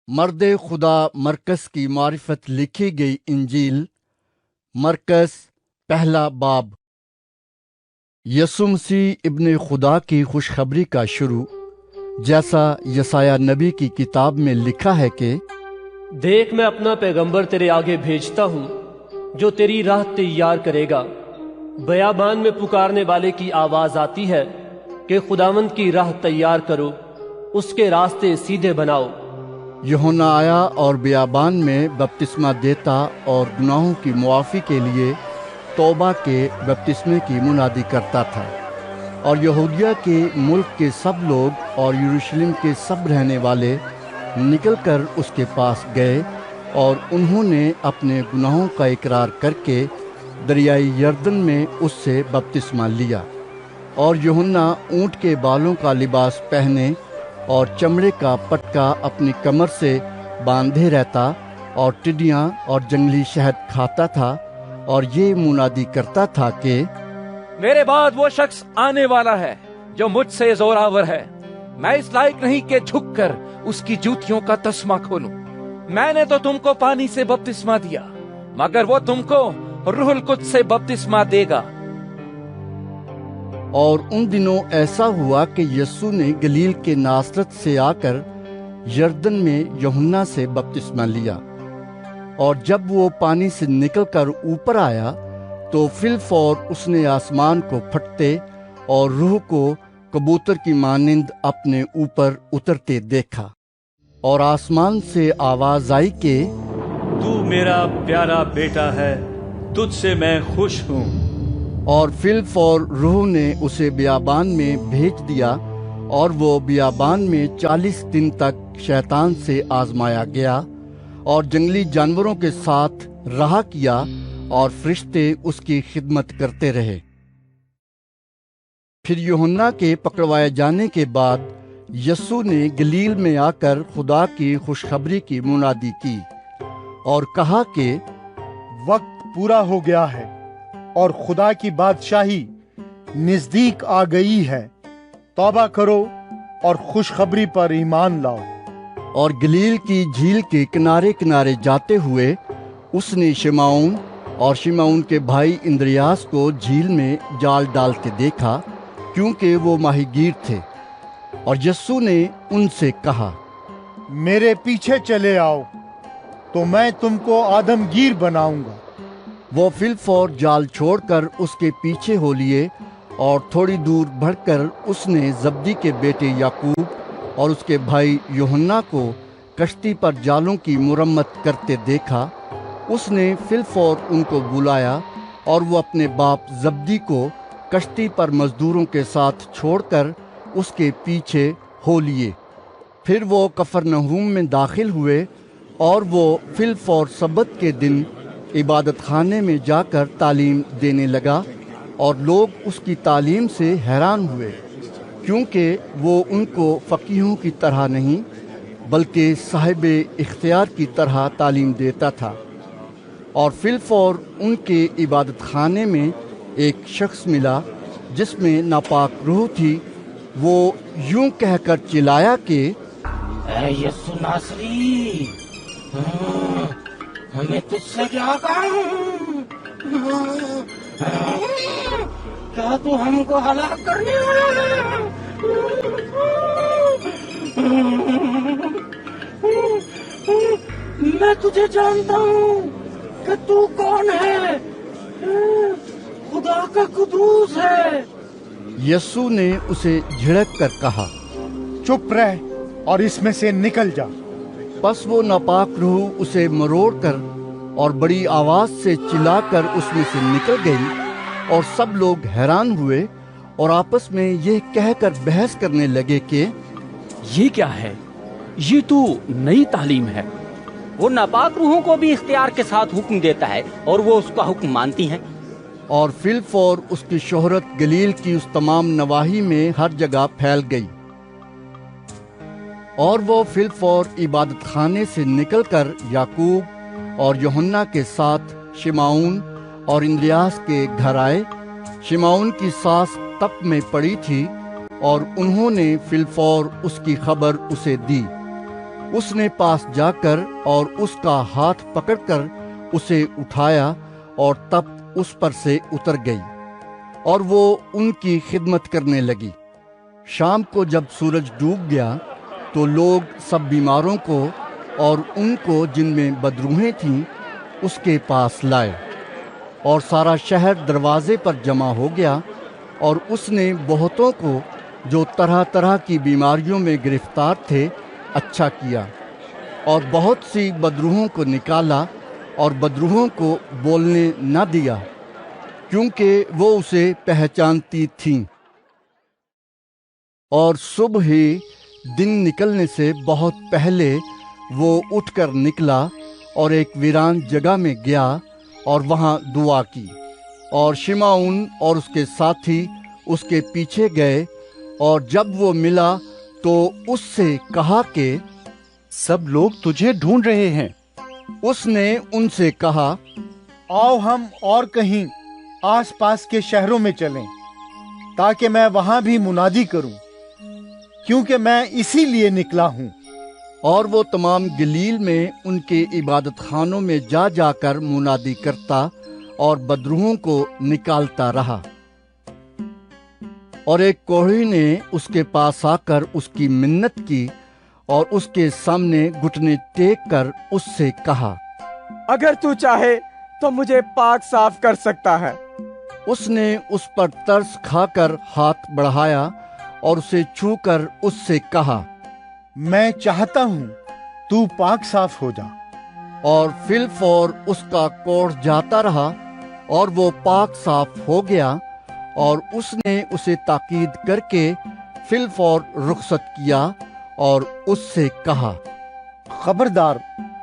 مرد خدا مرکز کی معرفت لکھی گئی انجیل مرکز پہلا باب۔ یسوع مسیح ابن خدا کی خوشخبری کا شروع، جیسا یسایہ نبی کی کتاب میں لکھا ہے کہ دیکھ میں اپنا پیغمبر تیرے آگے بھیجتا ہوں جو تیری راہ تیار کرے گا۔ بیابان میں پکارنے والے کی آواز آتی ہے کہ خداوند کی راہ تیار کرو، اس کے راستے سیدھے بناؤ۔ یوحنا آیا اور بیابان میں بپتسمہ دیتا اور گناہوں کی معافی کے لیے توبہ کے بپتسمے کی منادی کرتا تھا، اور یہودیہ کے ملک کے سب لوگ اور یروشلم کے سب رہنے والے نکل کر اس کے پاس گئے، اور انہوں نے اپنے گناہوں کا اقرار کر کے دریائے یردن میں اس سے بپتسمہ لیا۔ اور یوحنا اونٹ کے بالوں کا لباس پہنے اور چمڑے کا پٹکا اپنی کمر سے باندھے رہتا، اور ٹڈیاں اور جنگلی شہد کھاتا تھا، اور یہ منادی کرتا تھا کہ میرے بعد وہ شخص آنے والا ہے جو مجھ سے زوراور ہے، میں اس لائق نہیں کہ جھک کر اس کی جوتیوں کا تسمہ کھولوں۔ میں نے تو تم کو پانی سے بپتسمہ دیا، مگر وہ تم کو روح القدس سے بپتسمہ دے گا۔ اور ان دنوں ایسا ہوا کہ یسوع نے گلیل کے ناصرت سے آ کر یردن میں یوحنا سے بپتسمہ لیا، اور جب وہ پانی سے نکل کر اوپر آیا تو فی الفور اس نے آسمان کو پھٹتے اور روح کو کبوتر کی مانند اپنے اوپر اترتے دیکھا، اور آسمان سے آواز آئی کہ تو میرا پیارا بیٹا ہے، تجھ سے میں خوش ہوں۔ اور فی الفور روح نے اسے بیابان میں بھیج دیا، اور وہ بیابان میں 40 دن تک شیطان سے آزمایا گیا، اور جنگلی جانوروں کے ساتھ رہا کیا، اور فرشتے اس کی خدمت کرتے رہے۔ پھر یوحنا کے پکڑوائے جانے کے بعد یسوع نے گلیل میں آ کر خدا کی خوشخبری کی منادی کی، اور کہا کہ وقت پورا ہو گیا ہے اور خدا کی بادشاہی نزدیک آ گئی ہے، توبہ کرو اور خوشخبری پر ایمان لاؤ۔ اور گلیل کی جھیل کے کنارے کنارے جاتے ہوئے اس نے شمعون اور شمعون کے بھائی اندریاس کو جھیل میں جال ڈالتے دیکھا، کیونکہ وہ ماہی گیر تھے۔ اور یسوع نے ان سے کہا، میرے پیچھے چلے آؤ تو میں تم کو آدم گیر بناؤں گا۔ وہ فی الفور جال چھوڑ کر اس کے پیچھے ہو لیے، اور تھوڑی دور بڑھ کر اس نے زبدی کے بیٹے یعقوب اور اس کے بھائی یوحنا کو کشتی پر جالوں کی مرمت کرتے دیکھا۔ اس نے فی الفور ان کو بلایا، اور وہ اپنے باپ زبدی کو کشتی پر مزدوروں کے ساتھ چھوڑ کر اس کے پیچھے ہو لیے۔ پھر وہ کفرنہوم میں داخل ہوئے، اور وہ فی الفور سبت کے دن عبادت خانے میں جا کر تعلیم دینے لگا، اور لوگ اس کی تعلیم سے حیران ہوئے، کیونکہ وہ ان کو فقیہوں کی طرح نہیں بلکہ صاحب اختیار کی طرح تعلیم دیتا تھا۔ اور فی الفور ان کے عبادت خانے میں ایک شخص ملا جس میں ناپاک روح تھی۔ وہ یوں کہہ کر چلایا کہ اے یسوع ناصری، ہمیں تجھ سے کیا کہوں؟ کیا تو ہم کو ہلاک کرنے والا ہے؟ میں تجھے جانتا ہوں کہ تو کون ہے، خدا کا قدوس ہے۔ یسوع نے اسے جھڑک کر کہا، چپ رہ اور اس میں سے نکل جا۔ پس وہ ناپاک روح اسے مروڑ کر اور بڑی آواز سے چلا کر اس میں سے نکل گئی، اور سب لوگ حیران ہوئے اور آپس میں یہ کہہ کر بحث کرنے لگے کہ یہ کیا ہے؟ یہ تو نئی تعلیم ہے۔ وہ ناپاک روحوں کو بھی اختیار کے ساتھ حکم دیتا ہے، اور وہ اس کا حکم مانتی ہیں۔ اور فی الفور اس کی شہرت گلیل کی اس تمام نواحی میں ہر جگہ پھیل گئی۔ اور وہ فی الفور عبادت خانے سے نکل کر یعقوب اور یوحنا کے ساتھ شمعون اور اندریاس کے گھر آئے۔ شمعون کی ساس تپ میں پڑی تھی، اور انہوں نے فی الفور اس کی خبر اسے دی۔ اس نے پاس جا کر اور اس کا ہاتھ پکڑ کر اسے اٹھایا اور تپ اس پر سے اتر گئی اور وہ ان کی خدمت کرنے لگی۔ شام کو جب سورج ڈوب گیا تو لوگ سب بیماروں کو اور ان کو جن میں بدروہیں تھیں اس کے پاس لائے، اور سارا شہر دروازے پر جمع ہو گیا، اور اس نے بہتوں کو جو طرح طرح کی بیماریوں میں گرفتار تھے اچھا کیا، اور بہت سی بدروہوں کو نکالا اور بدروہوں کو بولنے نہ دیا، کیونکہ وہ اسے پہچانتی تھیں۔ اور صبح ہی دن نکلنے سے بہت پہلے وہ اٹھ کر نکلا اور ایک ویران جگہ میں گیا اور وہاں دعا کی، اور شمعون اور اس کے ساتھی اس کے پیچھے گئے، اور جب وہ ملا تو اس سے کہا کہ سب لوگ تجھے ڈھونڈ رہے ہیں۔ اس نے ان سے کہا، آؤ ہم اور کہیں آس پاس کے شہروں میں چلیں تاکہ میں وہاں بھی منادی کروں، کیونکہ میں اسی لیے نکلا ہوں۔ اور وہ تمام گلیل میں ان کے عبادت خانوں میں جا جا کر منادی کرتا اور بدروہوں کو نکالتا رہا۔ اور ایک کوڑھی نے اس کے پاس آ کر اس کی منت کی اور اس کے سامنے گھٹنے ٹیک کر اس سے کہا، اگر تو چاہے تو مجھے پاک صاف کر سکتا ہے۔ اس نے اس پر ترس کھا کر ہاتھ بڑھایا اور اسے چھو کر اس سے کہا، میں چاہتا ہوں تو پاک صاف ہو جا۔ اور فی الفور اس کا کوڑ جاتا رہا اور وہ پاک صاف ہو گیا، اور اس نے اسے تاکید کر کے فی الفور رخصت کیا اور اس سے کہا، خبردار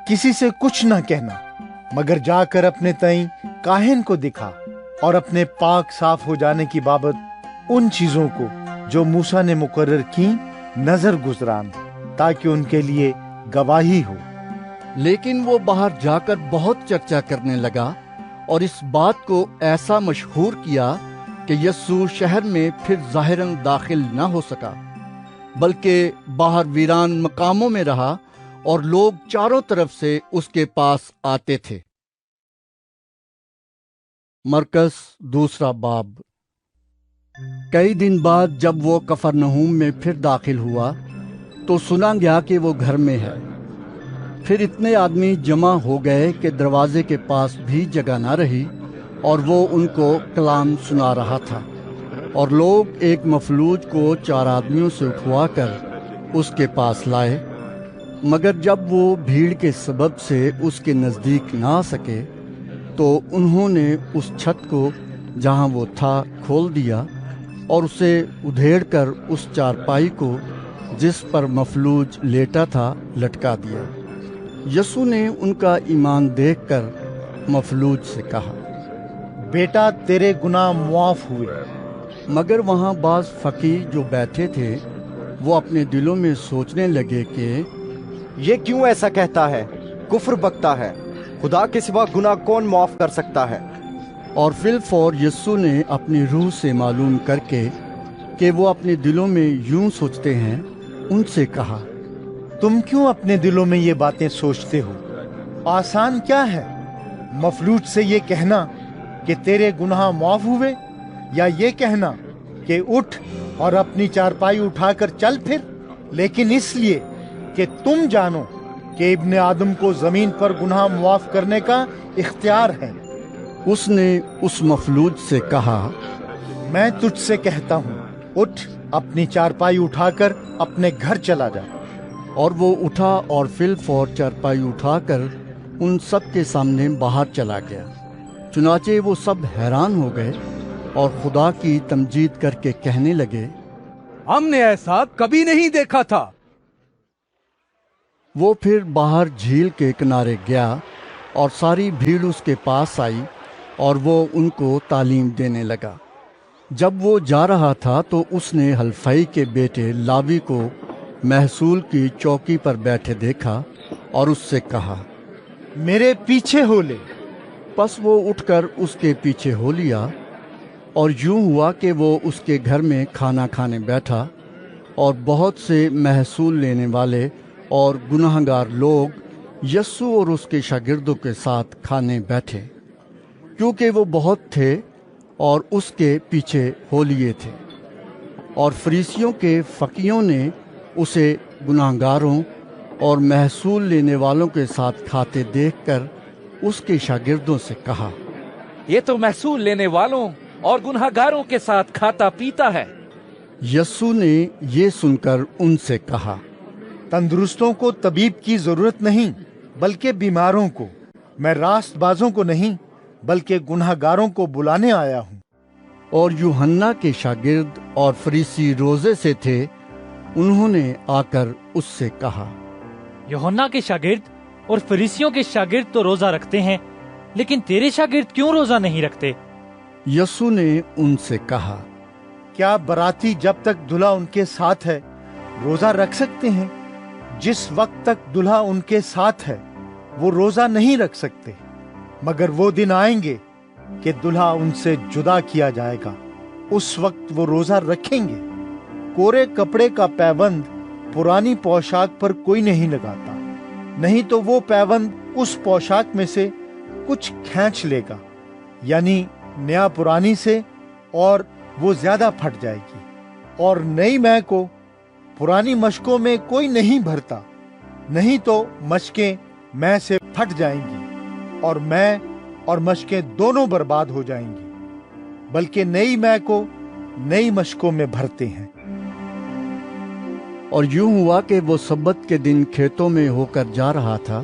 کسی سے کچھ نہ کہنا، مگر جا کر اپنے تئیں کاہن کو دکھا اور اپنے پاک صاف ہو جانے کی بابت ان چیزوں کو جو موسیٰ نے مقرر کی نظر گزران، تاکہ ان کے لیے گواہی ہو۔ لیکن وہ باہر جا کر بہت چرچا کرنے لگا اور اس بات کو ایسا مشہور کیا کہ یسوع شہر میں پھر ظاہراً داخل نہ ہو سکا، بلکہ باہر ویران مقاموں میں رہا، اور لوگ چاروں طرف سے اس کے پاس آتے تھے۔ مرکز دوسرا باب۔ کئی دن بعد جب وہ کفرنہوم میں پھر داخل ہوا تو سنا گیا کہ وہ گھر میں ہے۔ پھر اتنے آدمی جمع ہو گئے کہ دروازے کے پاس بھی جگہ نہ رہی، اور وہ ان کو کلام سنا رہا تھا۔ اور لوگ ایک مفلوج کو 4 آدمیوں سے اٹھوا کر اس کے پاس لائے، مگر جب وہ بھیڑ کے سبب سے اس کے نزدیک نہ آ سکے تو انہوں نے اس چھت کو جہاں وہ تھا کھول دیا اور اسے ادھیڑ کر اس چارپائی کو جس پر مفلوج لیٹا تھا لٹکا دیا۔ یسوع نے ان کا ایمان دیکھ کر مفلوج سے کہا، بیٹا تیرے گناہ معاف ہوئے۔ مگر وہاں بعض فقیہ جو بیٹھے تھے وہ اپنے دلوں میں سوچنے لگے کہ یہ کیوں ایسا کہتا ہے؟ کفر بکتا ہے۔ خدا کے سوا گناہ کون معاف کر سکتا ہے؟ اور فی الفور یسوع نے اپنی روح سے معلوم کر کے کہ وہ اپنے دلوں میں یوں سوچتے ہیں ان سے کہا، تم کیوں اپنے دلوں میں یہ باتیں سوچتے ہو؟ آسان کیا ہے مفلوج سے یہ کہنا کہ تیرے گناہ معاف ہوئے، یا یہ کہنا کہ اٹھ اور اپنی چارپائی اٹھا کر چل پھر؟ لیکن اس لیے کہ تم جانو کہ ابن آدم کو زمین پر گناہ معاف کرنے کا اختیار ہے۔ اس نے اس مفلوج سے کہا، میں تجھ سے کہتا ہوں، اٹھ اپنی چارپائی اٹھا کر اپنے گھر چلا جا۔ اور وہ اٹھا اور فی الفور چارپائی اٹھا کر ان سب کے سامنے باہر چلا گیا۔ چنانچہ وہ سب حیران ہو گئے اور خدا کی تمجید کر کے کہنے لگے، ہم نے ایسا کبھی نہیں دیکھا تھا۔ وہ پھر باہر جھیل کے کنارے گیا اور ساری بھیڑ اس کے پاس آئی اور وہ ان کو تعلیم دینے لگا۔ جب وہ جا رہا تھا تو اس نے حلفائی کے بیٹے لاوی کو محصول کی چوکی پر بیٹھے دیکھا اور اس سے کہا، میرے پیچھے ہو لے۔ پس وہ اٹھ کر اس کے پیچھے ہو لیا، اور یوں ہوا کہ وہ اس کے گھر میں کھانا کھانے بیٹھا، اور بہت سے محصول لینے والے اور گناہگار لوگ یسوع اور اس کے شاگردوں کے ساتھ کھانے بیٹھے، کیونکہ وہ بہت تھے اور اس کے پیچھے ہو لیے تھے۔ اور فریسیوں کے فقیوں نے اسے گناہگاروں اور محصول لینے والوں کے ساتھ کھاتے دیکھ کر اس کے شاگردوں سے کہا، یہ تو محصول لینے والوں اور گناہگاروں کے ساتھ کھاتا پیتا ہے۔ یسوع نے یہ سن کر ان سے کہا، تندرستوں کو طبیب کی ضرورت نہیں بلکہ بیماروں کو۔ میں راست بازوں کو نہیں بلکہ گناہگاروں کو بلانے آیا ہوں۔ اور یوحنا کے شاگرد اور فریسی روزے سے تھے، انہوں نے آ کر اس سے کہا، یوحنا کے شاگرد اور فریسیوں کے شاگرد تو روزہ رکھتے ہیں، لیکن تیرے شاگرد کیوں روزہ نہیں رکھتے؟ یسوع نے ان سے کہا، کیا براتی جب تک دلہا ان کے ساتھ ہے روزہ رکھ سکتے ہیں؟ جس وقت تک دلہا ان کے ساتھ ہے وہ روزہ نہیں رکھ سکتے، مگر وہ دن آئیں گے کہ دلہا ان سے جدا کیا جائے گا، اس وقت وہ روزہ رکھیں گے۔ کورے کپڑے کا پیوند پرانی پوشاک پر کوئی نہیں لگاتا، نہیں تو وہ پیوند اس پوشاک میں سے کچھ کھینچ لے گا، یعنی نیا پرانی سے، اور وہ زیادہ پھٹ جائے گی۔ اور نئی مے کو پرانی مشکوں میں کوئی نہیں بھرتا، نہیں تو مشکیں مے سے پھٹ جائیں گی اور مے اور مشکیں دونوں برباد ہو جائیں گی، بلکہ نئی مے کو نئی مشکوں میں بھرتے ہیں۔ اور یوں ہوا کہ وہ سبت کے دن کھیتوں میں ہو کر جا رہا تھا،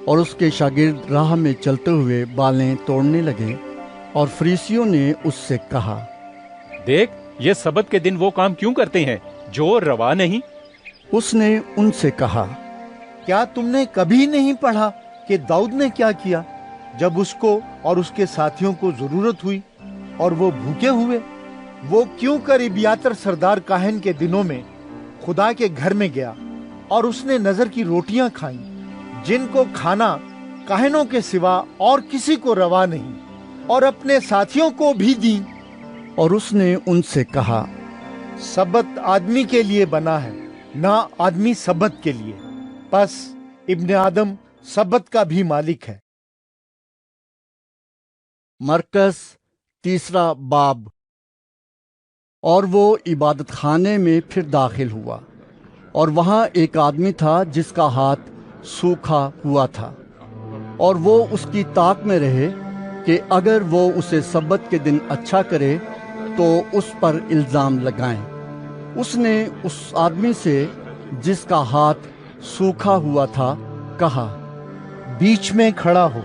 اور اس کے شاگرد راہ میں چلتے ہوئے بالیں توڑنے لگے، اور فریسیوں نے اس سے کہا، دیکھ، یہ سبت کے دن وہ کام کیوں کرتے ہیں جو روا نہیں؟ اس نے ان سے کہا، کیا تم نے کبھی نہیں پڑھا کہ داؤد نے کیا کیا جب اس کو اور اس کے ساتھیوں کو ضرورت ہوئی اور وہ بھوکے ہوئے؟ وہ کیوں کر ابیاتر سردار کاہن کے دنوں میں خدا کے گھر میں گیا اور اس نے نظر کی روٹیاں کھائیں، جن کو کھانا کاہنوں کے سوا اور کسی کو روا نہیں، اور اپنے ساتھیوں کو بھی دیں۔ اور اس نے ان سے کہا، سبت آدمی کے لیے بنا ہے، نہ آدمی سبت کے لیے، پس ابن آدم سبت کا بھی مالک ہے۔ مرکز تیسرا باب۔ اور وہ عبادت خانے میں پھر داخل ہوا، اور وہاں ایک آدمی تھا جس کا ہاتھ سوکھا ہوا تھا، اور وہ اس کی طاق میں رہے کہ اگر وہ اسے سبت کے دن اچھا کرے تو اس پر الزام لگائیں۔ اس نے اس آدمی سے جس کا ہاتھ سوکھا ہوا تھا کہا، بیچ میں کھڑا ہو۔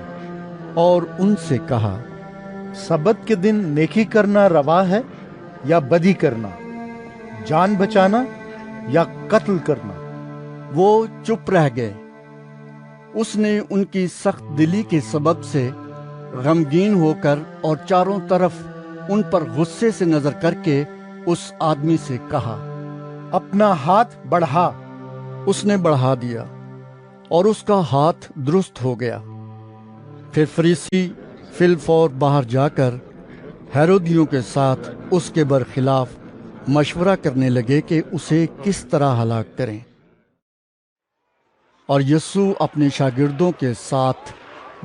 اور ان سے کہا، سبت کے دن نیکی کرنا روا ہے یا بدی کرنا، جان بچانا یا قتل کرنا؟ وہ چپ رہ گئے۔ اس نے ان کی سخت دلی کے سبب سے غمگین ہو کر اور چاروں طرف ان پر غصے سے نظر کر کے اس آدمی سے کہا، اپنا ہاتھ بڑھا۔ اس نے بڑھا دیا اور اس کا ہاتھ درست ہو گیا۔ پھر فریسی فی الفور باہر جا کر ہیرودیوں کے ساتھ اس کے برخلاف مشورہ کرنے لگے کہ اسے کس طرح ہلاک کریں۔ اور یسوع اپنے شاگردوں کے ساتھ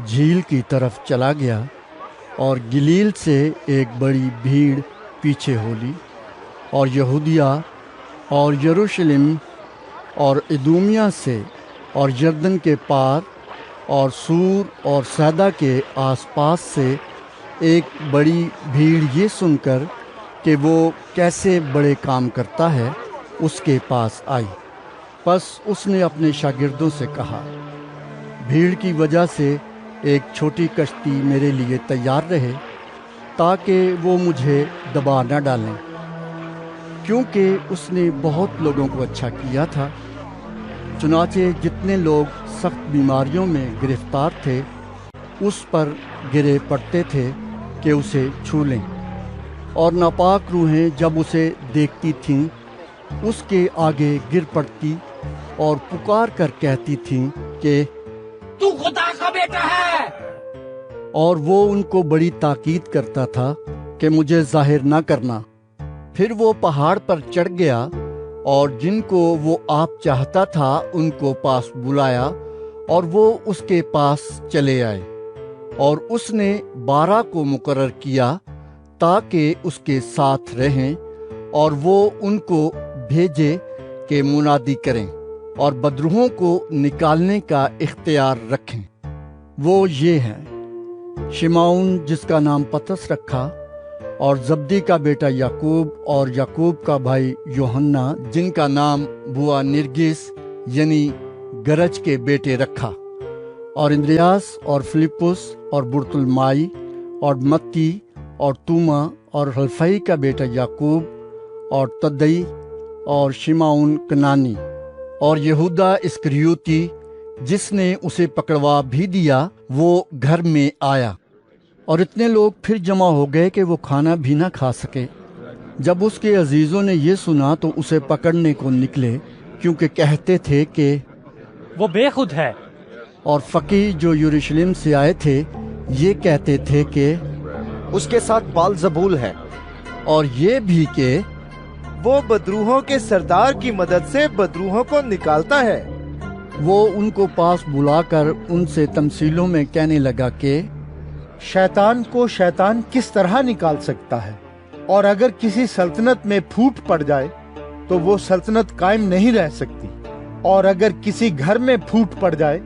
جھیل کی طرف چلا گیا، اور گلیل سے ایک بڑی بھیڑ پیچھے ہو لی، اور یہودیہ اور یروشلم اور ادومیہ سے اور یردن کے پار اور سور اور سیدا کے آس پاس سے ایک بڑی بھیڑ یہ سن کر کہ وہ کیسے بڑے کام کرتا ہے اس کے پاس آئی۔ پس اس نے اپنے شاگردوں سے کہا، بھیڑ کی وجہ سے ایک چھوٹی کشتی میرے لیے تیار رہے تاکہ وہ مجھے دبا نہ ڈالیں، کیونکہ اس نے بہت لوگوں کو اچھا کیا تھا۔ چنانچہ جتنے لوگ سخت بیماریوں میں گرفتار تھے اس پر گرے پڑتے تھے کہ اسے چھو لیں، اور ناپاک روحیں جب اسے دیکھتی تھیں اس کے آگے گر پڑتی اور پکار کر کہتی تھیں کہ تو خدا کا بیٹا ہے۔ اور وہ ان کو بڑی تاکید کرتا تھا کہ مجھے ظاہر نہ کرنا۔ پھر وہ پہاڑ پر چڑھ گیا اور جن کو وہ آپ چاہتا تھا ان کو پاس بلایا اور وہ اس کے پاس چلے آئے، اور اس نے 12 کو مقرر کیا تاکہ اس کے ساتھ رہیں اور وہ ان کو بھیجے کہ منادی کریں اور بدروہوں کو نکالنے کا اختیار رکھیں۔ وہ یہ ہیں: شمعون جس کا نام پطرس رکھا، اور زبدی کا بیٹا یعقوب، اور یعقوب کا بھائی یوحنا جن کا نام بوانرگس یعنی گرج کے بیٹے رکھا، اور اندریاس اور فلپس اور برتلمائی اور متی اور توما اور حلفئی کا بیٹا یعقوب اور تدئی اور شمعون کنانی اور یہودا اسکریوتی جس نے اسے پکڑوا بھی دیا، وہ گھر میں آیا۔ اور اتنے لوگ پھر جمع ہو گئے کہ وہ کھانا بھی نہ کھا سکے۔ جب اس کے عزیزوں نے یہ سنا تو اسے پکڑنے کو نکلے، کیونکہ کہتے تھے کہ وہ بے خود ہے۔ اور فقیہ جو یروشلم سے آئے تھے یہ کہتے تھے کہ اس کے ساتھ بال-زبول ہے، اور یہ بھی کہ وہ بدروہوں کے سردار کی مدد سے بدروہوں کو نکالتا ہے۔ وہ ان کو پاس بلا کر ان سے تمثیلوں میں کہنے لگا کہ شیطان کو شیطان کس طرح نکال سکتا ہے؟ اور اگر کسی سلطنت میں پھوٹ پڑ جائے تو وہ سلطنت قائم نہیں رہ سکتی، اور اگر کسی گھر میں پھوٹ پڑ جائے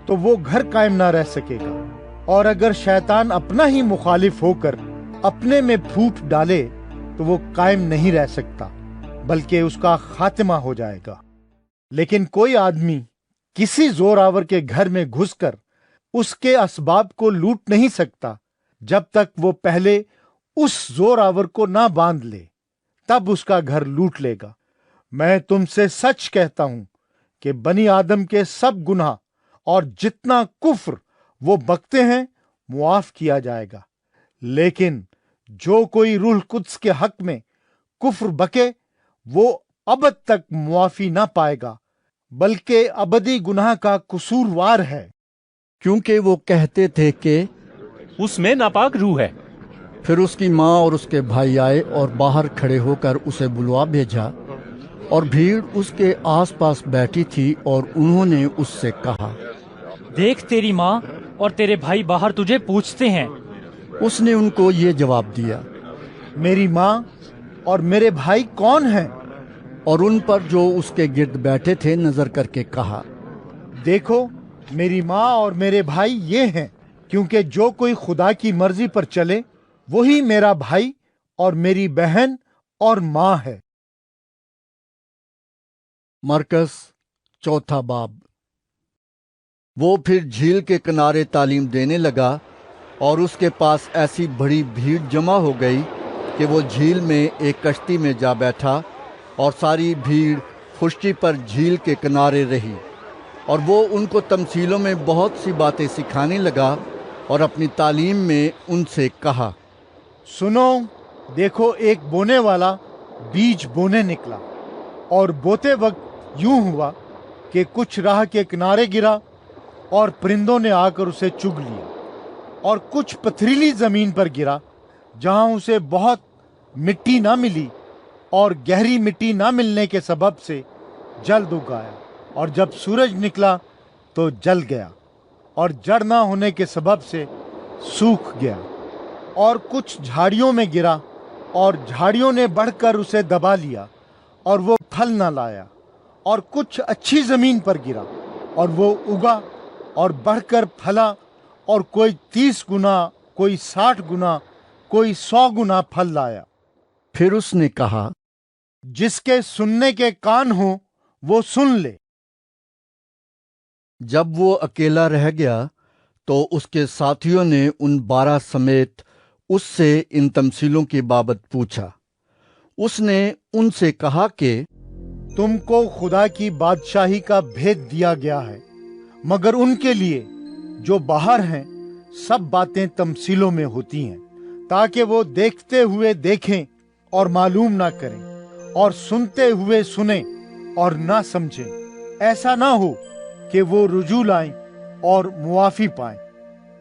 تو وہ گھر قائم نہ رہ سکے گا۔ اور اگر شیطان اپنا ہی مخالف ہو کر اپنے میں پھوٹ ڈالے تو وہ قائم نہیں رہ سکتا، بلکہ اس کا خاتمہ ہو جائے گا۔ لیکن کوئی آدمی کسی زور آور کے گھر میں گھس کر اس کے اسباب کو لوٹ نہیں سکتا جب تک وہ پہلے اس زور آور کو نہ باندھ لے، تب اس کا گھر لوٹ لے گا۔ میں تم سے سچ کہتا ہوں کہ بنی آدم کے سب گناہ اور جتنا کفر وہ بکتے ہیں معاف کیا جائے گا، لیکن جو کوئی روح القدس کے حق میں کفر بکے وہ ابد تک معافی نہ پائے گا، بلکہ ابدی گناہ کا قصوروار ہے۔ کیونکہ وہ کہتے تھے کہ اس میں ناپاک روح ہے۔ پھر اس کی ماں اور اس کے بھائی آئے اور باہر کھڑے ہو کر اسے بلوا بھیجا، اور بھیڑ اس کے آس پاس بیٹھی تھی، اور انہوں نے اس سے کہا، دیکھ تیری ماں اور تیرے بھائی باہر تجھے پوچھتے ہیں۔ اس نے ان کو یہ جواب دیا، میری ماں اور میرے بھائی کون ہیں؟ اور ان پر جو اس کے گرد بیٹھے تھے نظر کر کے کہا، دیکھو میری ماں اور میرے بھائی یہ ہیں، کیونکہ جو کوئی خدا کی مرضی پر چلے وہی میرا بھائی اور میری بہن اور ماں ہے۔ مرکز چوتھا باب۔ وہ پھر جھیل کے کنارے تعلیم دینے لگا، اور اس کے پاس ایسی بڑی بھیڑ جمع ہو گئی کہ وہ جھیل میں ایک کشتی میں جا بیٹھا، اور ساری بھیڑ خشکی پر جھیل کے کنارے رہی، اور وہ ان کو تمثیلوں میں بہت سی باتیں سکھانے لگا، اور اپنی تعلیم میں ان سے کہا، سنو، دیکھو ایک بونے والا بیج بونے نکلا، اور بوتے وقت یوں ہوا کہ کچھ راہ کے کنارے گرا اور پرندوں نے آ کر اسے چگ لیا، اور کچھ پتھریلی زمین پر گرا جہاں اسے بہت مٹی نہ ملی، اور گہری مٹی نہ ملنے کے سبب سے جلد اگایا، اور جب سورج نکلا تو جل گیا، اور جڑ نہ ہونے کے سبب سے سوکھ گیا۔ اور کچھ جھاڑیوں میں گرا، اور جھاڑیوں نے بڑھ کر اسے دبا لیا، اور وہ پھل نہ لایا۔ اور کچھ اچھی زمین پر گرا، اور وہ اگا اور بڑھ کر پھلا، اور کوئی 30 گنا، کوئی 60 گنا، کوئی 100 گنا پھل لایا۔ پھر اس نے کہا، جس کے سننے کے کان ہوں وہ سن لے۔ جب وہ اکیلا رہ گیا تو اس کے ساتھیوں نے ان 12 سمیت اس سے ان تمثیلوں کی بابت پوچھا۔ اس نے ان سے کہا کہ تم کو خدا کی بادشاہی کا بھید دیا گیا ہے، مگر ان کے لیے جو باہر ہیں سب باتیں تمثیلوں میں ہوتی ہیں، تاکہ وہ دیکھتے ہوئے دیکھیں اور معلوم نہ کریں، اور سنتے ہوئے سنیں اور نہ سمجھیں، ایسا نہ ہو کہ وہ رجوع لائیں اور معافی پائیں۔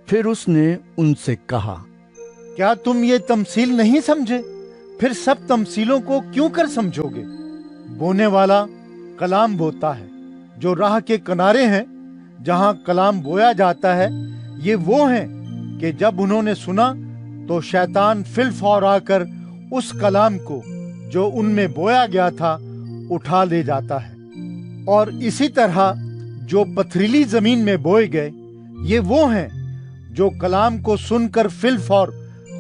پھر اس نے ان سے کہا، کیا تم یہ تمثیل نہیں سمجھے؟ پھر سب تمثیلوں کو کیوں کر سمجھو گے؟ बोने वाला कलाम बोता है। जो राह के किनारे हैं जहां कलाम बोया जाता है, ये वो हैं कि जब उन्होंने सुना तो शैतान फिलफौर आकर उस कलाम को जो उनमें बोया गया था उठा ले जाता है। और इसी तरह जो पथरीली जमीन में बोए गए, ये वो हैं जो कलाम को सुनकर फिलफौर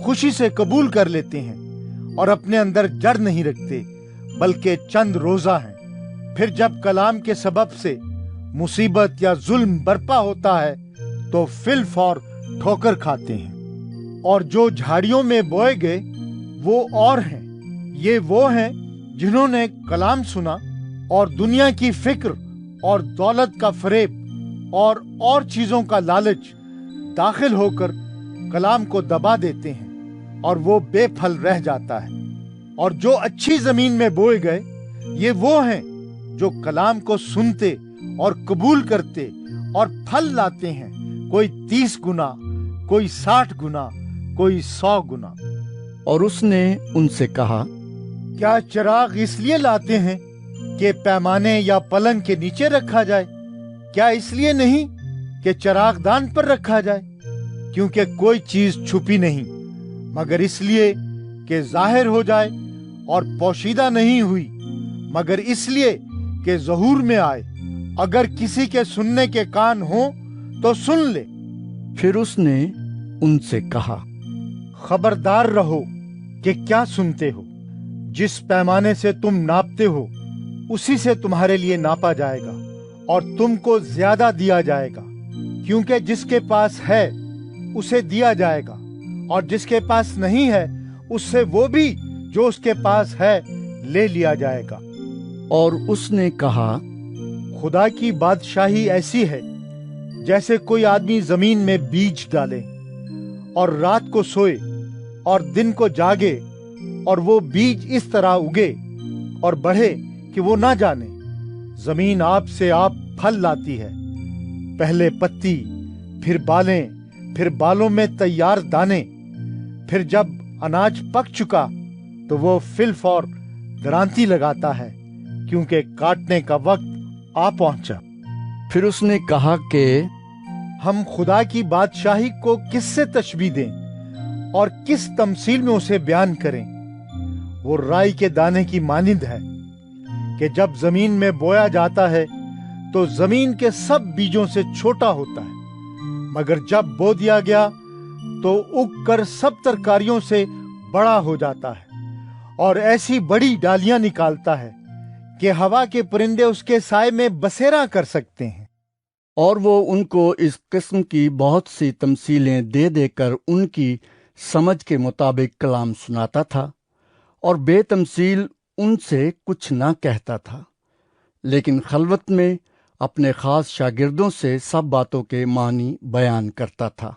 खुशी से कबूल कर लेते हैं और अपने अंदर जड़ नहीं रखते, बल्कि चंद रोजा हैं। फिर जब कलाम के सबब से मुसीबत या जुल्म बरपा होता है तो फिलफौर ठोकर खाते हैं। और जो झाड़ियों में बोए गए वो और हैं, ये वो हैं जिन्होंने कलाम सुना और दुनिया की फिक्र और दौलत का फरेब और चीजों का लालच दाखिल होकर कलाम को दबा देते हैं और वो बेफल रह जाता है। और जो अच्छी जमीन में बोए गए, ये वो हैं जो कलाम को सुनते और कबूल करते और फल लाते हैं, कोई 30 गुना, कोई 60 गुना, कोई 100 गुना। और उसने उनसे कहा, क्या चिराग इसलिए लाते हैं कि पैमाने या पलंग के नीचे रखा जाए? क्या इसलिए नहीं कि चिरागदान पर रखा जाए? क्योंकि कोई चीज छुपी नहीं, मगर इसलिए कि जाहिर हो जाए, और पोशीदा नहीं हुई मगर इसलिए कि ज़हूर में आए। अगर किसी के सुनने के कान हो तो सुन ले। फिर उसने उनसे कहा, खबरदार रहो कि क्या सुनते हो। जिस पैमाने से तुम नापते हो उसी से तुम्हारे लिए नापा जाएगा और तुमको ज्यादा दिया जाएगा। क्योंकि जिसके पास है उसे दिया जाएगा, और जिसके पास नहीं है उससे वो भी जो उसके पास है ले लिया जाएगा। और उसने कहा, खुदा की बादशाही ऐसी है जैसे कोई आदमी जमीन में बीज डाले और रात को सोए और दिन को जागे, और वो बीज इस तरह उगे और बढ़े कि वो ना जाने। जमीन आप से आप फल लाती है, पहले पत्ती, फिर बालें, फिर बालों में तैयार दाने। फिर जब अनाज पक चुका तो वो फिलफौर दरांती लगाता है, क्योंकि काटने का वक्त आ पहुंचा। फिर उसने कहा कि हम खुदा की बादशाही को किससे तशबीह दें और किस तमसील में उसे बयान करें? वो राई के दाने की मानिंद है कि जब जमीन में बोया जाता है तो जमीन के सब बीजों से छोटा होता है, मगर जब बो दिया गया तो उग कर सब तरकारियों से बड़ा हो जाता है और ऐसी बड़ी डालियां निकालता है कि हवा के परिंदे उसके साए में बसेरा कर सकते हैं। और वो उनको इस किस्म की बहुत सी तमसीलें दे देकर उनकी समझ के मुताबिक कलाम सुनाता था, और बेतमसील उनसे कुछ ना कहता था, लेकिन खलवत में अपने खास शागिर्दों से सब बातों के मानी बयान करता था।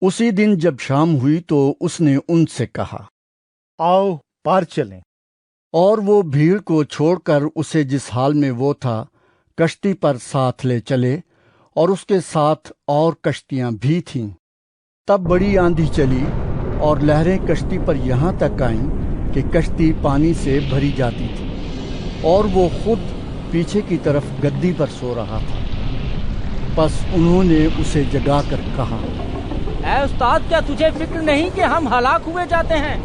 उसी दिन जब शाम हुई तो उसने उनसे कहा, आओ पार चलें। और वो भीड़ को छोड़कर उसे जिस हाल में वो था कश्ती पर साथ ले चले, और उसके साथ और कश्तियां भी थीं। तब बड़ी आंधी चली और लहरें कश्ती पर यहाँ तक आईं कि कश्ती पानी से भरी जाती थी, और वो खुद पीछे की तरफ गद्दी पर सो रहा था। बस उन्होंने उसे जगाकर कहा, ऐ उस्ताद, क्या तुझे फिक्र नहीं कि हम हलाक हुए जाते हैं?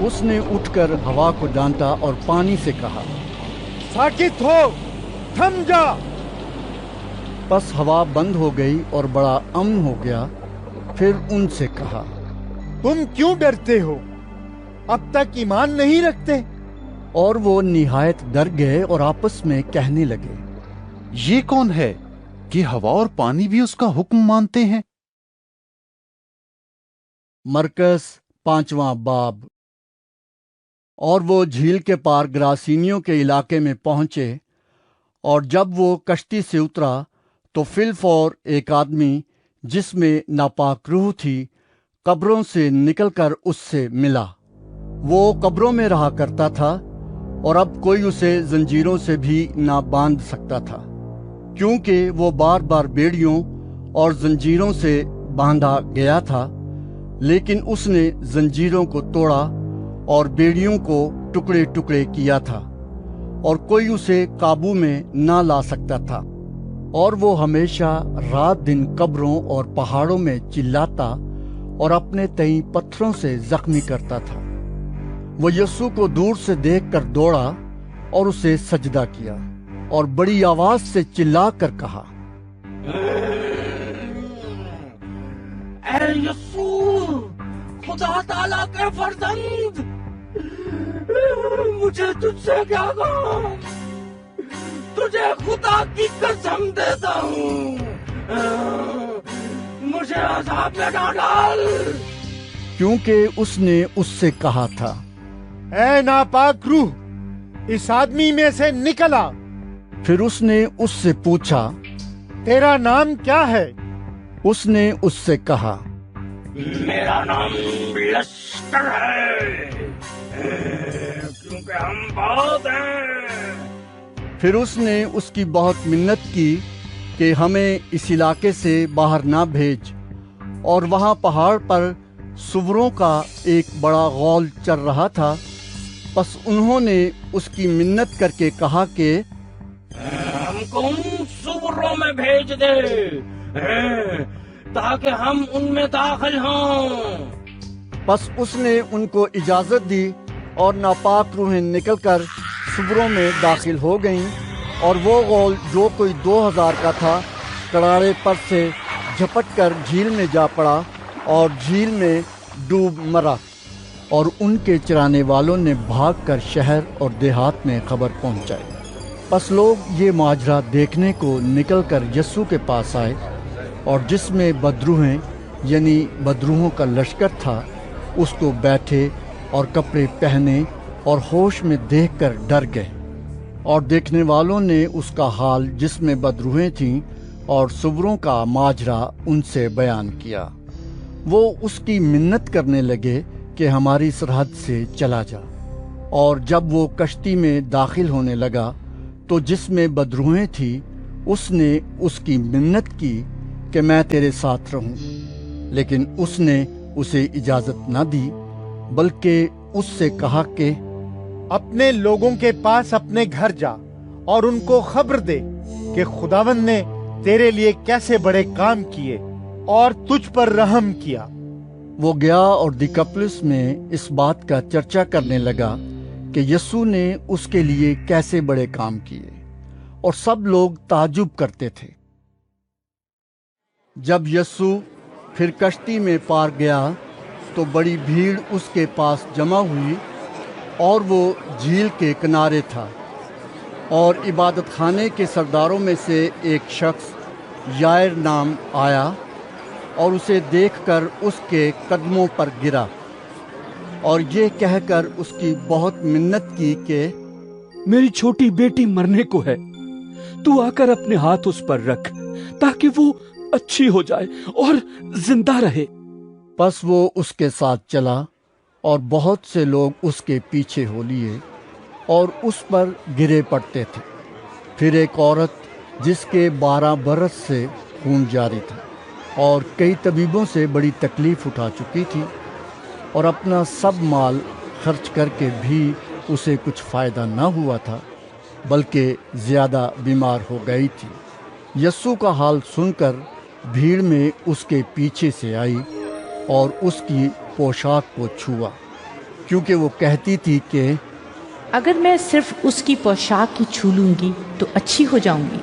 उसने उठकर हवा को डांटा और पानी से कहा, साकित हो, थम जा। बस हवा बंद हो गई और बड़ा अमन हो गया। फिर उनसे कहा, तुम क्यों डरते हो? अब तक ईमान नहीं रखते? और वो निहायत डर गए और आपस में कहने लगे, ये कौन है कि हवा और पानी भी उसका हुक्म मानते हैं? मरकस 5वां बाब। और वो झील के पार ग्रासीनियों के इलाके में पहुंचे, और जब वो कश्ती से उतरा तो फिलफौर एक आदमी जिसमें नापाक रूह थी कब्रों से निकलकर उससे मिला। वो कब्रों में रहा करता था और अब कोई उसे जंजीरों से भी ना बांध सकता था, क्योंकि वो बार बार बेड़ियों और जंजीरों से बांधा गया था। लेकिन उसने जंजीरों को तोड़ा और बेड़ियों को टुकड़े टुकड़े किया था और कोई उसे काबू में ना ला सकता था, और वो हमेशा रात दिन कब्रों और पहाड़ों में चिल्लाता और अपने तई पत्थरों से जख्मी करता था। वो यीशु को दूर से देखकर दौड़ा और उसे सजदा किया और बड़ी आवाज से चिल्लाकर कहा, ऐ यीशु, खुदा ताला के फर्जंद, मुझे तुझसे क्या काम? तुझे खुदा की कसम देता हूँ, मुझे अज़ाब में ना डाल। क्योंकि उसने उससे कहा था, ऐ नापाक रूह, इस आदमी में से निकल आ। फिर उसने उससे पूछा, तेरा नाम क्या है? उसने उससे कहा, मेरा नाम लश्कर है, क्योंकि हम बहुत हैं। फिर उसने उसकी बहुत मिन्नत की कि हमें इस इलाके से बाहर ना भेज, और वहां पहाड़ पर सुवरों का एक बड़ा गौल चल रहा था। बस उन्होंने उसकी मिन्नत करके कहा कि हमको उन सुवरों में भेज दे, ताकि हम उनमें दाखिल हों। बस उसने उनको इजाजत दी और नापाक रूहें निकलकर सुवरों में दाखिल हो गईं, और वो गौल जो कोई 2000 का था कड़ाड़े पर से झपटकर झील में जा पड़ा और झील में डूब मरा। और उनके चराने वालों ने भागकर शहर और देहात में खबर पहुंचाई। बस लोग ये माजरा देखने को निकलकर यीशु के पास आए, और जिसमें बदरूहें यानी बदरूहों का लश्कर था, उसको बैठे और कपड़े पहने और होश में देखकर डर गए। और देखने वालों ने उसका हाल जिसमें बदरूहें थीं और सुवरों का माजरा उनसे बयान किया। वो उसकी मिन्नत करने लगे कि हमारी सरहद से चला जा। और जब वो कश्ती में दाखिल होने लगा तो जिसमें बदरूहें थी, उसने उसकी मिन्नत की कि मैं तेरे साथ रहूं, लेकिन उसने उसे इजाजत न दी, बल्कि उससे कहा कि अपने लोगों के पास अपने घर जा और उनको खबर दे कि खुदावंद ने तेरे लिए कैसे बड़े काम किए और तुझ पर रहम किया। वो गया और दिकापुलिस में इस बात का चर्चा करने लगा कि यीशु ने उसके लिए कैसे बड़े काम किए, और सब लोग ताजुब करते थे। जब यीशु फिर कश्ती में पार गया तो बड़ी भीड़ उसके पास जमा हुई, और वो झील के किनारे था। और इबादत खाने के सरदारों में से एक शख्स यायर नाम आया और उसे देखकर उसके कदमों पर गिरा और ये कहकर उसकी बहुत मिन्नत की कि मेरी छोटी बेटी मरने को है, तू आकर अपने हाथ उस पर रख ताकि वो अच्छी हो जाए और जिंदा रहे। बस वो उसके साथ चला और बहुत से लोग उसके पीछे हो लिए और उस पर गिरे पड़ते थे। फिर एक औरत जिसके 12 बरस से खून जारी था और कई तबीबों से बड़ी तकलीफ उठा चुकी थी और अपना सब माल खर्च करके भी उसे कुछ फ़ायदा न हुआ था, बल्कि ज़्यादा बीमार हो गई थी, यीशु का हाल सुनकर भीड़ में उसके पीछे से आई और उसकी पोशाक को छुआ, क्योंकि वो कहती थी कि अगर मैं सिर्फ उसकी पोशाक ही छू लूंगी तो अच्छी हो जाऊंगी।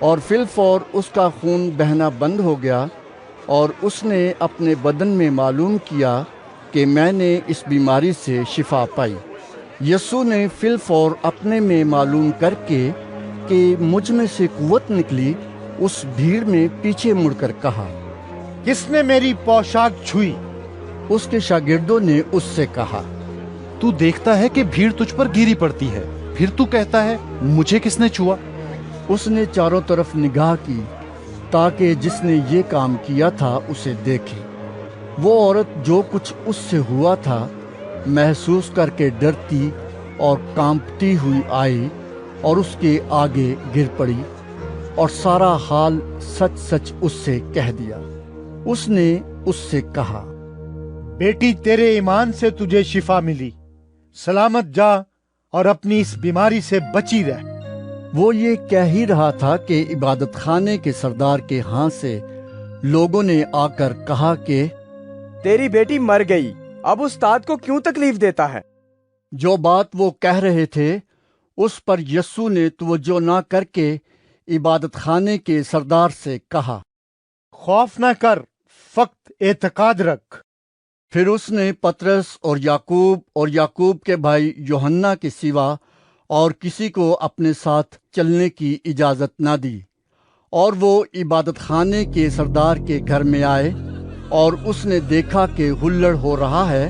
और फिलफौर उसका खून बहना बंद हो गया और उसने अपने बदन में मालूम किया कि मैंने इस बीमारी से शिफा पाई। यीशु ने फिलफौर अपने में मालूम करके कि मुझ में से कुव्वत निकली, उस भीड़ में पीछे मुड़कर कहा, किसने मेरी पोशाक छुई? उसके शागिर्दों ने उससे कहा, तू देखता है कि भीड़ तुझ पर गिरी पड़ती है, फिर तू कहता है मुझे किसने छुआ? उसने चारों तरफ निगाह की ताकि जिसने ये काम किया था उसे देखे। वो औरत जो कुछ उससे हुआ था महसूस करके डरती और कांपती हुई आई और उसके आगे गिर पड़ी और सारा हाल सच सच उससे कह दिया। उसने उससे कहा, बेटी तेरे ईमान से तुझे शिफा मिली, सलामत जा और अपनी इस बीमारी से बची रह। वो ये कह ही रहा था कि इबादत खाने के सरदार के हाथ से लोगों ने आकर कहा कि तेरी बेटी मर गई, अब उस्ताद को क्यों तकलीफ देता है? जो बात वो कह रहे थे उस पर यस्सु ने तवज्जो ना करके इबादत खाने के सरदार से कहा, खौफ न कर, फक्त एतकाद रख। फिर उसने पतरस और याकूब के भाई यूहन्ना के सिवा और किसी को अपने साथ चलने की इजाजत ना दी, और वो इबादत खाने के सरदार के घर में आए और उसने देखा कि हुल्लड़ हो रहा है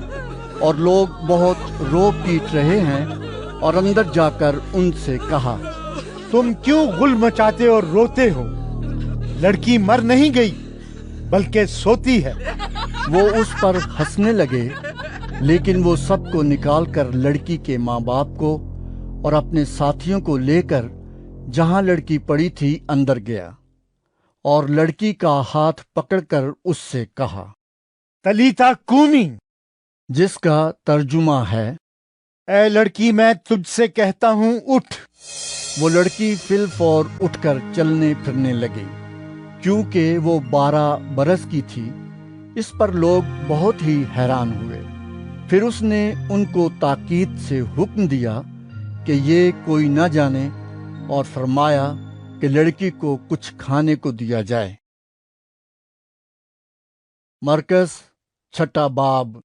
और लोग बहुत रो पीट रहे हैं, और अंदर जाकर उनसे कहा, तुम क्यों गुल मचाते और रोते हो? लड़की मर नहीं गई बल्कि सोती है। वो उस पर हंसने लगे, लेकिन वो सबको निकालकर लड़की के माँ बाप को और अपने साथियों को लेकर जहां लड़की पड़ी थी अंदर गया, और लड़की का हाथ पकड़कर उससे कहा, तलीता कूमी, जिसका तर्जुमा है, ऐ लड़की मैं तुझसे कहता हूँ उठ। वो लड़की फिलफौर उठकर चलने फिरने लगी, क्योंकि वो 12 बरस की थी। इस पर लोग बहुत ही हैरान हुए। फिर उसने उनको ताकीद से हुक्म दिया कि ये कोई न जाने, और फरमाया कि लड़की को कुछ खाने को दिया जाए। मरकस 6 बाब।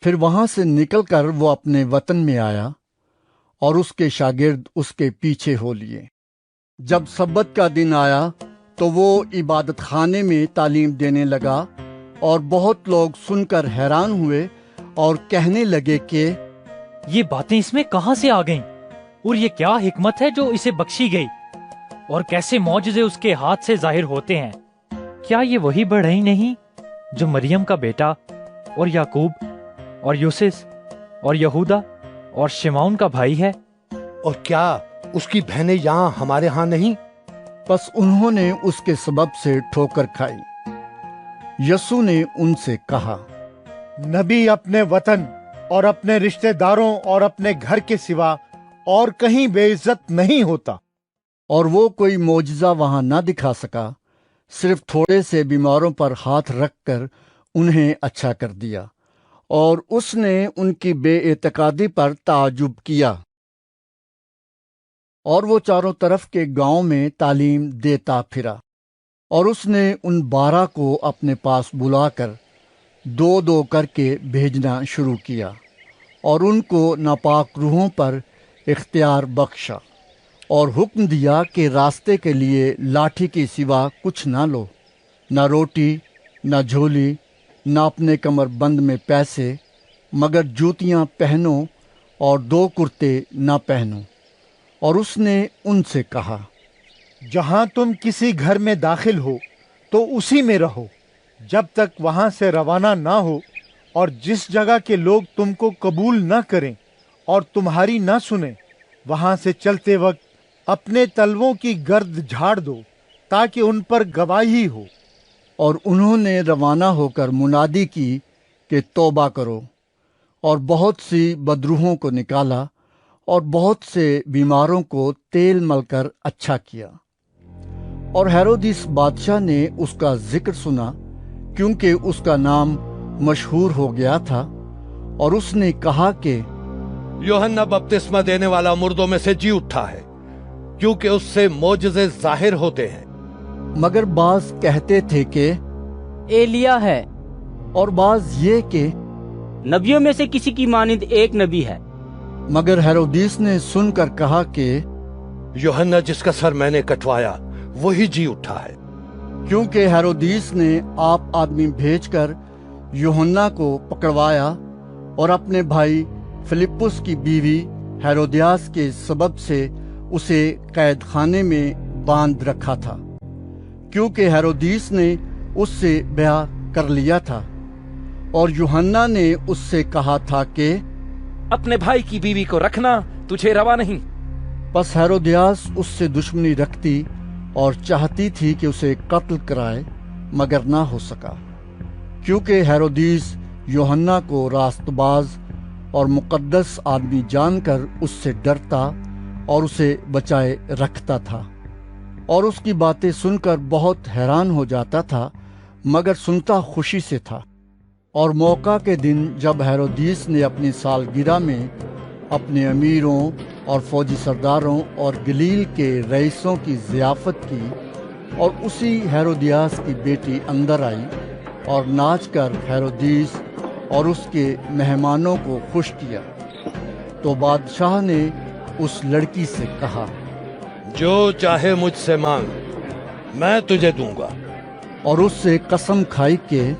फिर वहां से निकलकर वो अपने वतन में आया और उसके शागिर्द उसके पीछे हो लिए। जब सब्बत का दिन आया तो वो इबादत खाने में तालीम देने लगा, और बहुत लोग सुनकर हैरान हुए और कहने लगे कि ये बातें इसमें कहां से आ गईं? और ये क्या हिकमत है जो इसे बख्शी गई? और कैसे मौजज़े उसके हाथ से जाहिर होते हैं? क्या ये वही बढ़ई नहीं जो मरियम का बेटा और याकूब और यूसुस और यहूदा और शिमौन का भाई है? और क्या उसकी बहनें यहाँ हमारे यहाँ नहीं? बस उन्होंने उसके सबब से ठोकर खाई। यस्सु ने उनसे कहा, नबी अपने वतन और अपने रिश्तेदारों और अपने घर के सिवा और कहीं बेइज्जत नहीं होता। और वो कोई मोजज़ा वहां ना दिखा सका, सिर्फ थोड़े से बीमारों पर हाथ रखकर उन्हें अच्छा कर दिया, और उसने उनकी बेएतकादी पर ताजुब किया। और वो चारों तरफ के गांव में तालीम देता फिरा, और उसने उन 12 को अपने पास बुलाकर 2-2 करके भेजना शुरू किया, और उनको नापाक रूहों पर इख्तियार बख्शा, और हुक्म दिया कि रास्ते के लिए लाठी के सिवा कुछ ना लो, ना रोटी, ना झोली, ना अपने कमर बंद में पैसे, मगर जूतियां पहनो और 2 कुर्ते ना पहनो। और उसने उनसे कहा, जहां तुम किसी घर में दाखिल हो तो उसी में रहो, जब तक वहां से रवाना ना हो, और जिस जगह के लोग तुमको कबूल ना करें और तुम्हारी ना सुने, वहां से चलते वक्त अपने तलवों की गर्द झाड़ दो, ताकि उन पर गवाही हो। और उन्होंने रवाना होकर मुनादी की कि तौबा करो, और बहुत सी बदरूहों को निकाला, और बहुत से बीमारों को तेल मलकर अच्छा किया। और हेरोदिस बादशाह ने उसका जिक्र सुना, क्योंकि उसका नाम मशहूर हो गया था, और उसने कहा कि यूहन्ना बपतिस्मा देने वाला मुर्दों में से जी उठा है, क्योंकि उससे मोजज़े जाहिर होते हैं। मगर बाज कहते थे कि एलिया है, और बाज ये कि नबियों में से किसी की मानिंद एक नबी है। मगर हेरोदिस ने सुनकर कहा कि यूहन्ना जिसका सर मैंने कटवाया वही जी उठा है। क्योंकि हेरोदिस ने आप आदमी भेजकर यूहन्ना को पकड़वाया, और अपने भाई फिलिप्पुस की बीवी हेरोदियास के सबब से उसे कैद खाने में बांध रखा था, क्योंकि हेरोदिस ने उससे ब्याह कर लिया था। और यूहन्ना ने उससे कहा था कि अपने भाई की बीवी को रखना तुझे रवा नहीं। बस हेरोदियास उससे दुश्मनी रखती और चाहती थी कि उसे कत्ल कराए, मगर ना हो सका, क्योंकि हेरोदिस यूहन्ना को रास्तबाज اور مقدس آدمی جان کر اس سے ڈرتا اور اسے بچائے رکھتا تھا، اور اس کی باتیں سن کر بہت حیران ہو جاتا تھا، مگر سنتا خوشی سے تھا۔ اور موقع کے دن جب ہیرودیس نے اپنی سالگرہ میں اپنے امیروں اور فوجی سرداروں اور گلیل کے رئیسوں کی ضیافت کی، اور اسی ہیرودیاس کی بیٹی اندر آئی اور ناچ کر ہیرودیس اور اس کے مہمانوں کو خوش کیا، تو بادشاہ نے اس لڑکی سے کہا، جو چاہے مجھ سے مانگ، میں تجھے دوں گا۔ اور اس سے قسم کھائی کہ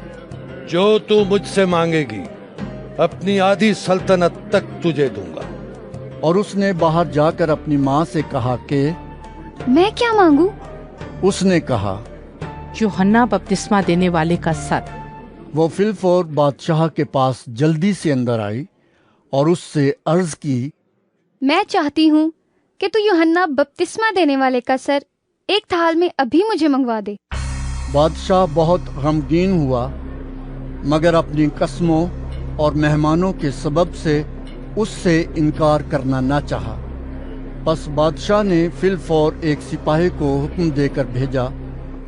جو تو مجھ سے مانگے گی اپنی آدھی سلطنت تک تجھے دوں گا۔ اور اس نے باہر جا کر اپنی ماں سے کہا کہ میں کیا مانگوں؟ اس نے کہا، یوحنا بپتسمہ دینے والے کا سر۔ وہ فی الفور بادشاہ کے پاس جلدی سے اندر آئی اور اس سے عرض کی، میں چاہتی ہوں کہ تو یوحنا بپتسمہ دینے والے کا سر ایک تھال میں ابھی مجھے منگوا دے۔ بادشاہ بہت غمگین ہوا، مگر اپنی قسموں اور مہمانوں کے سبب سے اس سے انکار کرنا نہ چاہا۔ پس بادشاہ نے فی الفور ایک سپاہی کو حکم دے کر بھیجا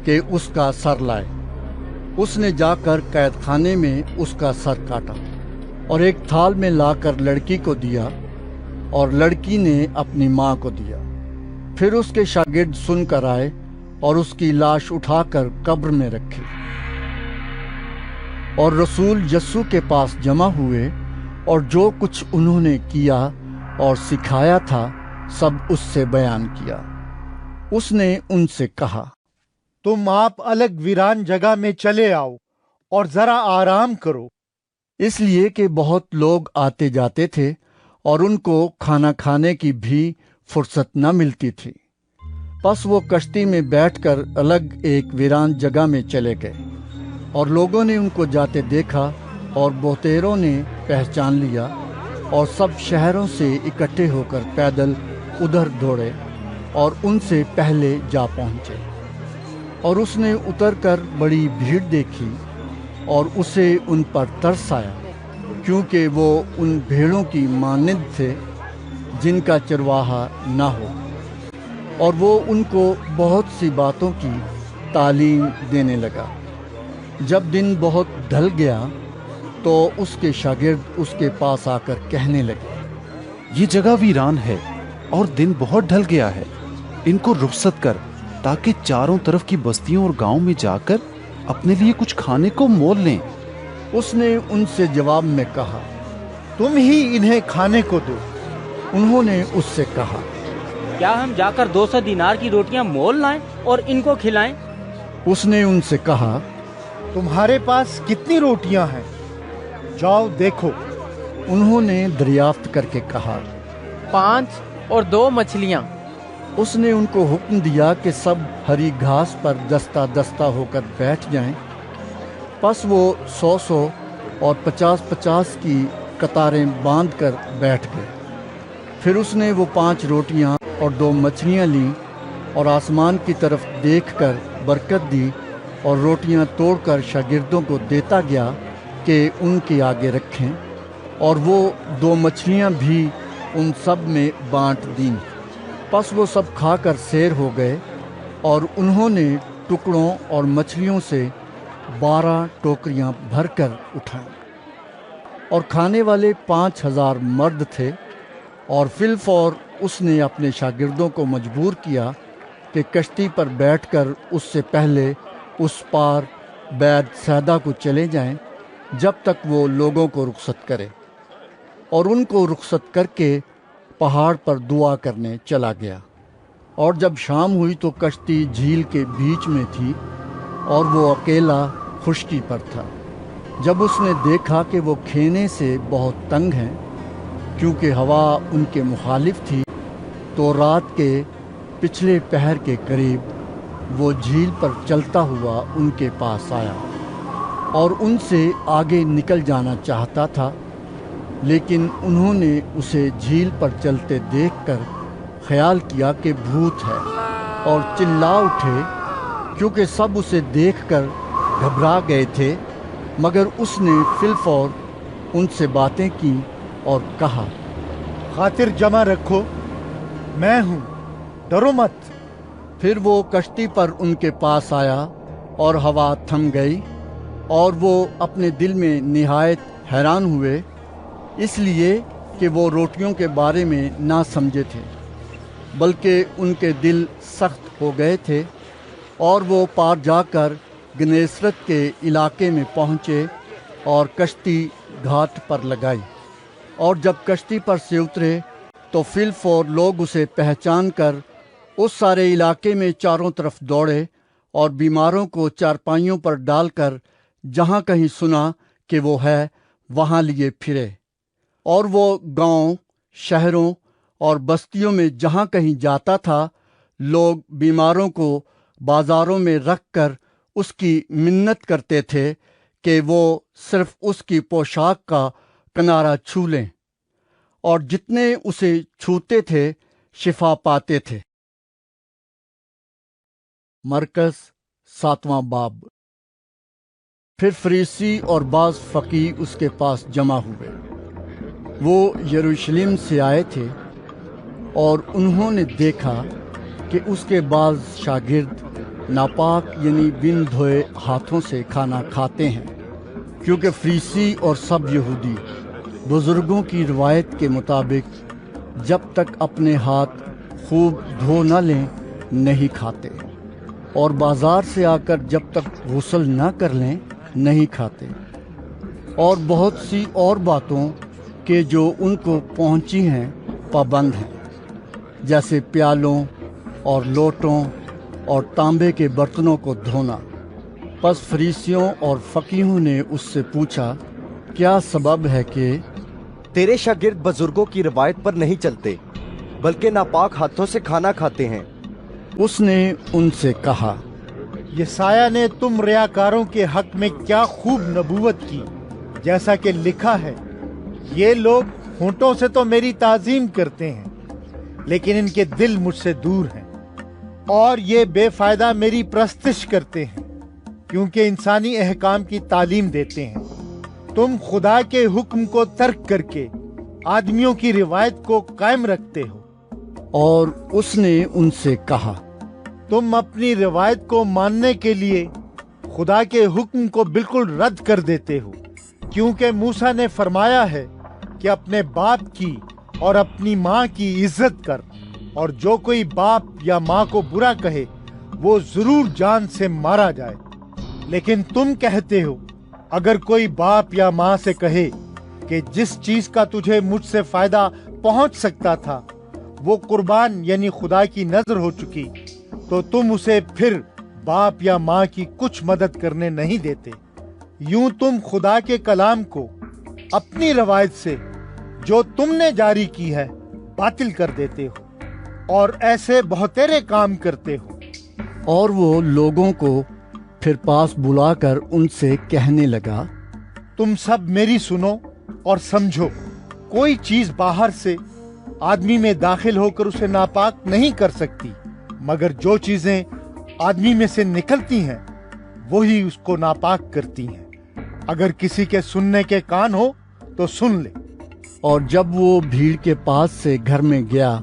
کہ اس کا سر لائے۔ اس نے جا کر قید خانے میں اس کا سر کاٹا اور ایک تھال میں لا کر لڑکی کو دیا، اور لڑکی نے اپنی ماں کو دیا۔ پھر اس کے شاگرد سن کر آئے اور اس کی لاش اٹھا کر قبر میں رکھی، اور رسول یسوع کے پاس جمع ہوئے، اور جو کچھ انہوں نے کیا اور سکھایا تھا سب اس سے بیان کیا۔ اس نے ان سے کہا، تم آپ الگ ویران جگہ میں چلے آؤ اور ذرا آرام کرو، اس لیے کہ بہت لوگ آتے جاتے تھے اور ان کو کھانا کھانے کی بھی فرصت نہ ملتی تھی۔ پس وہ کشتی میں بیٹھ کر الگ ایک ویران جگہ میں چلے گئے، اور لوگوں نے ان کو جاتے دیکھا اور بہتیروں نے پہچان لیا، اور سب شہروں سے اکٹھے ہو کر پیدل ادھر دوڑے اور ان سے پہلے جا پہنچے۔ اور اس نے اتر کر بڑی بھیڑ دیکھی اور اسے ان پر ترس آیا، کیونکہ وہ ان بھیڑوں کی مانند تھے جن کا چرواہا نہ ہو، اور وہ ان کو بہت سی باتوں کی تعلیم دینے لگا۔ جب دن بہت ڈھل گیا تو اس کے شاگرد اس کے پاس آ کر کہنے لگے، یہ جگہ ویران ہے اور دن بہت ڈھل گیا ہے، ان کو رخصت کر تاکہ چاروں طرف کی بستیوں اور گاؤں میں جا کر اپنے لیے کچھ کھانے کو مول لیں۔ اس نے ان سے جواب میں کہا، تم ہی انہیں کھانے کو دو۔ انہوں نے اس سے کہا، کیا ہم جا کر 200 دینار کی روٹیاں مول لائیں اور ان کو کھلائیں؟ اس نے ان سے کہا، تمہارے پاس کتنی روٹیاں ہیں؟ جاؤ دیکھو۔ انہوں نے دریافت کر کے کہا، 5 اور 2 مچھلیاں۔ اس نے ان کو حکم دیا کہ سب ہری گھاس پر دستہ دستہ ہو کر بیٹھ جائیں۔ پس وہ 100 اور 50 کی قطاریں باندھ کر بیٹھ گئے۔ پھر اس نے وہ 5 روٹیاں اور 2 مچھلیاں لیں اور آسمان کی طرف دیکھ کر برکت دی، اور روٹیاں توڑ کر شاگردوں کو دیتا گیا کہ ان کے آگے رکھیں، اور وہ 2 مچھلیاں بھی ان سب میں بانٹ دیں۔ پس وہ سب کھا کر سیر ہو گئے، اور انہوں نے ٹکڑوں اور مچھلیوں سے 12 ٹوکریاں بھر کر اٹھائیں، اور کھانے والے 5000 مرد تھے۔ اور فی الفور اس نے اپنے شاگردوں کو مجبور کیا کہ کشتی پر بیٹھ کر اس سے پہلے اس پار بیت سیدا کو چلے جائیں جب تک وہ لوگوں کو رخصت کرے، اور ان کو رخصت کر کے پہاڑ پر دعا کرنے چلا گیا۔ اور جب شام ہوئی تو کشتی جھیل کے بیچ میں تھی اور وہ اکیلا خشکی پر تھا۔ جب اس نے دیکھا کہ وہ کھینے سے بہت تنگ ہیں کیونکہ ہوا ان کے مخالف تھی، تو رات کے پچھلے پہر کے قریب وہ جھیل پر چلتا ہوا ان کے پاس آیا اور ان سے آگے نکل جانا چاہتا تھا، لیکن انہوں نے اسے جھیل پر چلتے دیکھ کر خیال کیا کہ بھوت ہے، اور چلا اٹھے کیونکہ سب اسے دیکھ کر گھبرا گئے تھے۔ مگر اس نے فی الفور ان سے باتیں کی اور کہا، خاطر جمع رکھو، میں ہوں، ڈرو مت۔ پھر وہ کشتی پر ان کے پاس آیا اور ہوا تھم گئی، اور وہ اپنے دل میں نہایت حیران ہوئے، اس لیے کہ وہ روٹیوں کے بارے میں نہ سمجھے تھے، بلکہ ان کے دل سخت ہو گئے تھے۔ اور وہ پار جا کر گنیسرت کے علاقے میں پہنچے اور کشتی گھاٹ پر لگائی۔ اور جب کشتی پر سے اترے تو فی الفور لوگ اسے پہچان کر اس سارے علاقے میں چاروں طرف دوڑے اور بیماروں کو چارپائیوں پر ڈال کر جہاں کہیں سنا کہ وہ ہے وہاں لیے پھرے۔ اور وہ گاؤں، شہروں اور بستیوں میں جہاں کہیں جاتا تھا، لوگ بیماروں کو بازاروں میں رکھ کر اس کی منت کرتے تھے کہ وہ صرف اس کی پوشاک کا کنارہ چھو لیں، اور جتنے اسے چھوتے تھے شفا پاتے تھے۔ مرکز 7واں باب۔ پھر فریسی اور بعض فقیہ اس کے پاس جمع ہوئے۔ وہ یروشلم سے آئے تھے، اور انہوں نے دیکھا کہ اس کے بعض شاگرد ناپاک یعنی بن دھوئے ہاتھوں سے کھانا کھاتے ہیں، کیونکہ فریسی اور سب یہودی بزرگوں کی روایت کے مطابق جب تک اپنے ہاتھ خوب دھو نہ لیں نہیں کھاتے، اور بازار سے آ کر جب تک غسل نہ کر لیں نہیں کھاتے۔ اور بہت سی اور باتوں کہ جو ان کو پہنچی ہیں پابند ہیں، جیسے پیالوں اور لوٹوں اور تانبے کے برتنوں کو دھونا۔ پس فریسیوں اور فقیہوں نے اس سے پوچھا، کیا سبب ہے کہ تیرے شاگرد بزرگوں کی روایت پر نہیں چلتے بلکہ ناپاک ہاتھوں سے کھانا کھاتے ہیں؟ اس نے ان سے کہا، یسایہ نے تم ریاکاروں کے حق میں کیا خوب نبوت کی، جیسا کہ لکھا ہے، یہ لوگ ہونٹوں سے تو میری تعظیم کرتے ہیں لیکن ان کے دل مجھ سے دور ہیں، اور یہ بے فائدہ میری پرستش کرتے ہیں کیونکہ انسانی احکام کی تعلیم دیتے ہیں۔ تم خدا کے حکم کو ترک کر کے آدمیوں کی روایت کو قائم رکھتے ہو۔ اور اس نے ان سے کہا، تم اپنی روایت کو ماننے کے لیے خدا کے حکم کو بالکل رد کر دیتے ہو، کیونکہ موسیٰ نے فرمایا ہے کہ اپنے باپ کی اور اپنی ماں کی عزت کر، اور جو کوئی باپ یا ماں کو برا کہے وہ ضرور جان سے مارا جائے۔ لیکن تم کہتے ہو، اگر کوئی باپ یا ماں سے کہے کہ جس چیز کا تجھے مجھ سے فائدہ پہنچ سکتا تھا وہ قربان یعنی خدا کی نذر ہو چکی، تو تم اسے پھر باپ یا ماں کی کچھ مدد کرنے نہیں دیتے۔ یوں تم خدا کے کلام کو اپنی روایت سے جو تم نے جاری کی ہے باطل کر دیتے ہو، اور ایسے بہتیرے کام کرتے ہو۔ اور وہ لوگوں کو پھر پاس بلا کر ان سے کہنے لگا، تم سب میری سنو اور سمجھو، کوئی چیز باہر سے آدمی میں داخل ہو کر اسے ناپاک نہیں کر سکتی، مگر جو چیزیں آدمی میں سے نکلتی ہیں وہی اس کو ناپاک کرتی ہیں۔ اگر کسی کے سننے کے کان ہو تو سن لے۔ اور جب وہ بھیڑ کے پاس سے گھر میں گیا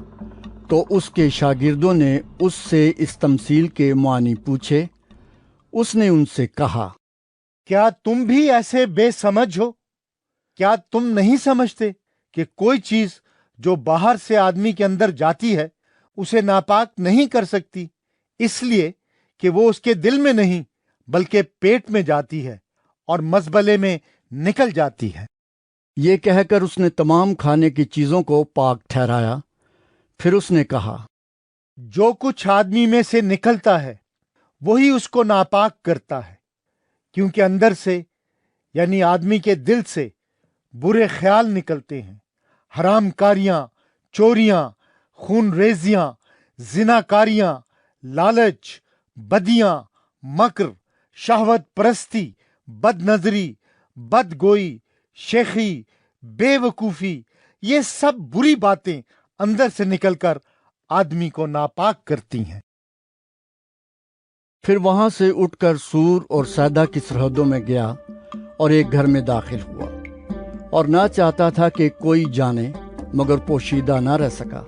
تو اس کے شاگردوں نے اس سے اس تمثیل کے معنی پوچھے۔ اس نے ان سے کہا، کیا تم بھی ایسے بے سمجھ ہو؟ کیا تم نہیں سمجھتے کہ کوئی چیز جو باہر سے آدمی کے اندر جاتی ہے اسے ناپاک نہیں کر سکتی، اس لیے کہ وہ اس کے دل میں نہیں بلکہ پیٹ میں جاتی ہے اور مزبلے میں نکل جاتی ہے۔ یہ کہہ کر اس نے تمام کھانے کی چیزوں کو پاک ٹھہرایا۔ پھر اس نے کہا، جو کچھ آدمی میں سے نکلتا ہے وہی اس کو ناپاک کرتا ہے، کیونکہ اندر سے یعنی آدمی کے دل سے برے خیال نکلتے ہیں، حرام کاریاں، چوریاں، خون ریزیاں، زنا کاریاں، لالچ، بدیاں، مکر، شہوت پرستی، بد نظری، بد گوئی، شیخی، بے وقوفی، یہ سب بری باتیں اندر سے نکل کر آدمی کو ناپاک کرتی ہیں۔ پھر وہاں سے اٹھ کر سور اور سیدا کی سرحدوں میں گیا اور ایک گھر میں داخل ہوا۔ اور نہ چاہتا تھا کہ کوئی جانے، مگر پوشیدہ نہ رہ سکا،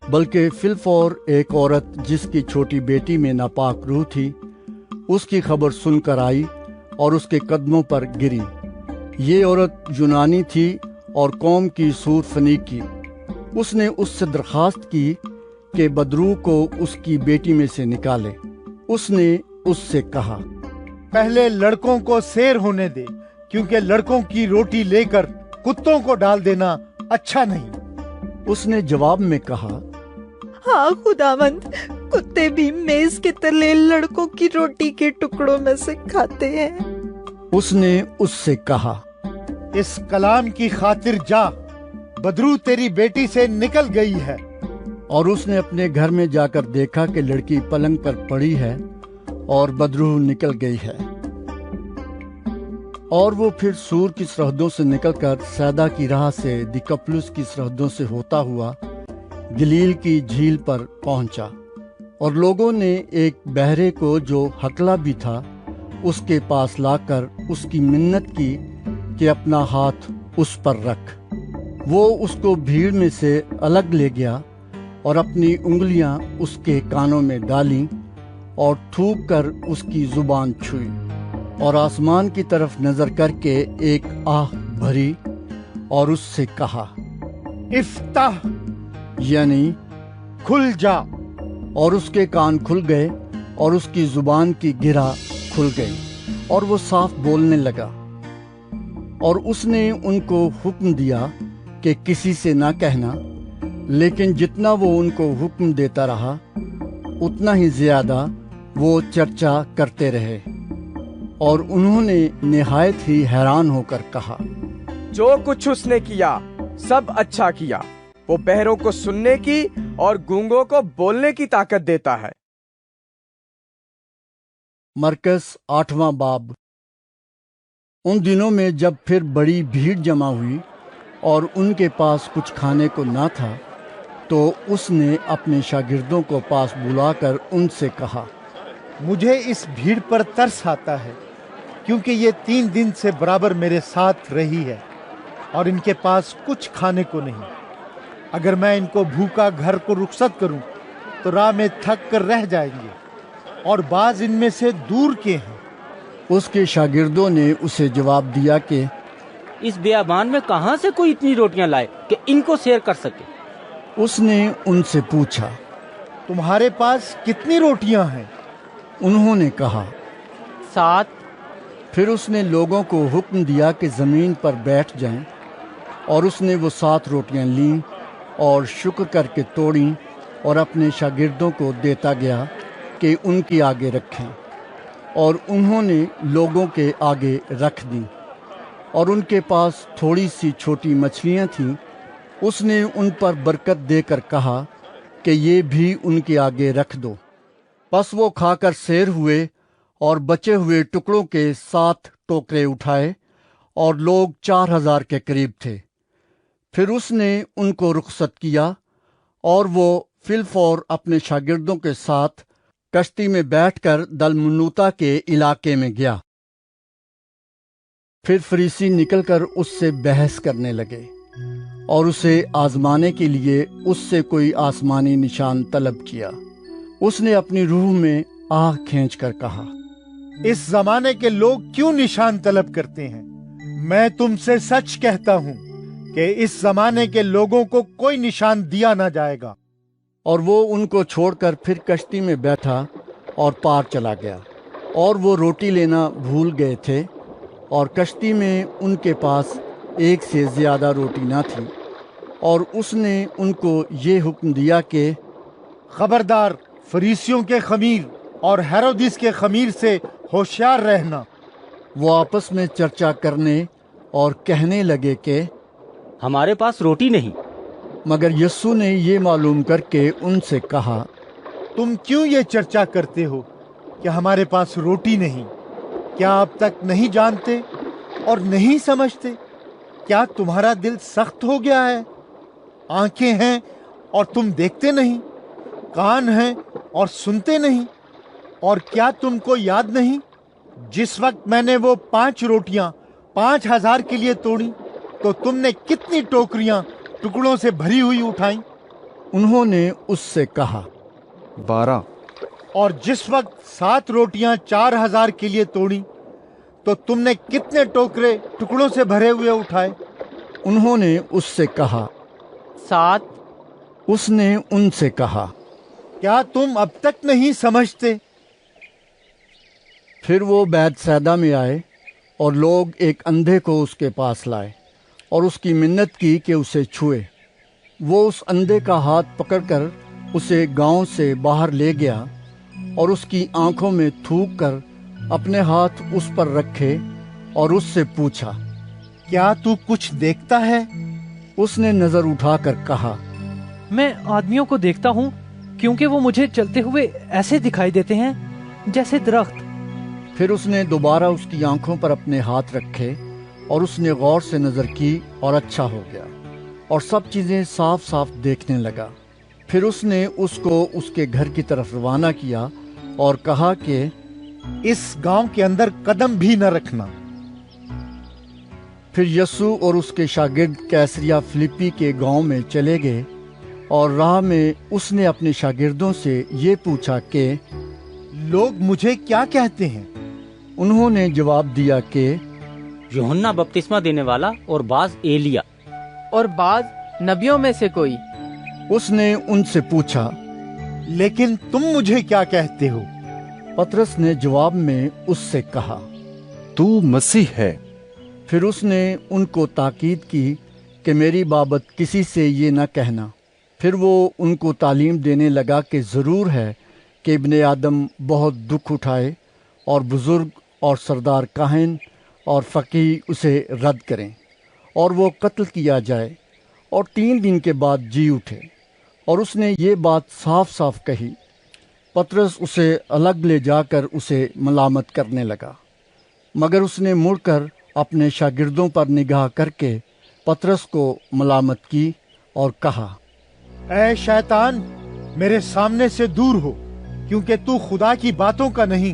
بلکہ فلفور ایک عورت جس کی چھوٹی بیٹی میں ناپاک روح تھی اس کی خبر سن کر آئی اور اس کے قدموں پر گری۔ یہ عورت یونانی تھی اور قوم کی سور فنیکی۔ اس نے اس سے درخواست کی کہ بدرو کو اس کی بیٹی میں سے نکالے۔ اس نے اس سے کہا، پہلے لڑکوں کو سیر ہونے دے، کیونکہ لڑکوں کی روٹی لے کر کتوں کو ڈال دینا اچھا نہیں۔ اس نے جواب میں کہا، ہاں خداوند، کتے بھی میز کے تلے لڑکوں کی روٹی کے ٹکڑوں میں سے کھاتے ہیں۔ اس نے اس سے کہا، اس کلام کی خاطر جا، بدرو تیری بیٹی سے نکل گئی ہے۔ اور اس نے اپنے گھر میں جا کر دیکھا کہ لڑکی پلنگ پر پڑی ہے اور بدرو نکل گئی ہے۔ اور وہ پھر سور کی سرحدوں سے نکل کر سیدا کی راہ سے دیکاپولس کی سرحدوں سے ہوتا ہوا گلیل کی جھیل پر پہنچا، اور لوگوں نے ایک بہرے کو جو ہکلا بھی تھا اس کے پاس لا کر اس کی منت کی کہ اپنا ہاتھ اس پر رکھ۔ وہ اس کو بھیڑ میں سے الگ لے گیا اور اپنی انگلیاں اس کے کانوں میں ڈالیں اور تھوک کر اس کی زبان چھوئی، اور آسمان کی طرف نظر کر کے ایک آہ بھری اور اس سے کہا، افتح، یعنی کھل جا۔ اور اس کے کان کھل گئے اور اس کی زبان کی گرہ کھل گئی اور وہ صاف بولنے لگا۔ اور اس نے ان کو حکم دیا کہ کسی سے نہ کہنا، لیکن جتنا وہ ان کو حکم دیتا رہا اتنا ہی زیادہ وہ چرچا کرتے رہے، اور انہوں نے نہایت ہی حیران ہو کر کہا، جو کچھ اس نے کیا سب اچھا کیا۔ وہ بہروں کو سننے کی اور گونگوں کو بولنے کی طاقت دیتا ہے۔ مرکز 8واں باب۔ ان دنوں میں جب پھر بڑی بھیڑ جمع ہوئی اور ان کے پاس کچھ کھانے کو نہ تھا، تو اس نے اپنے شاگردوں کو پاس بلا کر ان سے کہا، مجھے اس بھیڑ پر ترس آتا ہے، کیونکہ یہ 3 دن سے برابر میرے ساتھ رہی ہے اور ان کے پاس کچھ کھانے کو نہیں۔ اگر میں ان کو بھوکا گھر کو رخصت کروں تو راہ میں تھک کر رہ جائیں گے، اور بعض ان میں سے دور کے ہیں۔ اس کے شاگردوں نے اسے جواب دیا کہ اس بیابان میں کہاں سے کوئی اتنی روٹیاں لائے کہ ان کو سیر کر سکے؟ اس نے ان سے پوچھا، تمہارے پاس کتنی روٹیاں ہیں؟ انہوں نے کہا، 7۔ پھر اس نے لوگوں کو حکم دیا کہ زمین پر بیٹھ جائیں، اور اس نے وہ 7 روٹیاں لیں اور شکر کر کے توڑیں اور اپنے شاگردوں کو دیتا گیا کہ ان کی آگے رکھیں، اور انہوں نے لوگوں کے آگے رکھ دیں۔ اور ان کے پاس تھوڑی سی چھوٹی مچھلیاں تھیں۔ اس نے ان پر برکت دے کر کہا کہ یہ بھی ان کے آگے رکھ دو۔ پس وہ کھا کر سیر ہوئے اور بچے ہوئے ٹکڑوں کے 7 ٹوکرے اٹھائے، اور لوگ 4000 کے قریب تھے۔ پھر اس نے ان کو رخصت کیا، اور وہ فلفور اپنے شاگردوں کے ساتھ کشتی میں بیٹھ کر دلمنوتا کے علاقے میں گیا۔ پھر فریسی نکل کر اس سے بحث کرنے لگے اور اسے آزمانے کے لیے اس سے کوئی آسمانی نشان طلب کیا۔ اس نے اپنی روح میں آہ کھینچ کر کہا، اس زمانے کے لوگ کیوں نشان طلب کرتے ہیں؟ میں تم سے سچ کہتا ہوں کہ اس زمانے کے لوگوں کو کوئی نشان دیا نہ جائے گا۔ اور وہ ان کو چھوڑ کر پھر کشتی میں بیٹھا اور پار چلا گیا، اور وہ روٹی لینا بھول گئے تھے، اور کشتی میں ان کے پاس 1 سے زیادہ روٹی نہ تھی۔ اور اس نے ان کو یہ حکم دیا کہ خبردار، فریسیوں کے خمیر اور ہیرودیس کے خمیر سے ہوشیار رہنا۔ وہ آپس میں چرچا کرنے اور کہنے لگے کہ ہمارے پاس روٹی نہیں۔ مگر یسوع نے یہ معلوم کر کے ان سے کہا، تم کیوں یہ چرچا کرتے ہو کہ ہمارے پاس روٹی نہیں؟ کیا اب تک نہیں جانتے اور نہیں سمجھتے؟ کیا تمہارا دل سخت ہو گیا ہے؟ آنکھیں ہیں اور تم دیکھتے نہیں، کان ہیں اور سنتے نہیں؟ اور کیا تم کو یاد نہیں جس وقت میں نے وہ 5 روٹیاں 5000 کے لیے توڑی तो तुमने कितनी टोकरियां टुकड़ों से भरी हुई उठाई? उन्होंने उससे कहा, 12। और जिस वक्त 7 रोटियां 4000 के लिए तोड़ी, तो तुमने कितने टोकरे टुकड़ों से भरे हुए उठाए? उन्होंने उससे कहा, 7। उसने उनसे कहा, क्या तुम अब तक नहीं समझते? फिर वो बैतसैदा में आए और लोग एक अंधे को उसके पास लाए और उसकी मिन्नत की कि उसे छुए। वो उस अंधे का हाथ पकड़कर उसे गांव से बाहर ले गया और उसकी आंखों में थूक कर अपने हाथ उस पर रखे और उससे पूछा, क्या तू कुछ देखता है? उसने नजर उठाकर कहा, मैं आदमियों को देखता हूँ, क्योंकि वो मुझे चलते हुए ऐसे दिखाई देते हैं जैसे दरख्त। फिर उसने दोबारा उसकी आंखों पर अपने हाथ रखे और उसने गौर से नजर की और अच्छा हो गया और सब चीजें साफ साफ देखने लगा। फिर उसने उसको उसके घर की तरफ रवाना किया और कहा कि इस गांव के अंदर कदम भी न रखना। फिर यस्सु और उसके शागिर्द कैसरिया फिलिप्पी के गांव में चले गए और राह में उसने अपने शागिर्दों से ये पूछा कि लोग मुझे क्या कहते हैं? उन्होंने जवाब दिया कि यूहन्ना बपतिस्मा देने वाला और बाज एलिया और बाज नबियों में से कोई। उसने उनसे पूछा, लेकिन तुम मुझे क्या कहते हो? पतरस ने जवाब में उससे कहा, तू मसीह है। फिर उसने उनको ताकीद की कि मेरी बाबत किसी से ये न कहना। फिर वो उनको तालीम देने लगा कि ज़रूर है कि इब्ने आदम बहुत दुख उठाए और बुजुर्ग और सरदार काहिन और फ़कीह उसे रद्द करें और वो कत्ल किया जाए और 3 दिन के बाद जी उठे। और उसने ये बात साफ साफ कही। पतरस उसे अलग ले जाकर उसे मलामत करने लगा, मगर उसने मुड़कर अपने शागिर्दों पर निगाह करके पतरस को मलामत की और कहा, ऐ शैतान, मेरे सामने से दूर हो, क्योंकि तू खुदा की बातों का नहीं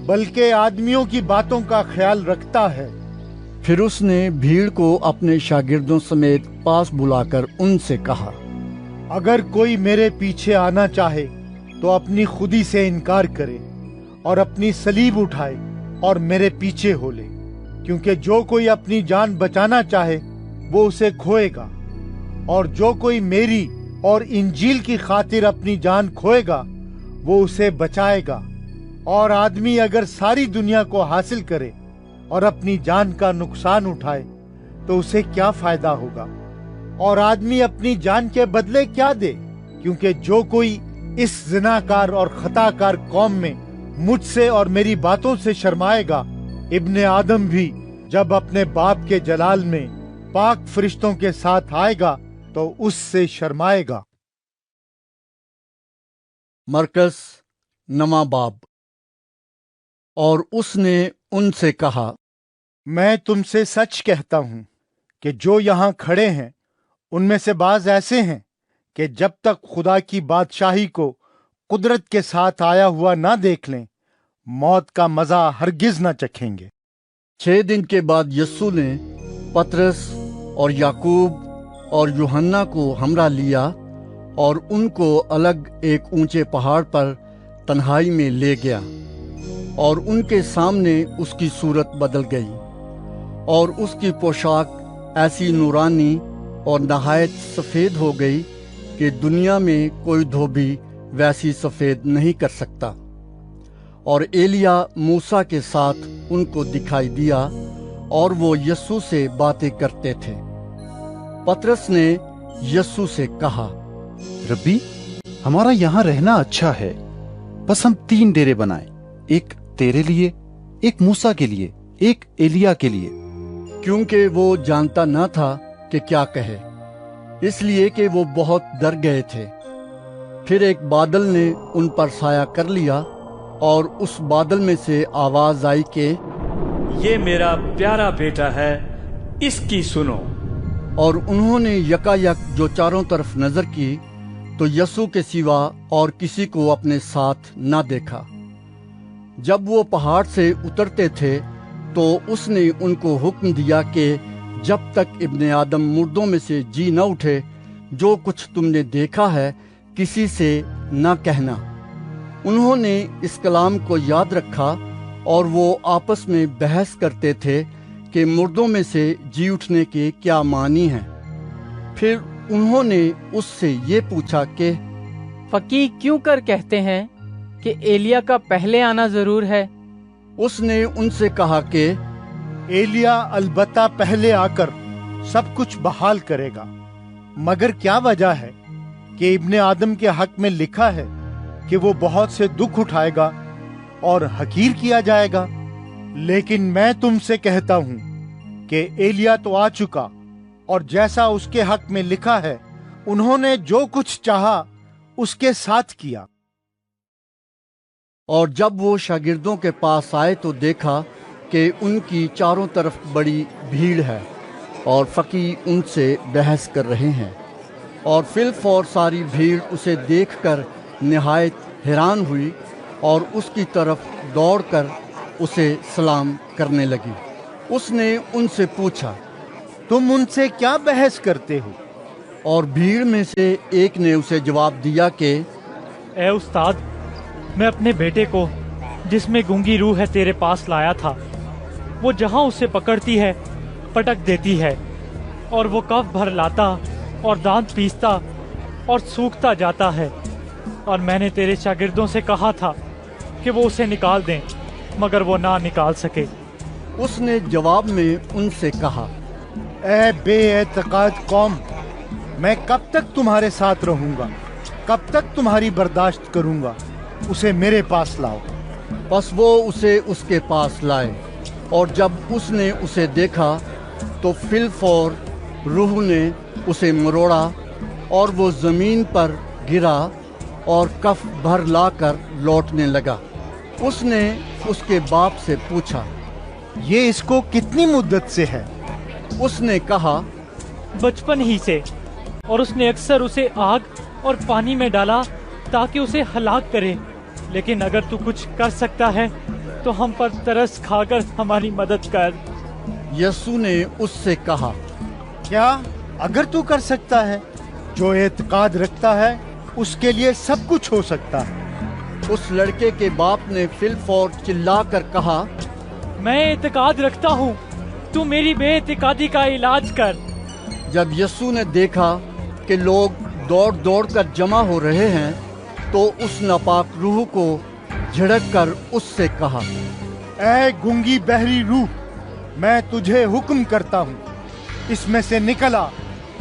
बल्कि आदमियों की बातों का ख्याल रखता है। फिर उसने भीड़ को अपने शागिर्दों समेत पास बुलाकर उनसे कहा, अगर कोई मेरे पीछे आना चाहे तो अपनी खुदी से इनकार करे और अपनी सलीब उठाए और मेरे पीछे हो ले। क्योंकि जो कोई अपनी जान बचाना चाहे वो उसे खोएगा, और जो कोई मेरी और इंजील की खातिर अपनी जान खोएगा वो उसे बचाएगा। और आदमी अगर सारी दुनिया को हासिल करे और अपनी जान का नुकसान उठाए तो उसे क्या फायदा होगा? और आदमी अपनी जान के बदले क्या दे? क्योंकि जो कोई इस जिनाकार और खताकार कौम में मुझसे और मेरी बातों से शर्माएगा, इब्ने आदम भी जब अपने बाप के जलाल में पाक फरिश्तों के साथ आएगा तो उससे शर्माएगा। मरकस नवा बाब। और उसने उनसे कहा, मैं तुमसे सच कहता हूं कि जो यहां खड़े हैं उनमें से बाज ऐसे हैं कि जब तक खुदा की बादशाही को कुदरत के साथ आया हुआ ना देख लें, मौत का मजा हरगिज ना चखेंगे। 6 दिन के बाद यस्सु ने पतरस और याकूब और यूहन्ना को हमरा लिया और उनको अलग एक ऊंचे पहाड़ पर तन्हाई में ले गया और उनके सामने उसकी सूरत बदल गई और उसकी पोशाक ऐसी नूरानी और नहायत सफ़ेद हो गई कि दुनिया में कोई धोबी वैसी सफ़ेद नहीं कर सकता। और एलिया मूसा के साथ उनको दिखाई दिया और वो यस्सु से बातें करते थे। पतरस ने यस्सु से कहा, रब्बी, हमारा यहाँ रहना अच्छा है, बस हम 3 डेरे बनाएं, एक तेरे लिए, एक मूसा के लिए, एक एलिया के लिए। क्योंकि वो जानता न था कि क्या कहे, इसलिए कि वो बहुत डर गए थे। फिर एक बादल ने उन पर साया कर लिया और उस बादल में से आवाज आई कि ये मेरा प्यारा बेटा है, इसकी सुनो। और उन्होंने यकायक जो चारों तरफ नजर की तो यस्सु के सिवा और किसी को अपने साथ न देखा। जब वो पहाड़ से उतरते थे तो उसने उनको हुक्म दिया कि जब तक इब्ने आदम मुर्दों में से जी न उठे, जो कुछ तुमने देखा है किसी से न कहना। उन्होंने इस कलाम को याद रखा और वो आपस में बहस करते थे कि मुर्दों में से जी उठने के क्या मानी हैं। फिर उन्होंने उससे ये पूछा कि फकीह क्यों कर कहते हैं कि एलिया का पहले आना जरूर है? उसने उनसे कहा कि एलिया अलबत्ता पहले आकर सब कुछ बहाल करेगा, मगर क्या वजह है कि इब्ने आदम के हक में लिखा है कि वो बहुत से दुख उठाएगा और हकीर किया जाएगा। लेकिन मैं तुमसे कहता हूं कि एलिया तो आ चुका, और जैसा उसके हक में लिखा है उन्होंने जो कुछ चाहा उसके साथ किया। और जब वो शागिर्दों के पास आए तो देखा कि उनकी चारों तरफ बड़ी भीड़ है और फकीह उनसे बहस कर रहे हैं। और फिल्फ और सारी भीड़ उसे देखकर निहायत हैरान हुई और उसकी तरफ दौड़कर उसे सलाम करने लगी। उसने उनसे पूछा, तुम उनसे क्या बहस करते हो? और भीड़ में से एक ने उसे जवाब दिया कि ए उस्ताद, मैं अपने बेटे को जिसमें गूंगी रूह है तेरे पास लाया था। वो जहाँ उसे पकड़ती है पटक देती है, और वो कफ भर लाता और दांत पीसता और सूखता जाता है। और मैंने तेरे शागिर्दों से कहा था कि वो उसे निकाल दें, मगर वो ना निकाल सके। उसने जवाब में उनसे कहा, ए बेएतकाद कौम, मैं कब तक तुम्हारे साथ रहूंगा? कब तक तुम्हारी बर्दाश्त करूंगा? उसे मेरे पास लाओ। बस वो उसे उसके पास लाए, और जब उसने उसे देखा तो फिलफौर रूह ने उसे मरोड़ा और वो जमीन पर गिरा और कफ भर लाकर लौटने लगा। उसने उसके बाप से पूछा, ये इसको कितनी मुद्दत से है? उसने कहा, बचपन ही से, और उसने अक्सर उसे आग और पानी में डाला ताकि उसे हलाक करे। लेकिन अगर तू कुछ कर सकता है तो हम पर तरस खाकर हमारी मदद कर। यीशु ने उससे कहा, क्या अगर तू कर सकता है? जो एतकाद रखता है उसके लिए सब कुछ हो सकता है। उस लड़के के बाप ने फिलफौर चिल्लाकर कहा, मैं एतकाद रखता हूँ, तू मेरी बेएतकादी का इलाज कर। जब यीशु ने देखा कि लोग दौड़ दौड़ कर जमा हो रहे हैं तो उस नापाक रूह को झिड़क कर उससे कहा, ऐ गूंगी बहरी रूह, मैं तुझे हुक्म करता हूँ, इसमें से निकला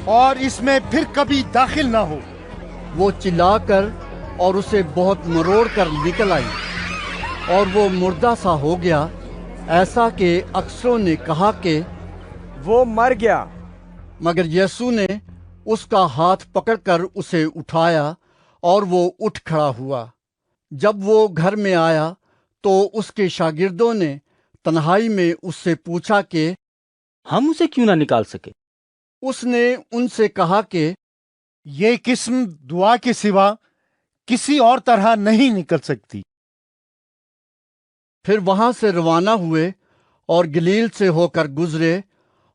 और इसमें फिर कभी दाखिल ना हो। वो चिल्लाकर और उसे बहुत मरोड़ कर निकल आई, और वो मुर्दा सा हो गया, ऐसा कि अक्सरों ने कहा कि वो मर गया। मगर यीशु ने उसका हाथ पकड़कर उसे उठाया और वो उठ खड़ा हुआ। जब वो घर में आया तो उसके शागिर्दों ने तन्हाई में उससे पूछा कि हम उसे क्यों ना निकाल सके? उसने उनसे कहा कि ये किस्म दुआ के सिवा किसी और तरह नहीं निकल सकती। फिर वहां से रवाना हुए और गलील से होकर गुजरे,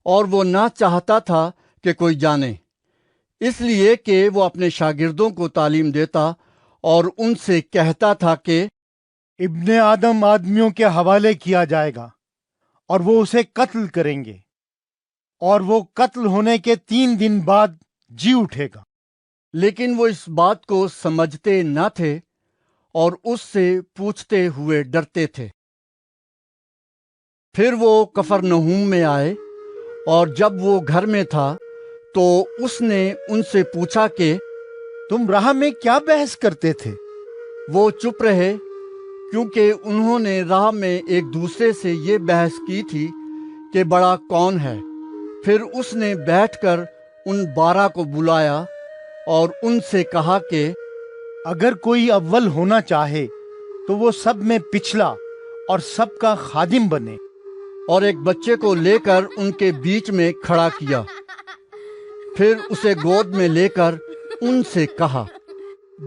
और वो ना चाहता था कि कोई जाने, इसलिए कि वो अपने शागिर्दों को तालीम देता और उनसे कहता था कि इब्ने आदम आदमियों के हवाले किया जाएगा और वो उसे कत्ल करेंगे, और वो कत्ल होने के 3 दिन बाद जी उठेगा। लेकिन वो इस बात को समझते न थे और उससे पूछते हुए डरते थे। फिर वो कफरनहूम में आए, और जब वो घर में था तो उसने उनसे पूछा कि तुम राह में क्या बहस करते थे? वो चुप रहे, क्योंकि उन्होंने राह में एक दूसरे से ये बहस की थी कि बड़ा कौन है। फिर उसने बैठकर उन 12 को बुलाया और उनसे कहा कि अगर कोई अव्वल होना चाहे तो वो सब में पिछला और सबका खादिम बने। और एक बच्चे को लेकर उनके बीच में खड़ा किया। फिर उसे गोद में लेकर उनसे कहा,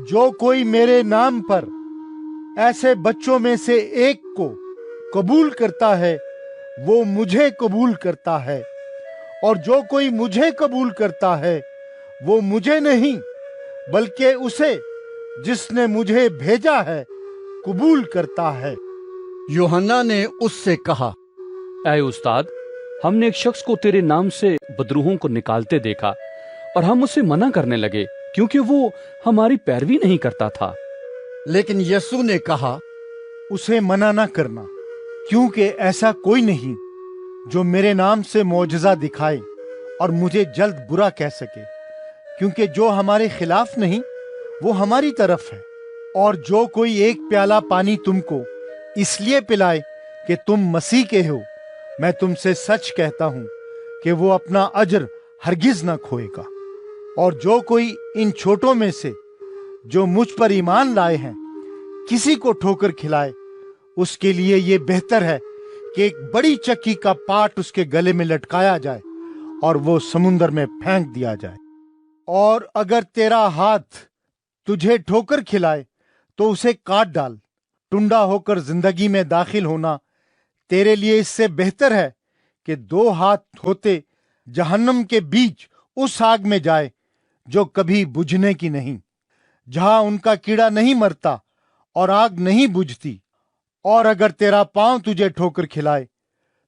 जो कोई मेरे नाम पर ऐसे बच्चों में से एक को कबूल करता है वो मुझे कबूल करता है, اور جو کوئی مجھے قبول کرتا ہے وہ مجھے نہیں بلکہ اسے جس نے مجھے بھیجا ہے قبول کرتا ہے۔ یوحنا نے اس سے کہا، اے استاد، ہم نے ایک شخص کو تیرے نام سے بدروحوں کو نکالتے دیکھا اور ہم اسے منع کرنے لگے کیونکہ وہ ہماری پیروی نہیں کرتا تھا۔ لیکن یسوع نے کہا، اسے منع نہ کرنا، کیونکہ ایسا کوئی نہیں جو میرے نام سے معجزہ دکھائے اور مجھے جلد برا کہہ سکے، کیونکہ جو ہمارے خلاف نہیں وہ ہماری طرف ہے۔ اور جو کوئی ایک پیالہ پانی تم کو اس لیے پلائے کہ تم مسیح کے ہو، میں تم سے سچ کہتا ہوں کہ وہ اپنا اجر ہرگز نہ کھوئے گا۔ اور جو کوئی ان چھوٹوں میں سے جو مجھ پر ایمان لائے ہیں کسی کو ٹھوکر کھلائے، اس کے لیے یہ بہتر ہے کہ ایک بڑی چکی کا پاٹ اس کے گلے میں لٹکایا جائے اور وہ سمندر میں پھینک دیا جائے۔ اور اگر تیرا ہاتھ تجھے ٹھوکر کھلائے تو اسے کاٹ ڈال۔ ٹنڈا ہو کر زندگی میں داخل ہونا تیرے لیے اس سے بہتر ہے کہ 2 ہاتھ ہوتے جہنم کے بیچ اس آگ میں جائے جو کبھی بجھنے کی نہیں، جہاں ان کا کیڑا نہیں مرتا اور آگ نہیں بجھتی۔ اور اگر تیرا پاؤں تجھے ٹھوکر کھلائے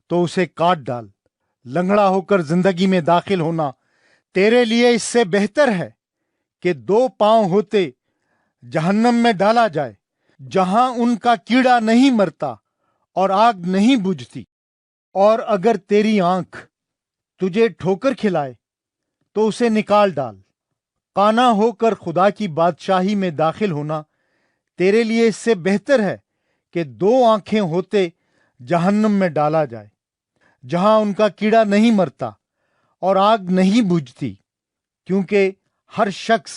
تو اسے کاٹ ڈال۔ لنگڑا ہو کر زندگی میں داخل ہونا تیرے لیے اس سے بہتر ہے کہ 2 پاؤں ہوتے جہنم میں ڈالا جائے، جہاں ان کا کیڑا نہیں مرتا اور آگ نہیں بجھتی۔ اور اگر تیری آنکھ تجھے ٹھوکر کھلائے تو اسے نکال ڈال۔ کانا ہو کر خدا کی بادشاہی میں داخل ہونا تیرے لیے اس سے بہتر ہے کہ 2 آنکھیں ہوتے جہنم میں ڈالا جائے، جہاں ان کا کیڑا نہیں مرتا اور آگ نہیں بجھتی، کیونکہ ہر شخص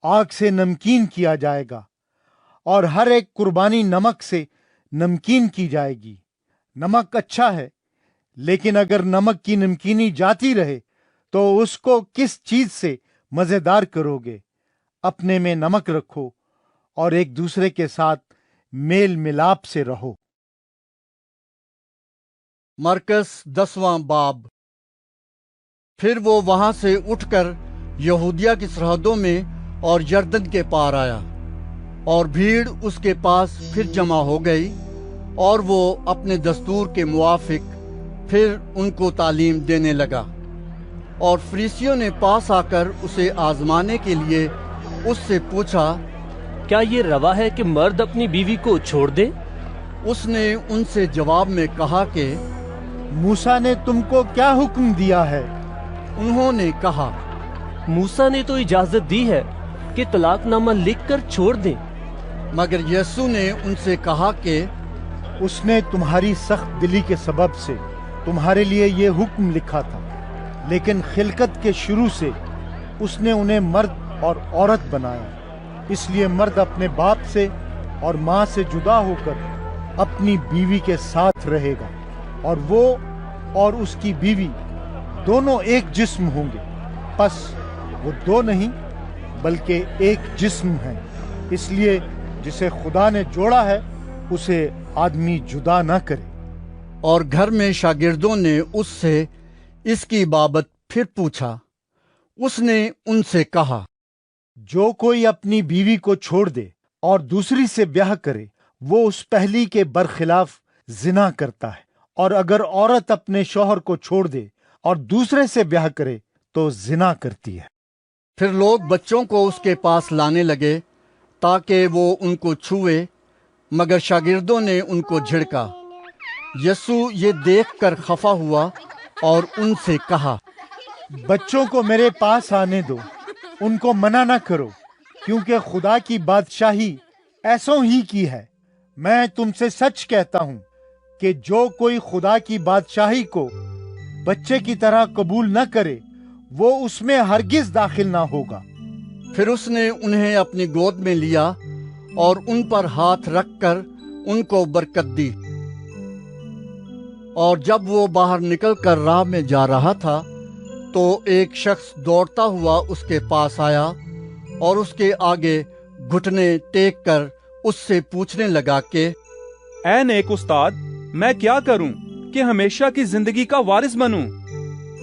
آگ سے نمکین کیا جائے گا اور ہر ایک قربانی نمک سے نمکین کی جائے گی۔ نمک اچھا ہے، لیکن اگر نمک کی نمکینی جاتی رہے تو اس کو کس چیز سے مزیدار کرو گے؟ اپنے میں نمک رکھو اور ایک دوسرے کے ساتھ میل ملاپ سے رہو۔ مرکز 10واں باب۔ پھر وہ وہاں سے اٹھ کر یہودیہ کی سرحدوں میں اور یردن کے پار آیا، اور بھیڑ اس کے پاس پھر جمع ہو گئی، اور وہ اپنے دستور کے موافق پھر ان کو تعلیم دینے لگا۔ اور فریسیوں نے پاس آ کر اسے آزمانے کے لیے اس سے پوچھا، کیا یہ روا ہے کہ مرد اپنی بیوی کو چھوڑ دے؟ اس نے ان سے جواب میں کہا کہ موسیٰ نے تم کو کیا حکم دیا ہے؟ انہوں نے کہا، موسیٰ نے تو اجازت دی ہے کہ طلاق نامہ لکھ کر چھوڑ دیں۔ مگر یسوع نے ان سے کہا کہ اس نے تمہاری سخت دلی کے سبب سے تمہارے لیے یہ حکم لکھا تھا، لیکن خلقت کے شروع سے اس نے انہیں مرد اور عورت بنایا۔ اس لیے مرد اپنے باپ سے اور ماں سے جدا ہو کر اپنی بیوی کے ساتھ رہے گا، اور وہ اور اس کی بیوی دونوں ایک جسم ہوں گے۔ پس وہ 2 نہیں بلکہ ایک جسم ہیں۔ اس لیے جسے خدا نے جوڑا ہے اسے آدمی جدا نہ کرے۔ اور گھر میں شاگردوں نے اس سے اس کی بابت پھر پوچھا۔ اس نے ان سے کہا، جو کوئی اپنی بیوی کو چھوڑ دے اور دوسری سے بیاہ کرے وہ اس پہلی کے برخلاف زنا کرتا ہے، اور اگر عورت اپنے شوہر کو چھوڑ دے اور دوسرے سے بیاہ کرے تو زنا کرتی ہے۔ پھر لوگ بچوں کو اس کے پاس لانے لگے تاکہ وہ ان کو چھوئے، مگر شاگردوں نے ان کو جھڑکا۔ یسوع یہ دیکھ کر خفا ہوا اور ان سے کہا، بچوں کو میرے پاس آنے دو، ان کو منع نہ کرو، کیونکہ خدا کی بادشاہی ایسوں ہی کی ہے۔ میں تم سے سچ کہتا ہوں کہ جو کوئی خدا کی بادشاہی کو بچے کی طرح قبول نہ کرے وہ اس میں ہرگز داخل نہ ہوگا۔ پھر اس نے انہیں اپنی گود میں لیا اور ان پر ہاتھ رکھ کر ان کو برکت دی۔ اور جب وہ باہر نکل کر راہ میں جا رہا تھا تو ایک شخص دوڑتا ہوا اس کے پاس آیا اور اس کے آگے گھٹنے ٹیک کر اس سے پوچھنے لگا کہ اے نیک استاد، میں کیا کروں کہ ہمیشہ کی زندگی کا وارث بنوں؟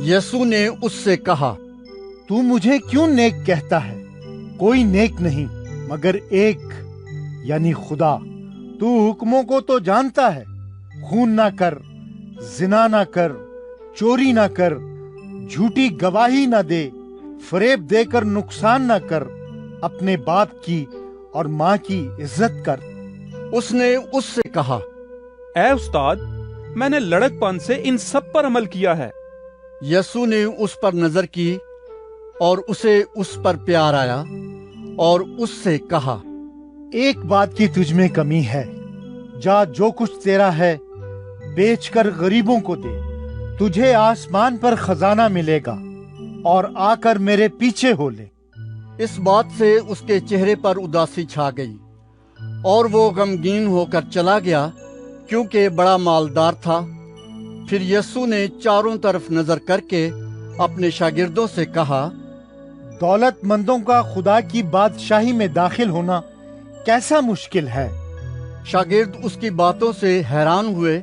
यसू ने उससे कहा, तू मुझे क्यों नेक कहता है? कोई नेक नहीं मगर एक, यानी खुदा। तू हुक्मों को तो जानता है, खून ना कर, जिना ना कर, चोरी ना कर, झूठी गवाही ना दे, फरेब देकर नुकसान ना कर, अपने बाप की और माँ की इज्जत कर। उसने उससे कहा, ऐ उस्ताद, मैंने लड़कपन से इन सब पर अमल किया है। यसू ने उस पर नजर की और उसे उस पर प्यार आया और उससे कहा, एक बात की तुझ में कमी है। जा, जो कुछ तेरा है बेचकर गरीबों को दे, तुझे आसमान पर खजाना मिलेगा, और आकर मेरे पीछे हो ले। इस बात से उसके चेहरे पर उदासी छा गई और वो गमगीन होकर चला गया, क्योंकि बड़ा मालदार था। फिर यीशु ने चारों तरफ नजर करके अपने शागिर्दों से कहा, दौलतमंदों का खुदा की बादशाही में दाखिल होना कैसा मुश्किल है। शागिर्द उसकी बातों से हैरान हुए।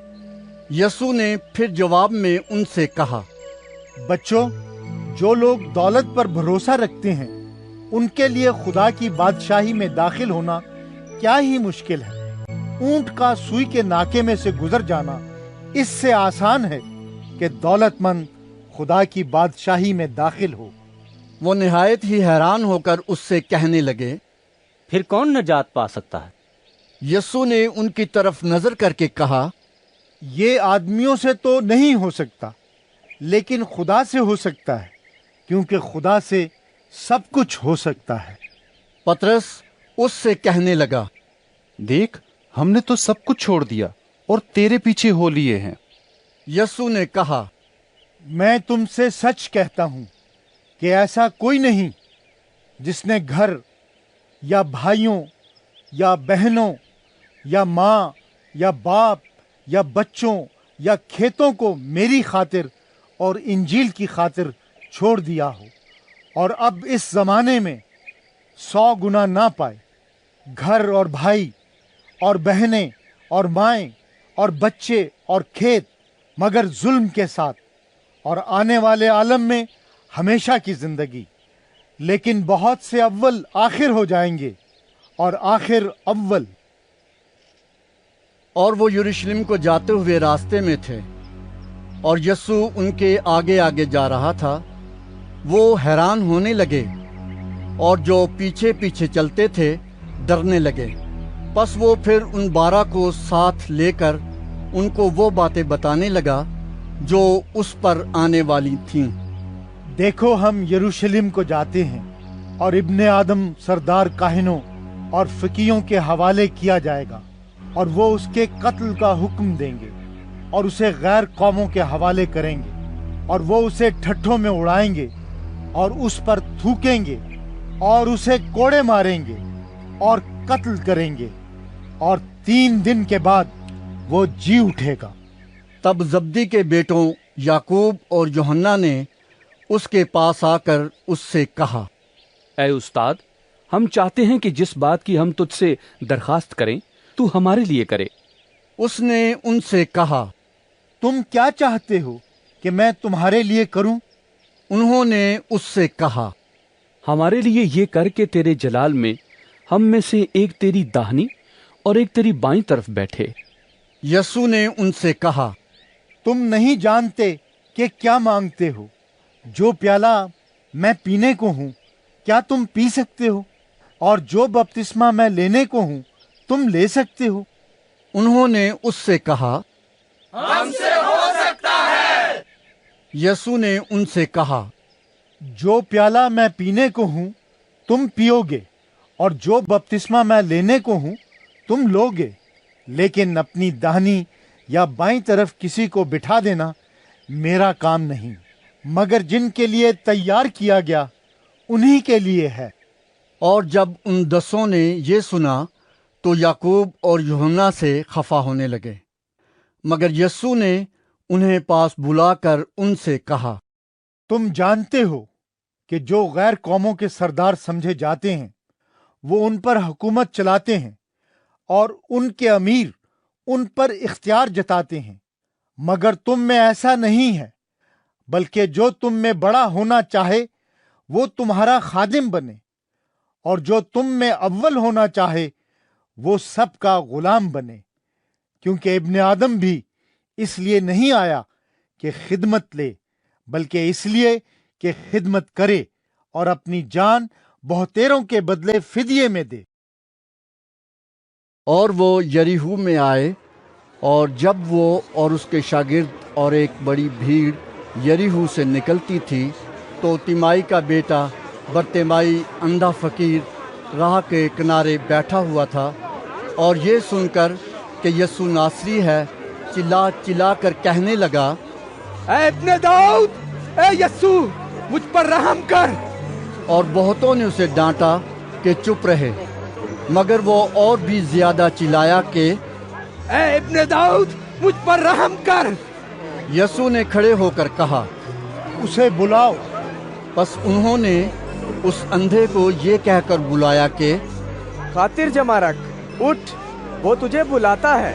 यीशु ने फिर जवाब में उनसे कहा, बच्चों, जो लोग दौलत पर भरोसा रखते हैं, उनके लिए खुदा की बादशाही में दाखिल होना क्या ही मुश्किल है। ऊंट का सुई के नाके में से गुजर जाना इससे आसान है कि दौलतमंद खुदा की बादशाही में दाखिल हो। वो निहायत ही हैरान होकर उससे कहने लगे, फिर कौन नजात पा सकता है? यीशु ने उनकी तरफ नजर करके कहा, ये आदमियों से तो नहीं हो सकता, लेकिन खुदा से हो सकता है, क्योंकि खुदा से सब कुछ हो सकता है। पतरस उससे कहने लगा, देख, हमने तो सब कुछ छोड़ दिया और तेरे पीछे हो लिए हैं। यीशु ने कहा, मैं तुमसे सच कहता हूं कि ऐसा कोई नहीं जिसने घर या भाइयों या बहनों या माँ या बाप या बच्चों या खेतों को मेरी खातिर और इंजील की खातिर छोड़ दिया हो और अब इस जमाने में 100 गुना ना पाए, घर और भाई और बहनें और माएँ और बच्चे और खेत, मगर जुल्म के साथ, और आने वाले आलम में हमेशा की जिंदगी। लेकिन बहुत से अव्वल आखिर हो जाएंगे और आखिर अव्वल। और वो यरूशलेम को जाते हुए रास्ते में थे और यीशु उनके आगे आगे जा रहा था। वो हैरान होने लगे और जो पीछे पीछे चलते थे डरने लगे। बस वो फिर उन 12 को साथ लेकर उनको वो बातें बताने लगा जो उस पर आने वाली थीं। देखो, हम यरूशलेम को जाते हैं और इब्ने आदम सरदार काहिनों और फकीयों के हवाले किया जाएगा, और वो उसके कत्ल का हुक्म देंगे और उसे गैर कौमों के हवाले करेंगे, और वो उसे ठट्ठों में उड़ाएंगे और उस पर थूकेंगे और उसे कोड़े मारेंगे और कत्ल करेंगे, और 3 दिन के बाद वो जी उठेगा। तब जब्दी के बेटों याकूब और यूहन्ना ने उसके पास आकर उससे कहा, ऐ उस्ताद, हम चाहते हैं कि जिस बात की हम तुझसे दरखास्त करें तू हमारे लिए करे। उसने उनसे कहा, तुम क्या चाहते हो कि मैं तुम्हारे लिए करूं? उन्होंने उससे कहा, हमारे लिए ये कर के तेरे जलाल में हम में से एक तेरी दाहिनी और एक तेरी बाईं तरफ बैठे। यीशु ने उनसे कहा, तुम नहीं जानते कि क्या मांगते हो। जो प्याला मैं पीने को हूं, क्या तुम पी सकते हो? और जो बपतिस्मा मैं लेने को हूं, तुम ले सकते हो? उन्होंने उससे कहा, हमसे हो सकता है। यीशु ने उनसे कहा, जो प्याला मैं पीने को हूं, तुम पियोगे, और जो बपतिस्मा मैं लेने को हूं, तुम लोगे। लेकिन अपनी दाहिनी या बाईं तरफ किसी को बिठा देना मेरा काम नहीं, मगर जिनके लिए तैयार किया गया उन्हीं के लिए है। और जब उन 10 ने ये सुना तो याकूब और यूहन्ना से खफा होने लगे। मगर यीशु ने उन्हें पास बुलाकर उनसे कहा, तुम जानते हो कि जो गैर कौमों के सरदार समझे जाते हैं वो उन पर हुकूमत चलाते हैं और उनके अमीर उन पर इख्तियार जताते हैं, मगर तुम में ऐसा नहीं है। बल्कि जो तुम में बड़ा होना चाहे वो तुम्हारा खादिम बने, और जो तुम में अव्वल होना चाहे वो सबका गुलाम बने, क्योंकि इब्ने आदम भी इसलिए नहीं आया कि खिदमत ले, बल्कि इसलिए कि खिदमत करे और अपनी जान बहुतेरों के बदले फिदिये में दे। और वो यरीहू में आए, और जब वो और उसके शागिर्द और एक बड़ी भीड़ यरीहू से निकलती थी, तो तिमाई का बेटा बरतिमाई अंधा फकीर राह के किनारे बैठा हुआ था, और ये सुनकर कि यीशु नासरी है, चिल्ला चिल्ला कर कहने लगा, ऐ इब्ने दाऊद, ऐ यीशु, मुझ पर रहम कर। और बहुतों ने उसे डांटा कि चुप रहे, मगर वो और भी ज्यादा चिल्लाया कि ऐ इब्ने दाऊद, मुझ पर रहम कर। यीशु ने खड़े होकर कहा, उसे बुलाओ। बस उन्होंने उस अंधे को ये कहकर बुलाया कि खातिर जमा रख, उठ, वो तुझे बुलाता है।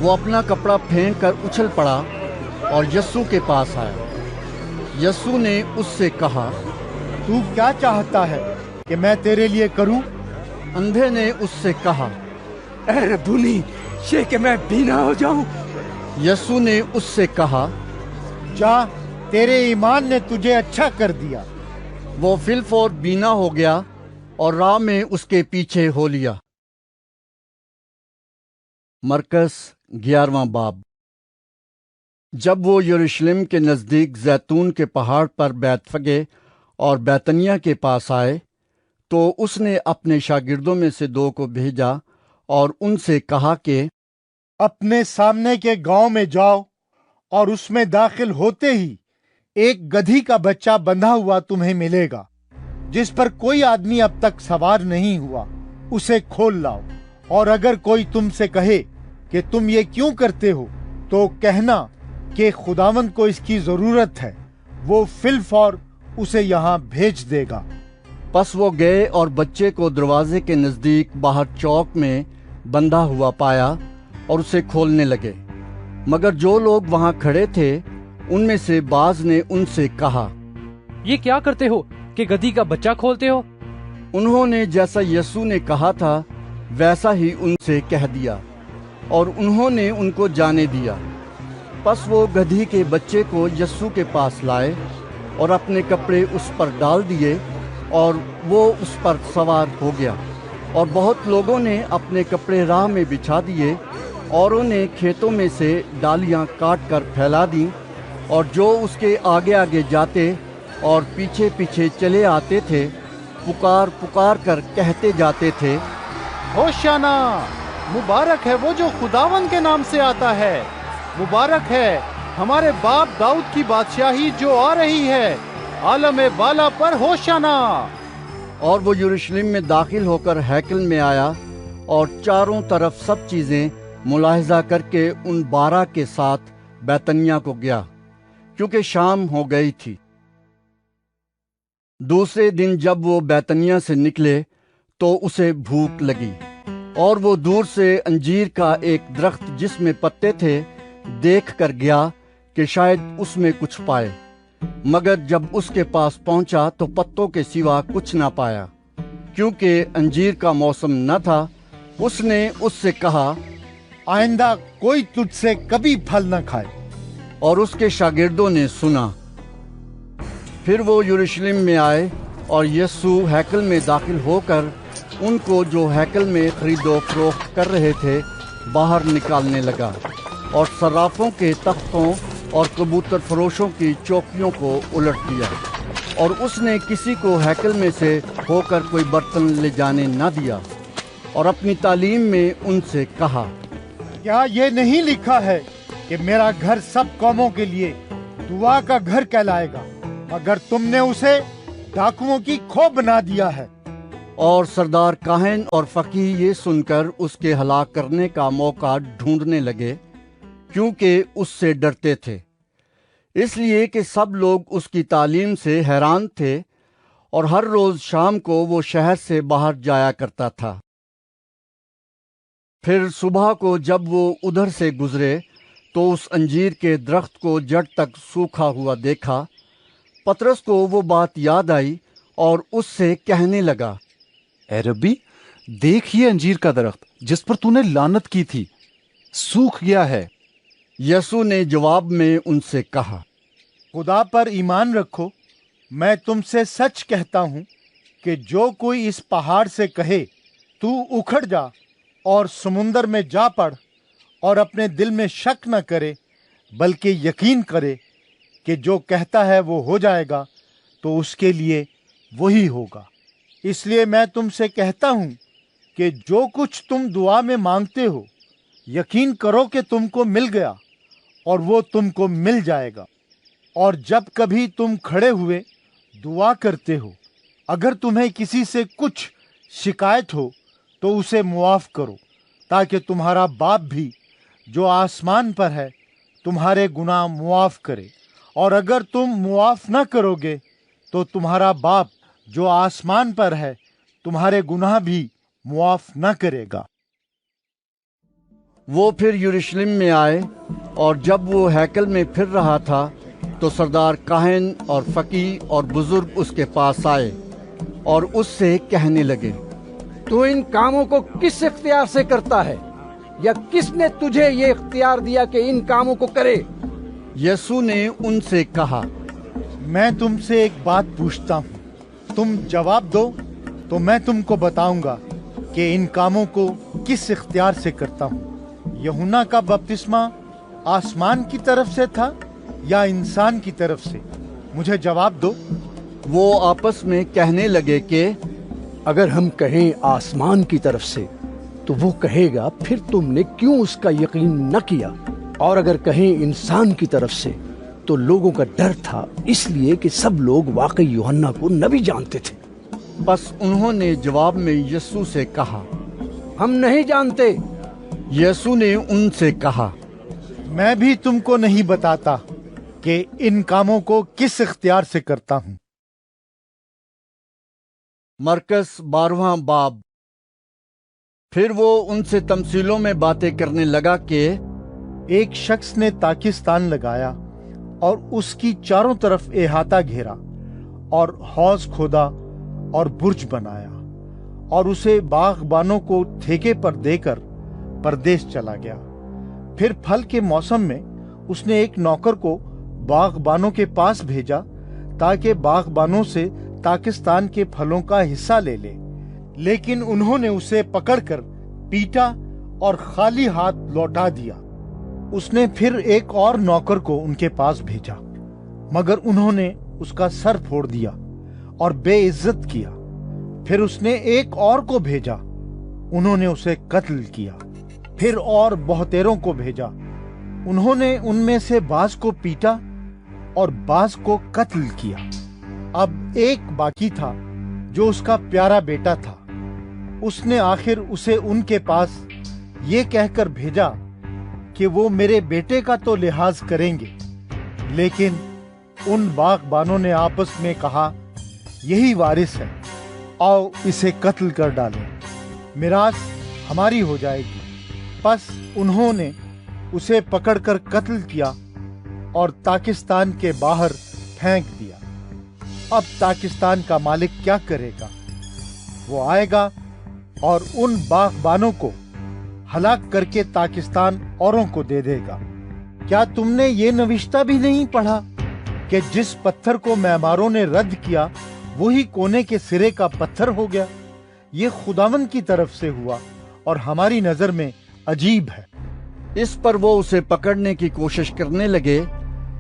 वो अपना कपड़ा फेंक कर उछल पड़ा और यीशु के पास आया। यीशु ने उससे कहा, तू क्या चाहता है कि मैं तेरे लिए करूं? अंधे ने उससे कहा, ऐ रब्बुनी, ये कि मैं बीना हो जाऊं। यीशु ने उससे कहा, जा, तेरे ईमान ने तुझे अच्छा कर दिया। वो फिलफौर बीना हो गया और राह में उसके पीछे हो लिया। मरकस 11वां बाब। जब वो यरूशलेम के नजदीक जैतून के पहाड़ पर बैतफगे और बैतनिया के पास आए, तो उसने अपने शागिर्दों में से 2 को भेजा और उनसे कहा कि अपने सामने के गांव में जाओ, और उसमें दाखिल होते ही एक गधी का बच्चा बंधा हुआ तुम्हें मिलेगा, जिस पर कोई आदमी अब तक सवार नहीं हुआ। उसे खोल लाओ, और अगर कोई तुमसे कहे कि तुम ये क्यों करते हो, तो कहना कि खुदावंद को इसकी जरूरत है, वो फिलफौर उसे यहाँ भेज देगा। बस वो गए और बच्चे को दरवाजे के नजदीक बाहर चौक में बंधा हुआ पाया और उसे खोलने लगे। मगर जो लोग वहां खड़े थे, उनमें से बाज ने उनसे कहा, ये क्या करते हो कि गधी का बच्चा खोलते हो? उन्होंने जैसा यीशु ने कहा था वैसा ही उनसे कह दिया, और उन्होंने उनको जाने दिया। बस वो गधी के बच्चे को यीशु के पास लाए और अपने कपड़े उस पर डाल दिए, और वो उस पर सवार हो गया। और बहुत लोगों ने अपने कपड़े राह में बिछा दिए, औरों ने खेतों में से डालियां काट कर फैला दी, और जो उसके आगे आगे जाते और पीछे पीछे चले आते थे, पुकार पुकार कर कहते जाते थे, होशाना, मुबारक है वो जो खुदावन के नाम से आता है, मुबारक है हमारे बाप दाऊद की बादशाही जो आ रही है, आलम बाला पर होशाना। और वो यरूशलेम में दाखिल होकर हैकल में आया और चारों तरफ सब चीजें मुलाहिजा करके उन 12 के साथ बैतनिया को गया, क्योंकि शाम हो गई थी। दूसरे दिन जब वो बैतनिया से निकले, तो उसे भूख लगी, और वो दूर से अंजीर का एक दरख्त जिसमें पत्ते थे देख कर गया कि शायद उसमें कुछ पाए। मगर जब उसके पास पहुंचा तो पत्तों के सिवा कुछ ना पाया, क्योंकि अंजीर का मौसम न था। उसने उससे कहा, आइंदा कोई तुझसे कभी फल न खाए। और उसके शागिर्दों ने सुना। फिर वो यरूशलेम में आए, और यीशु हैकल में दाखिल होकर उनको जो हैकल में खरीदो फरोख्त कर रहे थे बाहर निकालने लगा, और सर्राफों के तख्तों और कबूतर फरोशों की चौकियों को उलट दिया। और उसने किसी को हैकल में से होकर कोई बर्तन ले जाने न दिया, और अपनी तालीम में उनसे कहा, क्या ये नहीं लिखा है कि मेरा घर सब कौमों के लिए दुआ का घर कहलाएगा, मगर तुमने उसे डाकुओं की खो बना दिया है। और सरदार काहन और फकीह ये सुनकर उसके हलाक करने का मौका ढूंढने लगे, क्योंकि उससे डरते थे, इसलिए कि सब लोग उसकी तालीम से हैरान थे, और हर रोज शाम को वो शहर से बाहर जाया करता था। फिर सुबह को जब वो उधर से गुजरे, तो उस अंजीर के दरख्त को जड़ तक सूखा हुआ देखा। पतरस को वो बात याद आई और उससे कहने लगा, ए रब्बी, देख ये अंजीर का दरख्त जिस पर तूने लानत की थी, सूख गया है। यीशु ने जवाब में उनसे कहा, खुदा पर ईमान रखो। मैं तुमसे सच कहता हूं कि जो कोई इस पहाड़ से कहे तू उखड़ जा और समुंदर में जा पड़, और अपने दिल में शक न करे बल्कि यकीन करे कि जो कहता है वो हो जाएगा, तो उसके लिए वही होगा। इसलिए मैं तुमसे कहता हूं कि जो कुछ तुम दुआ में मांगते हो, यकीन करो कि तुमको मिल गया और वो तुमको मिल जाएगा। और जब कभी तुम खड़े हुए दुआ करते हो, अगर तुम्हें किसी से कुछ शिकायत हो तो उसे मुआफ करो, ताकि तुम्हारा बाप भी जो आसमान पर है तुम्हारे गुनाह मुआफ करे। और अगर तुम मुआफ न करोगे तो तुम्हारा बाप जो आसमान पर है तुम्हारे गुनाह भी मुआफ न करेगा। वो फिर यरूशलेम में आए, और जब वो हैकल में फिर रहा था तो सरदार काहन और फकीह और बुजुर्ग उसके पास आए और उससे कहने लगे, तू इन कामों को किस इख्तियार से करता है, या किसने तुझे ये इख्तियार दिया कि इन कामों को करे? यीशु ने उनसे कहा, मैं तुमसे एक बात पूछता हूँ, तुम जवाब दो तो मैं तुमको बताऊंगा कि इन कामों को किस इख्तियार से करता हूँ। यूहन्ना का बपतिस्मा आसमान की तरफ से था या इंसान की तरफ से? मुझे जवाब दो। वो आपस में कहने लगे कि अगर हम कहें आसमान की तरफ से तो वो कहेगा फिर तुमने क्यों उसका यकीन न किया, और अगर कहें इंसान की तरफ से तो लोगों का डर था, इसलिए कि सब लोग वाकई यूहन्ना को नबी जानते थे। बस उन्होंने जवाब में यीशु से कहा, हम नहीं जानते। यीशु ने उनसे कहा, मैं भी तुमको नहीं बताता कि इन कामों को किस इख्तियार से करता हूँ। मरकस 12वां बाब। फिर वो उनसे तमसीलों में बातें करने लगा कि एक शख्स ने ताकिस्तान लगाया और उसकी चारों तरफ अहाता घेरा और हौज खोदा और बुर्ज बनाया, और उसे बागबानों को ठेके पर देकर परदेश चला गया। फिर फल के मौसम में उसने एक नौकर को बागबानों के पास भेजा ताकि बागबानों से ताकिस्तान के फलों का हिस्सा ले ले, लेकिन उन्होंने उसे पकड़कर पीटा और खाली हाथ लौटा दिया। उसने फिर एक और नौकर को उनके पास भेजा, मगर उन्होंने उसका सर फोड़ दिया और बेइज्जत किया। फिर उसने एक और को भेजा, उन्होंने उसे कत्ल किया। फिर और बहुतेरों को भेजा, उन्होंने उनमें से बाज को पीटा और बाज को कत्ल किया। अब एक बाकी था जो उसका प्यारा बेटा था। उसने आखिर उसे उनके पास ये कहकर भेजा कि वो मेरे बेटे का तो लिहाज करेंगे, लेकिन उन बागबानों ने आपस में कहा, यही वारिस है, आओ इसे कत्ल कर डालें, मिरास हमारी हो जाएगी। बस उन्होंने उसे पकड़कर कत्ल किया और ताकिस्तान के बाहर फेंक दिया। अब ताकिस्तान का मालिक क्या करेगा? वो आएगा और उन बागबानों को हलाक करके ताकिस्तान औरों को दे देगा। क्या तुमने ये नविश्ता भी नहीं पढ़ा कि जिस पत्थर को मैमारों ने रद्द किया वही कोने के सिरे का पत्थर हो गया? ये खुदावंद की तरफ से हुआ और हमारी नजर में अजीब है। इस पर वो उसे पकड़ने की कोशिश करने लगे,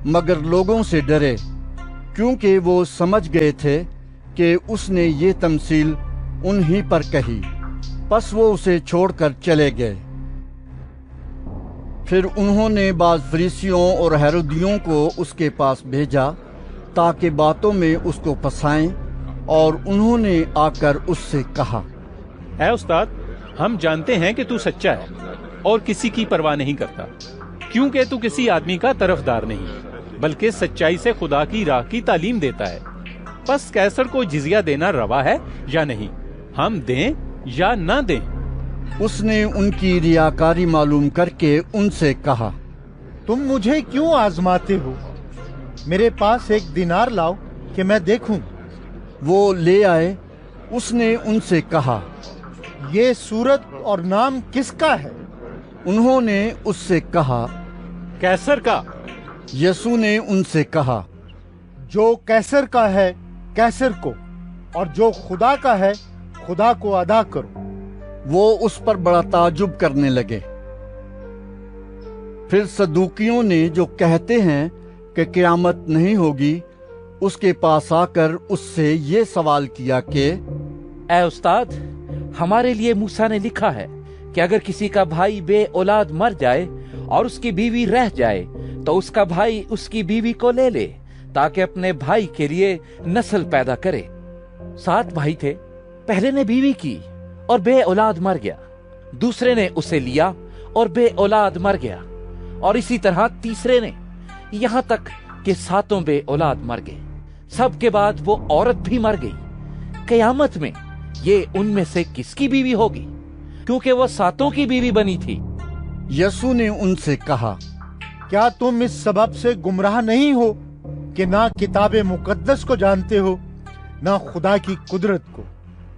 मगर लोगों से डरे, क्योंकि वो समझ गए थे कि उसने ये तमसील उन्हीं पर कही। बस वो उसे छोड़कर चले गए। फिर उन्होंने बाज फरीसियों और हेरोदियों को उसके पास भेजा ताकि बातों में उसको फंसाएं, और उन्होंने आकर उससे कहा, ऐ उस्ताद, हम जानते हैं कि तू सच्चा है और किसी की परवाह नहीं करता, क्योंकि तू किसी आदमी का तरफदार नहीं, बल्कि सच्चाई से खुदा की राह की तालीम देता है। बस कैसर को जिजिया देना रवा है या नहीं, हम दें या ना दें। उसने उनकी रियाकारी मालूम करके उनसे कहा, तुम मुझे क्यों आजमाते हो? मेरे पास एक दिनार लाओ कि मैं देखूं। वो ले आए। उसने उनसे कहा, ये सूरत और नाम किसका है? उन्होंने उससे कहा, कैसर का। यीशु ने उनसे कहा, जो कैसर का है कैसर को, और जो खुदा का है खुदा को अदा करो। वो उस पर बड़ा ताजुब करने लगे। फिर सदूकियों ने, जो कहते हैं कि क़यामत नहीं होगी, उसके पास आकर उससे ये सवाल किया कि ऐ उस्ताद, हमारे लिए मूसा ने लिखा है कि अगर किसी का भाई बे औलाद मर जाए और उसकी बीवी रह जाए तो उसका भाई उसकी बीवी को ले ले, ताकि अपने भाई के लिए नस्ल पैदा करे। 7 भाई थे। पहले ने बीवी की और बे औलाद मर गया। दूसरे ने उसे लिया और बे औलाद मर गया, और इसी तरह तीसरे ने, यहाँ तक कि 7 बे औलाद मर गए। सबके बाद वो औरत भी मर गई। क़यामत में ये उनमें से किसकी बीवी होगी, क्योंकि वो 7 की बीवी बनी थी। यीशु ने उनसे कहा, क्या तुम इस सबब से गुमराह नहीं हो कि ना किताबे मुकद्दस को जानते हो, ना खुदा की कुदरत को?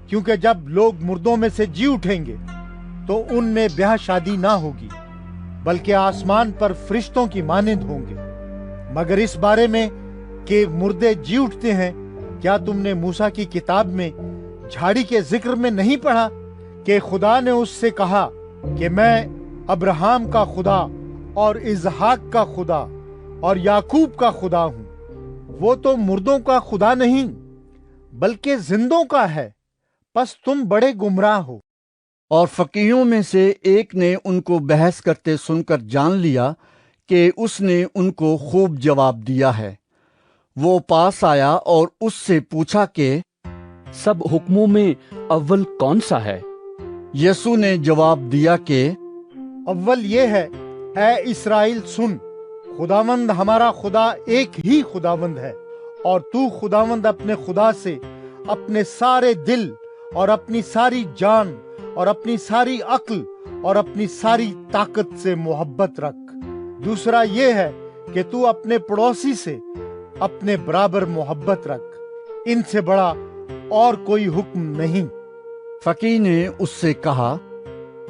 क्योंकि जब लोग मुर्दों में से जी उठेंगे तो उनमें ब्याह शादी ना होगी, बल्कि आसमान पर फरिश्तों की मानिंद होंगे। मगर इस बारे में कि मुर्दे जी उठते हैं, क्या तुमने मूसा की किताब में झाड़ी के जिक्र में नहीं पढ़ा कि खुदा ने उससे कहा कि मैं अब्राहम का खुदा और इजहाक का खुदा और याकूब का खुदा हूं। वो तो मुर्दों का खुदा नहीं बल्कि जिंदों का है। बस तुम बड़े गुमराह हो। और फकीहों में से एक ने उनको बहस करते सुनकर जान लिया कि उसने उनको खूब जवाब दिया है। वो पास आया और उससे पूछा कि सब हुक्मों में अव्वल कौन सा है? यीशु ने जवाब दिया कि अव्वल ये है, ऐ इस्राएल सुन, खुदावंद हमारा खुदा एक ही खुदावंद है, और तू खुदावंद अपने खुदा से अपने सारे दिल और अपनी सारी जान और अपनी सारी अक्ल और अपनी सारी ताकत से मोहब्बत रख। दूसरा ये है कि तू अपने पड़ोसी से अपने बराबर मोहब्बत रख। इनसे बड़ा और कोई हुक्म नहीं। फकीह ने उससे कहा,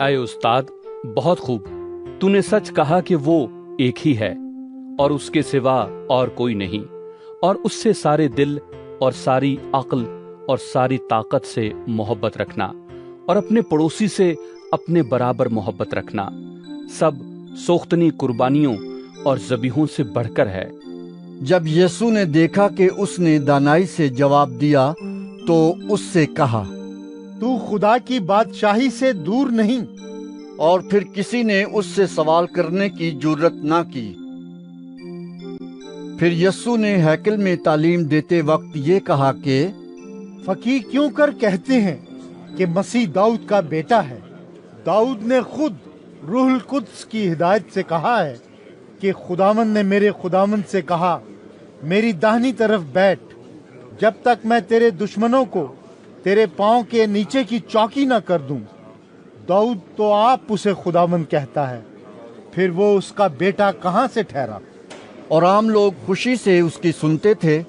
आए उस्ताद, बहुत खूब, तूने सच कहा कि वो एक ही है और उसके सिवा और कोई नहीं, और उससे सारे दिल और सारी अक्ल और सारी ताकत से मोहब्बत रखना, और अपने पड़ोसी से अपने बराबर मोहब्बत रखना, सब सोख्तनी कुर्बानियों और ज़बीहों से बढ़कर है। जब यीशु ने देखा कि उसने दानाई से जवाब दिया तो उससे कहा, तू खुदा की बादशाही से दूर नहीं। और फिर किसी ने उससे सवाल करने की जुर्रत ना की। फिर यीशु ने हैकल में तालीम देते वक्त ये कहा कि फकीह क्यों कर कहते हैं कि मसीह दाऊद का बेटा है। दाऊद ने खुद रूहुल कुद्स की हिदायत से कहा है कि खुदावंद ने मेरे खुदावंद से कहा, मेरी दाहिनी तरफ बैठ, जब तक मैं तेरे दुश्मनों को तेरे पांव के नीचे की चौकी न कर दूं। दाऊद तो आप उसे खुदावंद कहता है, फिर वो उसका बेटा कहां से ठहरा? और आम लोग खुशी से उसकी सुनते थे।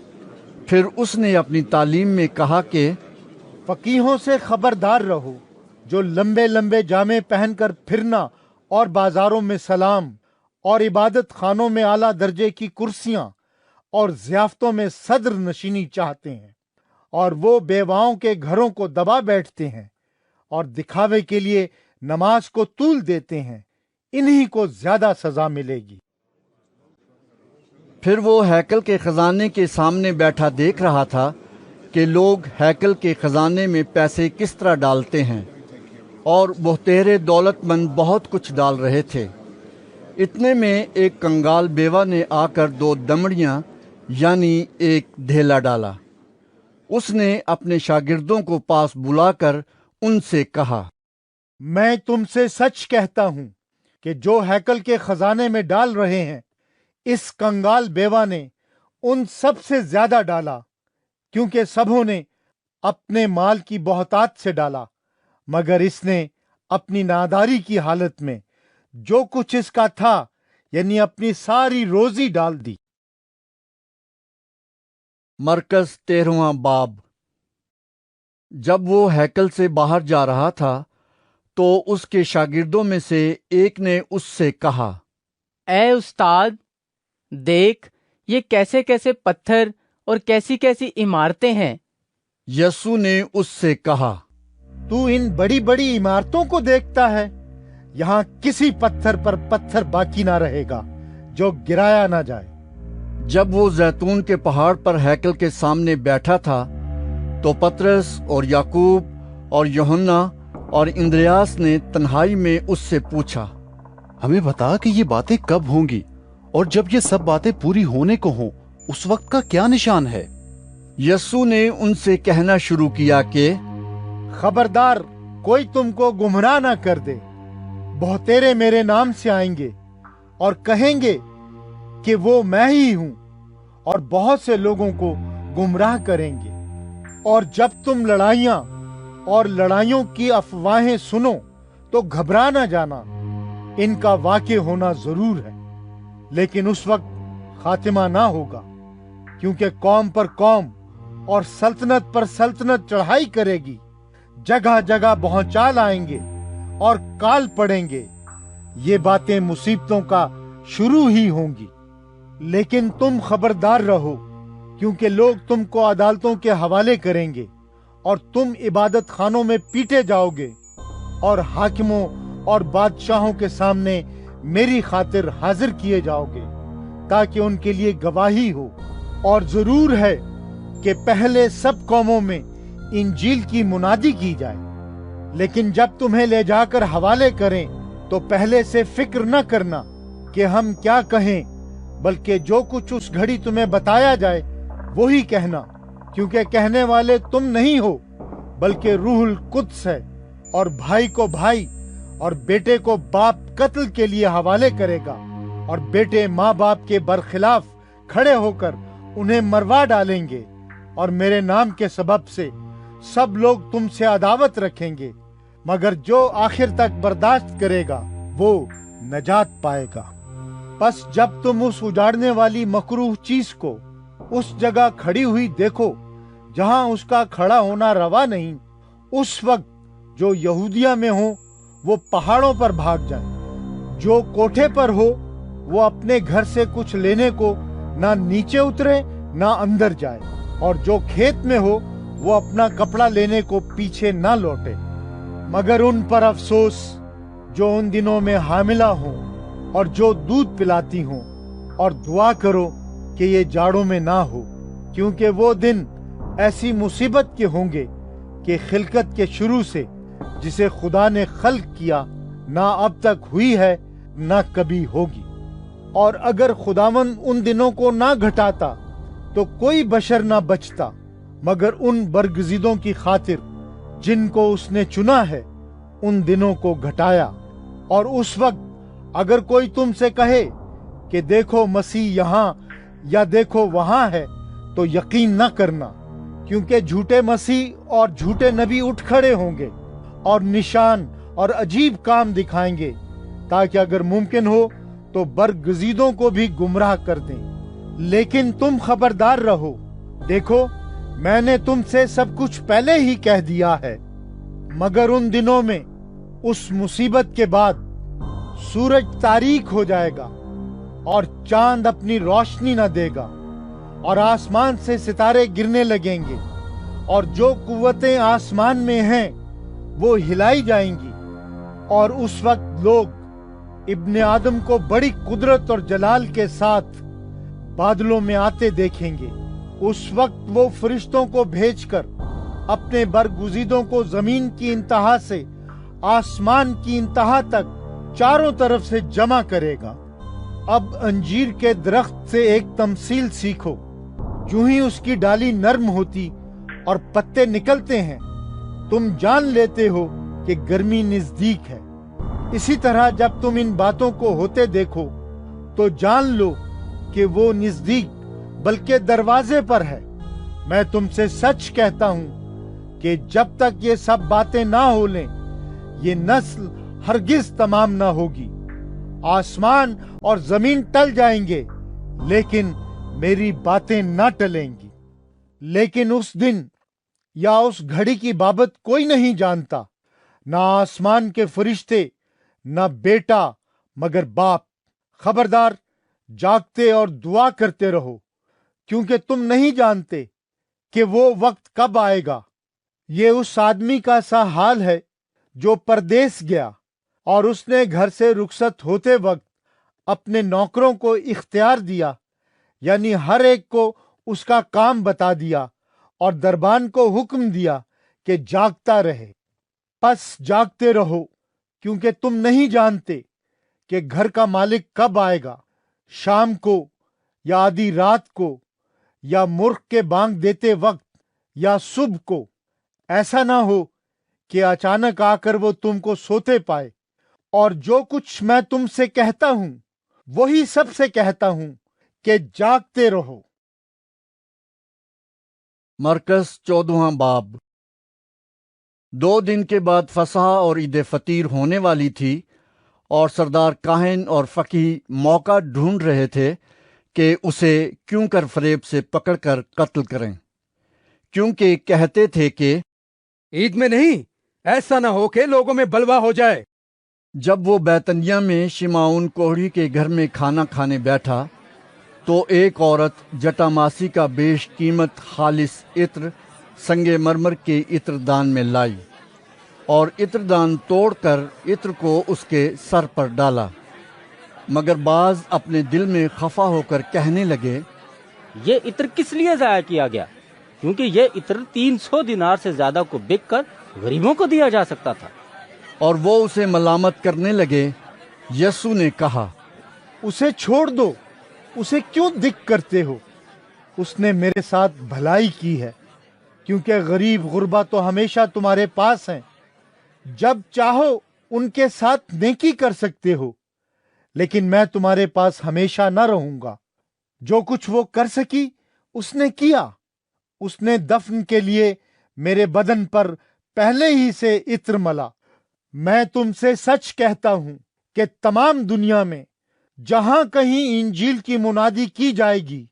फिर उसने अपनी तालीम में कहा कि फकीहों से खबरदार रहो, जो लंबे लंबे जामे पहनकर फिरना और बाजारों में सलाम और इबादत खानों में आला दर्जे की कुर्सियां और ज़ियाफ़तों में सदर नशीनी चाहते हैं, और वो बेवाओं के घरों को दबा बैठते हैं और दिखावे के लिए नमाज को तूल देते हैं। इन्हीं को ज्यादा सजा मिलेगी। फिर वो हैकल के खजाने के सामने बैठा देख रहा था कि लोग हैकल के खजाने में पैसे किस तरह डालते हैं, और बहुतेरे दौलतमंद बहुत कुछ डाल रहे थे। इतने में एक कंगाल बेवा ने आकर 2 दमड़ियां यानी एक ढेला डाला। उसने अपने शागिर्दों को पास बुलाकर उनसे कहा, मैं तुमसे सच कहता हूं कि जो हैकल के खजाने में डाल रहे हैं, इस कंगाल बेवा ने उन सब से ज्यादा डाला, क्योंकि सबों ने अपने माल की बहुतात से डाला, मगर इसने अपनी नादारी की हालत में जो कुछ इसका था यानी अपनी सारी रोजी डाल दी। मरकज 13वां बाब। जब वो हैकल से बाहर जा रहा था तो उसके शागिर्दों में से एक ने उससे कहा, ऐ उस्ताद, देख ये कैसे कैसे पत्थर और कैसी कैसी इमारतें हैं। यीशु ने उससे कहा, तू इन बड़ी बड़ी इमारतों को देखता है? यहाँ किसी पत्थर पर पत्थर बाकी ना रहेगा जो गिराया ना जाए। जब वो जैतून के पहाड़ पर हैकल के सामने बैठा था तो पतरस और याकूब और यूहन्ना और इंद्रियास ने तन्हाई में उससे पूछा, हमें बता कि ये बातें कब होंगी और जब ये सब बातें पूरी होने को हों उस वक्त का क्या निशान है? यीशु ने उनसे कहना शुरू किया कि खबरदार कोई तुमको गुमराह ना कर दे। बहुतेरे मेरे नाम से आएंगे और कहेंगे कि वो मैं ही हूं और बहुत से लोगों को गुमराह करेंगे। और जब तुम लड़ाइयां और लड़ाइयों की अफवाहें सुनो तो घबरा ना जाना, इनका वाक़े होना जरूर है, लेकिन उस वक्त खातिमा ना होगा, क्योंकि कौम पर कौम और सल्तनत पर सल्तनत चढ़ाई करेगी, जगह जगह भौचाल आएंगे और काल पड़ेंगे। ये बातें मुसीबतों का शुरू ही होंगी। लेकिन तुम खबरदार रहो, क्योंकि लोग तुमको अदालतों के हवाले करेंगे और तुम इबादत खानों में पीटे जाओगे और हाकिमों और बादशाहों के सामने मेरी खातिर हाजिर किए जाओगे, ताकि उनके लिए गवाही हो। और जरूर है कि पहले सब कौमों में इंजील की मुनादी की जाए। लेकिन जब तुम्हें ले जाकर हवाले करें तो पहले से फिक्र न करना कि हम क्या कहें, बल्कि जो कुछ उस घड़ी तुम्हें बताया जाए वही कहना, क्योंकि कहने वाले तुम नहीं हो बल्कि रूहुल कुद्स है। और भाई को भाई और बेटे को बाप कत्ल के लिए हवाले करेगा, और बेटे माँ बाप के बरखिलाफ खड़े होकर उन्हें मरवा डालेंगे। और मेरे नाम के सबब से सब लोग तुमसे अदावत रखेंगे, मगर जो आखिर तक बर्दाश्त करेगा वो नजात पाएगा। बस जब तुम उस उजाड़ने वाली मकरूह चीज को उस जगह खड़ी हुई देखो जहां उसका खड़ा होना रवा नहीं, उस वक्त जो यहूदिया में हो वो पहाड़ों पर भाग जाए। जो कोठे पर हो वो अपने घर से कुछ लेने को ना नीचे उतरे ना अंदर जाए, और जो खेत में हो वो अपना कपड़ा लेने को पीछे ना लौटे। मगर उन पर अफसोस जो उन दिनों में हामिला हो और जो दूध पिलाती हो, और दुआ करो कि ये जाड़ों में ना हो, क्योंकि वो दिन ऐसी मुसीबत के होंगे कि खिलकत के शुरू से जिसे खुदा ने खल्क किया ना अब तक हुई है ना कभी होगी। और अगर खुदावन उन दिनों को ना घटाता तो कोई बशर ना बचता, मगर उन बरगजीदों की खातिर जिनको उसने चुना है उन दिनों को घटाया। और उस वक्त अगर कोई तुमसे कहे कि देखो मसीह यहाँ या देखो वहां है, तो यकीन न करना, क्योंकि झूठे मसीह और झूठे नबी उठ खड़े होंगे और निशान और अजीब काम दिखाएंगे, ताकि अगर मुमकिन हो तो बरगजीदों को भी गुमराह कर दें। लेकिन तुम खबरदार रहो, देखो मैंने तुमसे सब कुछ पहले ही कह दिया है। मगर उन दिनों में उस मुसीबत के बाद सूरज तारीक हो जाएगा और चांद अपनी रोशनी न देगा, और आसमान से सितारे गिरने लगेंगे, और जो कुव्वतें आसमान में हैं वो हिलाई जाएंगी। और उस वक्त लोग इब्ने आदम को बड़ी कुदरत और जलाल के साथ बादलों में आते देखेंगे। उस वक्त वो फरिश्तों को भेजकर अपने बरगुजीदों को जमीन की इंतहा से आसमान की इंतहा तक चारों तरफ से जमा करेगा। अब अंजीर के दरख्त से एक तमसील सीखो। यूं ही उसकी डाली नर्म होती और पत्ते निकलते हैं, तुम जान लेते हो कि गर्मी नजदीक है। इसी तरह जब तुम इन बातों को होते देखो तो जान लो कि वो नजदीक बल्कि दरवाजे पर है। मैं तुमसे सच कहता हूं कि जब तक ये सब बातें ना हो लें, ये नस्ल हरगिज तमाम ना होगी। आसमान और जमीन टल जाएंगे, लेकिन मेरी बातें ना टलेंगी। लेकिन उस दिन या उस घड़ी की बाबत कोई नहीं जानता, ना आसमान के फरिश्ते, ना बेटा, मगर बाप। खबरदार, जागते और दुआ करते रहो, क्योंकि तुम नहीं जानते कि वो वक्त कब आएगा। ये उस आदमी का सा हाल है जो परदेस गया और उसने घर से रुखसत होते वक्त अपने नौकरों को इख्तियार दिया, यानी हर एक को उसका काम बता दिया और दरबान को हुक्म दिया कि जागता रहे। बस जागते रहो, क्योंकि तुम नहीं जानते कि घर का मालिक कब आएगा, शाम को या आधी रात को या मूर्ख के बांग देते वक्त या सुबह को। ऐसा ना हो कि अचानक आकर वो तुमको सोते पाए। और जो कुछ मैं तुमसे कहता हूं वही सबसे कहता हूं कि जागते रहो। मरकस 14वां बाब। 2 दिन के बाद फसह और ईद फतीर होने वाली थी, और सरदार काहिन और फकीह मौका ढूंढ रहे थे कि उसे क्यों कर फरेब से पकड़कर कत्ल करें, क्योंकि कहते थे कि ईद में नहीं, ऐसा ना हो कि लोगों में बलवा हो जाए। जब वो बैतनिया में शिमाउन कोहड़ी के घर में खाना खाने बैठा, तो एक औरत जटामासी का बेश कीमत खालिस इत्र संगे मरमर के इत्रदान में लाई, और इत्रदान तोड़कर इत्र को उसके सर पर डाला। मगर बाज अपने दिल में खफा होकर कहने लगे, ये इत्र किस लिए जाया किया गया, क्योंकि ये इत्र 300 दिनार से ज्यादा को बिक कर गरीबों को दिया जा सकता था। और वो उसे मलामत करने लगे। यीशु ने कहा, उसे छोड़ दो, उसे क्यों दिक करते हो? उसने मेरे साथ भलाई की है, क्योंकि गरीब गुरबा तो हमेशा तुम्हारे पास हैं। जब चाहो उनके साथ नेकी कर सकते हो, लेकिन मैं तुम्हारे पास हमेशा न रहूंगा। जो कुछ वो कर सकी उसने किया। उसने दफन के लिए मेरे बदन पर पहले ही से इत्र मला। मैं तुमसे सच कहता हूं कि तमाम दुनिया में जहां कहीं इंजील की मुनादी की जाएगी,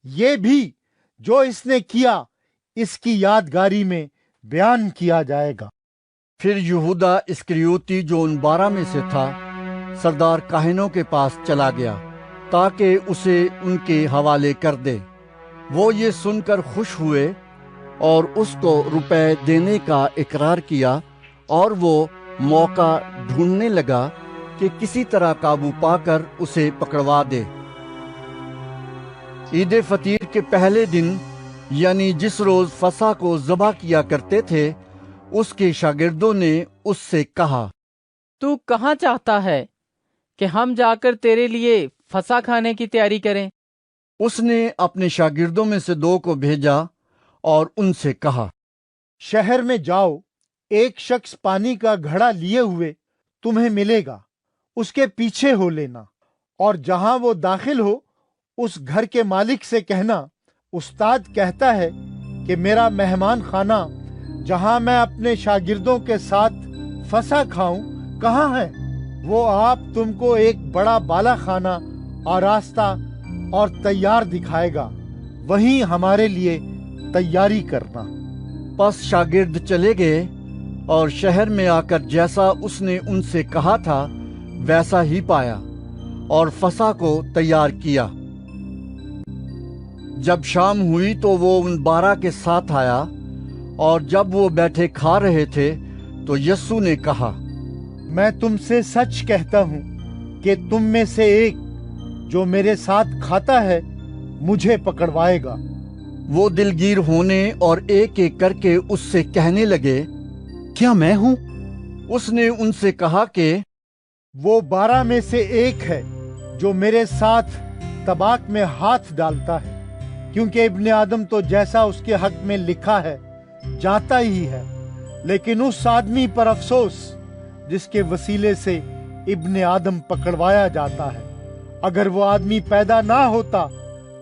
ये भी जो इसने किया इसकी यादगारी में बयान किया जाएगा। फिर यहूदा इस्करियोती जो उन 12 में से था, सरदार काहिनों के पास चला गया ताकि उसे उनके हवाले कर दे। वो ये सुनकर खुश हुए और उसको रुपए देने का इकरार किया, और वो मौका ढूंढने लगा कि किसी तरह काबू पाकर उसे पकड़वा दे। ईद फतीर के पहले दिन, यानी जिस रोज फसह को ज़बह किया करते थे, उसके शागिर्दों ने उससे कहा, तू कहाँ चाहता है कि हम जाकर तेरे लिए फसह खाने की तैयारी करें? उसने अपने शागिर्दों में से 2 को भेजा और उनसे कहा, शहर में जाओ, एक शख्स पानी का घड़ा लिए हुए तुम्हें मिलेगा, उसके पीछे हो लेना, और जहां वो दाखिल हो उस घर के मालिक से कहना, उस्ताद कहता है कि मेरा मेहमान खाना जहां मैं अपने शागिर्दों के साथ फसह खाऊं कहाँ है? वो आप तुमको एक बड़ा बाला खाना आरास्ता और तैयार दिखाएगा, वहीं हमारे लिए तैयारी करना। बस शागिर्द चले गए और शहर में आकर जैसा उसने उनसे कहा था वैसा ही पाया, और फसह को तैयार किया। जब शाम हुई तो वो उन 12 के साथ आया, और जब वो बैठे खा रहे थे तो यीशु ने कहा, मैं तुमसे सच कहता हूं कि तुम में से एक जो मेरे साथ खाता है मुझे पकड़वाएगा। वो दिलगीर होने और एक एक करके उससे कहने लगे, क्या मैं हूं? उसने उनसे कहा कि वो 12 में से एक है जो मेरे साथ तबाक में हाथ डालता है, क्योंकि इब्ने आदम तो जैसा उसके हक में लिखा है जाता ही है, लेकिन उस आदमी पर अफसोस जिसके वसीले से इब्ने आदम पकड़वाया जाता है। अगर वो आदमी पैदा ना होता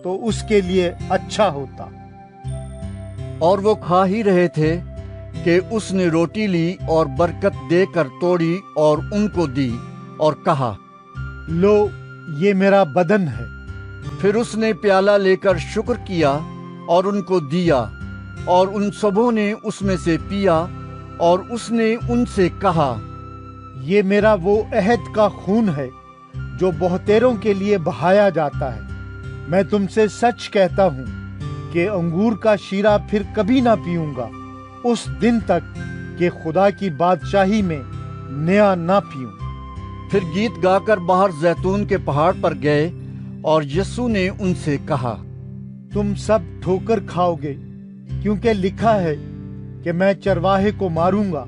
तो उसके लिए अच्छा होता। और वो खा ही रहे थे कि उसने रोटी ली और बरकत देकर तोड़ी और उनको दी और कहा, लो ये मेरा बदन है। फिर उसने प्याला लेकर शुक्र किया और उनको दिया, और उन सबों ने उसमें से पिया, और उसने उनसे कहा, ये मेरा वो अहद का खून है जो बहुतेरों के लिए बहाया जाता है। मैं तुमसे सच कहता हूँ कि अंगूर का शीरा फिर कभी ना पीऊंगा, उस दिन तक कि खुदा की बादशाही में नया ना पीऊं। फिर गीत गाकर बाहर जैतून के पहाड़ पर गए, और यीशु ने उनसे कहा, तुम सब ठोकर खाओगे, क्योंकि लिखा है कि मैं चरवाहे को मारूंगा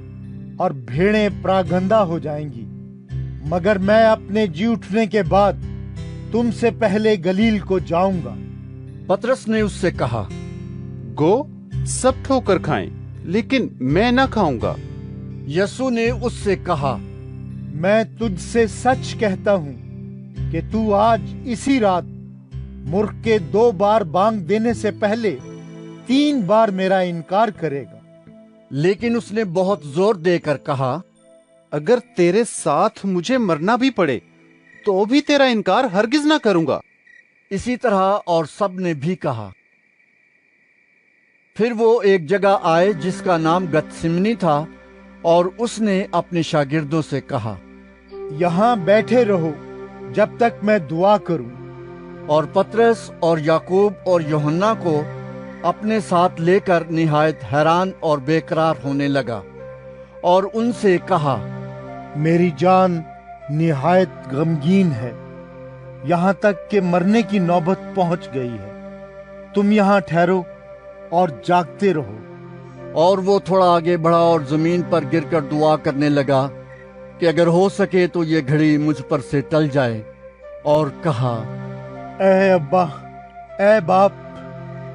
और भेड़ें प्रागंदा हो जाएंगी। मगर मैं अपने जी उठने के बाद तुमसे पहले गलील को जाऊंगा। पतरस ने उससे कहा, गो, सब ठोकर खाएं, लेकिन मैं ना खाऊंगा। यीशु ने उससे कहा, मैं तुझसे सच कहता हूँ कि तू आज इसी रात मूर्ख के 2 बार बांग देने से पहले 3 बार मेरा इनकार करेगा। लेकिन उसने बहुत जोर देकर कहा, अगर तेरे साथ मुझे मरना भी पड़े तो भी तेरा इनकार हरगिज ना करूंगा। इसी तरह और सब ने भी कहा। फिर वो एक जगह आए जिसका नाम गतसिमनी था, और उसने अपने शागिर्दों से कहा, यहाँ बैठे रहो जब तक मैं दुआ करूं। और पतरस और याकूब और यूहन्ना को अपने साथ लेकर निहायत हैरान और बेकरार होने लगा, और उनसे कहा, मेरी जान निहायत गमगीन है, यहाँ तक कि मरने की नौबत पहुंच गई है। तुम यहाँ ठहरो और जागते रहो। और वो थोड़ा आगे बढ़ा और जमीन पर गिरकर दुआ करने लगा कि अगर हो सके तो ये घड़ी मुझ पर से टल जाए, और कहा, ऐ अब्बा, ऐ बाप,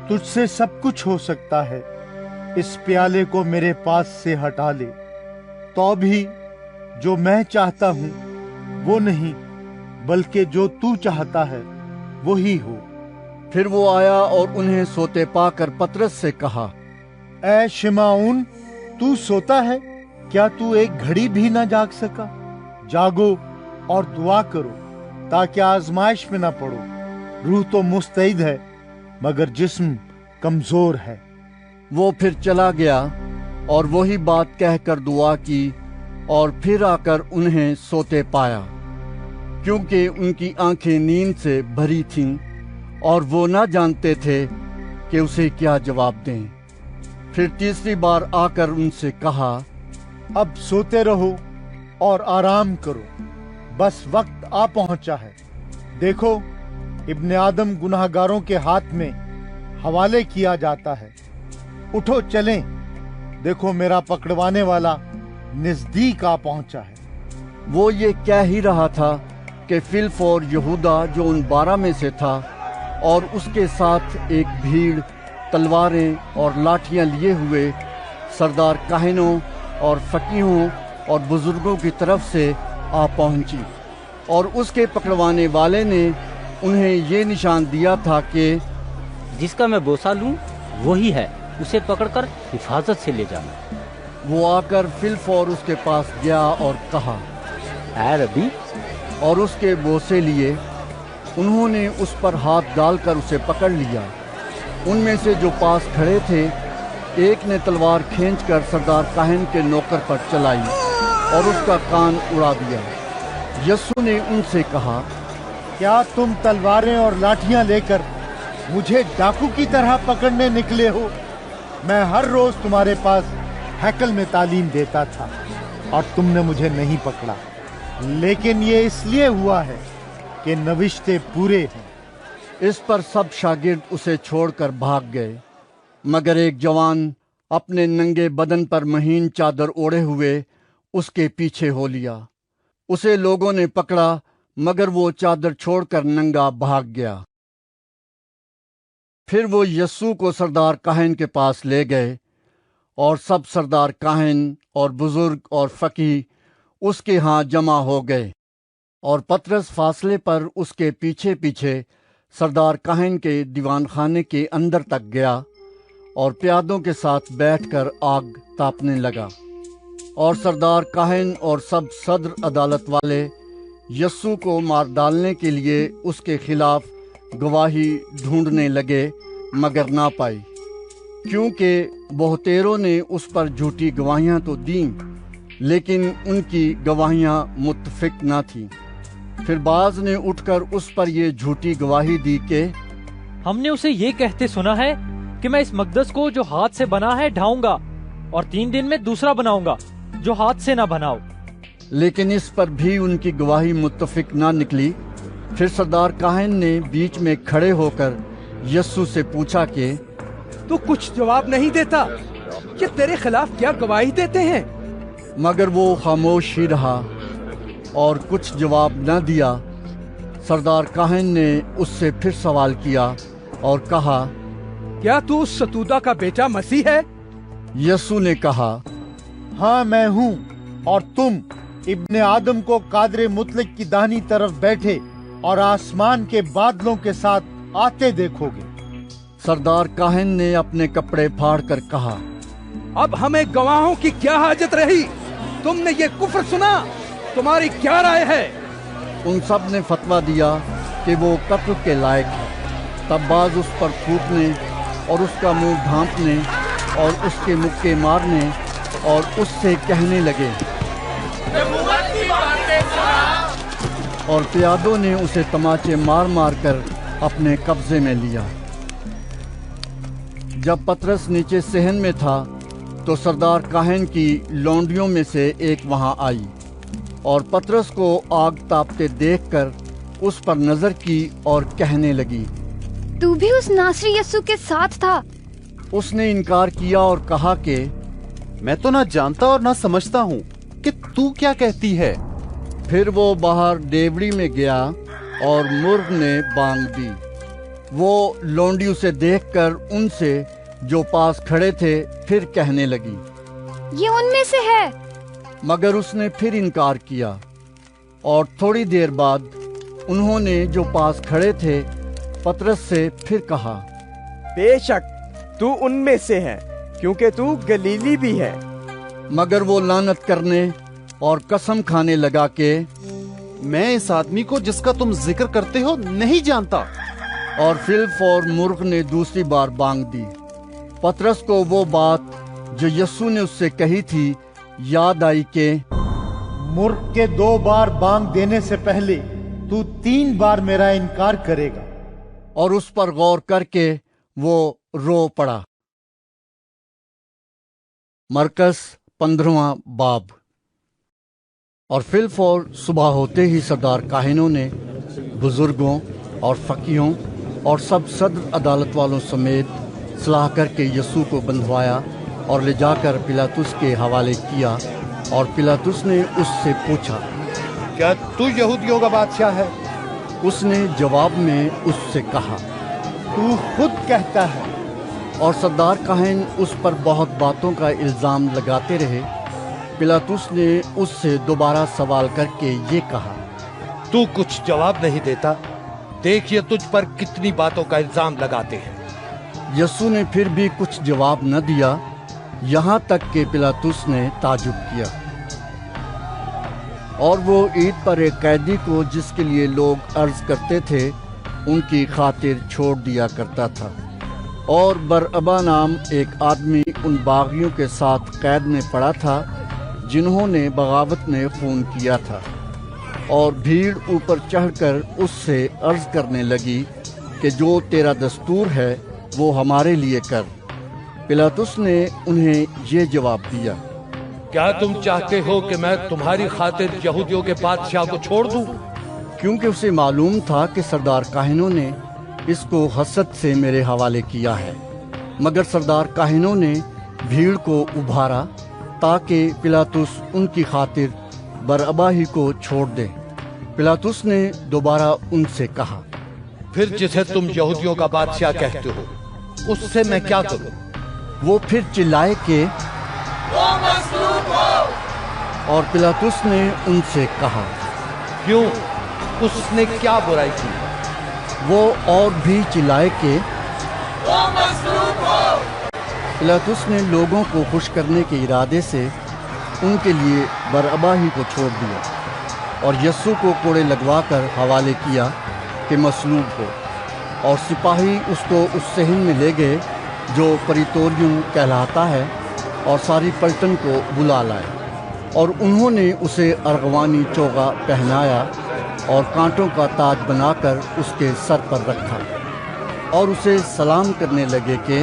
तुझसे सब कुछ हो सकता है। इस प्याले को मेरे पास से हटा ले, तो भी जो मैं चाहता हूँ वो नहीं, बल्कि जो तू चाहता है वही हो। फिर वो आया और उन्हें सोते पाकर पतरस से कहा, ऐ शिमाउन, तू सोता है? क्या तू एक घड़ी भी ना जाग सका? जागो और दुआ करो, ताकि आजमाइश में ना पड़ो। रूह तो मुस्तैद है, मगर जिस्म कमजोर है। वो फिर चला गया और वही बात कहकर दुआ की, और फिर आकर उन्हें सोते पाया, क्योंकि उनकी आंखें नींद से भरी थीं, और वो ना जानते थे कि उसे क्या जवाब दें। फिर तीसरी बार आकर उनसे कहा, अब सोते रहो और आराम करो, बस वक्त आ पहुंचा है। देखो, इब्ने आदम गुनाहगारों के हाथ में हवाले किया जाता है। उठो चलें, देखो मेरा पकड़वाने वाला नजदीक आ पहुंचा है। वो ये कह ही रहा था कि फिलिप और यहूदा जो उन 12 में से था, और उसके साथ एक भीड़ तलवारें और लाठियां लिए हुए सरदार काहिनों और फकीहों और बुजुर्गों की तरफ से आ पहुंची, और उसके पकड़वाने वाले ने उन्हें ये निशान दिया था कि जिसका मैं बोसा लूं वही है, उसे पकड़कर हिफाजत से ले जाना। वो आकर फिलिप और उसके पास गया और कहा, ऐ रबी, और उसके बोसे लिए। उन्होंने उस पर हाथ डालकर उसे पकड़ लिया। उनमें से जो पास खड़े थे, एक ने तलवार खींचकर सरदार काहिन के नौकर पर चलाई और उसका कान उड़ा दिया। यीशु ने उनसे कहा, क्या तुम तलवारें और लाठियां लेकर मुझे डाकू की तरह पकड़ने निकले हो? मैं हर रोज तुम्हारे पास हैकल में तालीम देता था और तुमने मुझे नहीं पकड़ा, लेकिन ये इसलिए हुआ है कि नविश्ते पूरे हैं। इस पर सब शागिर्द उसे छोड़कर भाग गए, मगर एक जवान अपने नंगे बदन पर महीन चादर ओढ़े हुए उसके पीछे हो लिया। उसे लोगों ने पकड़ा, मगर वो चादर छोड़कर नंगा भाग गया। फिर वो यीशु को सरदार काहिन के पास ले गए, और सब सरदार काहिन और बुजुर्ग और फकीह उसके यहाँ जमा हो गए। और पतरस फासले पर उसके पीछे पीछे सरदार काहिन के दीवान खाने के अंदर तक गया और प्यादों के साथ बैठकर आग तापने लगा। और सरदार काहिन और सब सदर अदालत वाले यस्सु को मार डालने के लिए उसके खिलाफ गवाही ढूंढने लगे मगर ना पाई, क्योंकि बहुतेरों ने उस पर झूठी गवाहियां तो दीं, लेकिन उनकी गवाहियां मुत्तफिक ना थीं। फिर बाज ने उठकर उस पर ये झूठी गवाही दी कि हमने उसे ये कहते सुना है कि मैं इस मकदस को जो हाथ से बना है ढाऊंगा और 3 दिन में दूसरा बनाऊंगा जो हाथ से ना बनाओ। लेकिन इस पर भी उनकी गवाही मुत्तफिक ना निकली। फिर सरदार काहन ने बीच में खड़े होकर यस्सु से पूछा कि तू कुछ जवाब नहीं देता? ये तेरे खिलाफ क्या गवाही देते हैं? मगर वो खामोश ही रहा और कुछ जवाब न दिया। सरदार काहन ने उससे फिर सवाल किया और कहा, क्या तू उस सतूदा का बेटा मसीह है? यस्सु ने कहा, हाँ मैं हूँ, और तुम इब्ने आदम को कादरे मुतलक की दाहिनी तरफ बैठे और आसमान के बादलों के साथ आते देखोगे। सरदार काहन ने अपने कपड़े फाड़ कर कहा, अब हमें गवाहों की क्या हाजत रही? तुमने ये कुफ्र सुना, तुम्हारी क्या राय है? उन सब ने फतवा दिया कि वो कत्ल के लायक है। तब बाज उस पर थूकने और उसका मुंह ढांपने और उसके मुक्के मारने और उससे कहने लगे, और प्यादों ने उसे तमाचे मार मार कर अपने कब्जे में लिया। जब पतरस नीचे सहन में था तो सरदार काहन की लौंडियों में से एक वहां आई और पतरस को आग तापते देखकर उस पर नजर की और कहने लगी, तू भी उस नासरी यस्सु के साथ था? उसने इनकार किया और कहा कि मैं तो ना जानता और ना समझता हूँ कि तू क्या कहती है। फिर वो बाहर डेवड़ी में गया और मुर्ग ने बांग दी। वो लौंडी उसे देखकर उनसे जो पास खड़े थे फिर कहने लगी, ये उनमें से है। मगर उसने फिर इनकार किया। और थोड़ी देर बाद उन्होंने जो पास खड़े थे पतरस से फिर कहा, बेशक तू उनमें से है, क्योंकि तू गलीली भी है। मगर वो लानत करने और कसम खाने लगा कि मैं इस आदमी को जिसका तुम जिक्र करते हो नहीं जानता। और फिलिप और मुर्ग ने दूसरी बार बांग दी। पतरस को वो बात जो यस्सु ने उससे कही थी याद आई कि मुर्ग के 2 बार बांग देने से पहले तू 3 बार मेरा इनकार करेगा। और उस पर गौर करके वो रो पड़ा। मरकस 15वां बाब। और फिलिप और सुबह होते ही सरदार काहिनों ने बुजुर्गों और फकीहों और सब सदर अदालत वालों समेत सलाह करके यस्सु को बंधवाया और ले जाकर पिलातुस के हवाले किया। और पिलातुस ने उससे पूछा, क्या तू यहूदियों का बादशाह है? उसने जवाब में उससे कहा, तू खुद कहता है। और सरदार काहिन उस पर बहुत बातों का इल्जाम लगाते रहे। पिलातुस ने उससे दोबारा सवाल करके ये कहा, तू कुछ जवाब नहीं देता? देखिए तुझ पर कितनी बातों का इल्जाम लगाते हैं। यस्सु ने फिर भी कुछ जवाब न दिया, यहाँ तक कि पिलातुस ने ताजुब किया। और वो ईद पर एक कैदी को जिसके लिए लोग अर्ज करते थे उनकी खातिर छोड़ दिया करता था। और बरअबा नाम एक आदमी उन बागियों के साथ कैद में पड़ा था जिन्होंने बगावत में खून किया था। और भीड़ ऊपर चढ़कर उससे अर्ज करने लगी कि जो तेरा दस्तूर है वो हमारे लिए कर। पिलातुस ने उन्हें ये जवाब दिया, क्या तुम चाहते हो कि मैं तुम्हारी खातिर यहूदियों के बादशाह को छोड़ दूं? क्योंकि उसे मालूम था कि सरदार काहिनों ने इसको हसद से मेरे हवाले किया है। मगर सरदार काहिनों ने भीड़ को उभारा ताकि पिलातुस उनकी खातिर बरअबा ही को छोड़ दे। पिलातुस ने दोबारा उनसे कहा, फिर जिसे तुम यहूदियों का बादशाह कहते हो उससे मैं क्या करूं? वो फिर चिल्लाए कि वो मसलूब हो। और पिलातुस ने उनसे कहा, क्यों? उसने क्या बुराई की? वो और भी चिल्लाए कि वो मसलूब हो। पिलातुस ने लोगों को खुश करने के इरादे से उनके लिए बरअबा ही को छोड़ दिया। اور यस्सु को कोड़े लगवाकर हवाले किया कि मसलूब हो, और सिपाही उसको उस सहन में ले गए जो प्रीतोरियम कहलाता है, और सारी पलटन को बुला लाए। और उन्होंने उसे अर्गवानी चोगा पहनाया और कांटों का ताज बनाकर उसके सर पर रखा, और उसे सलाम करने लगे कि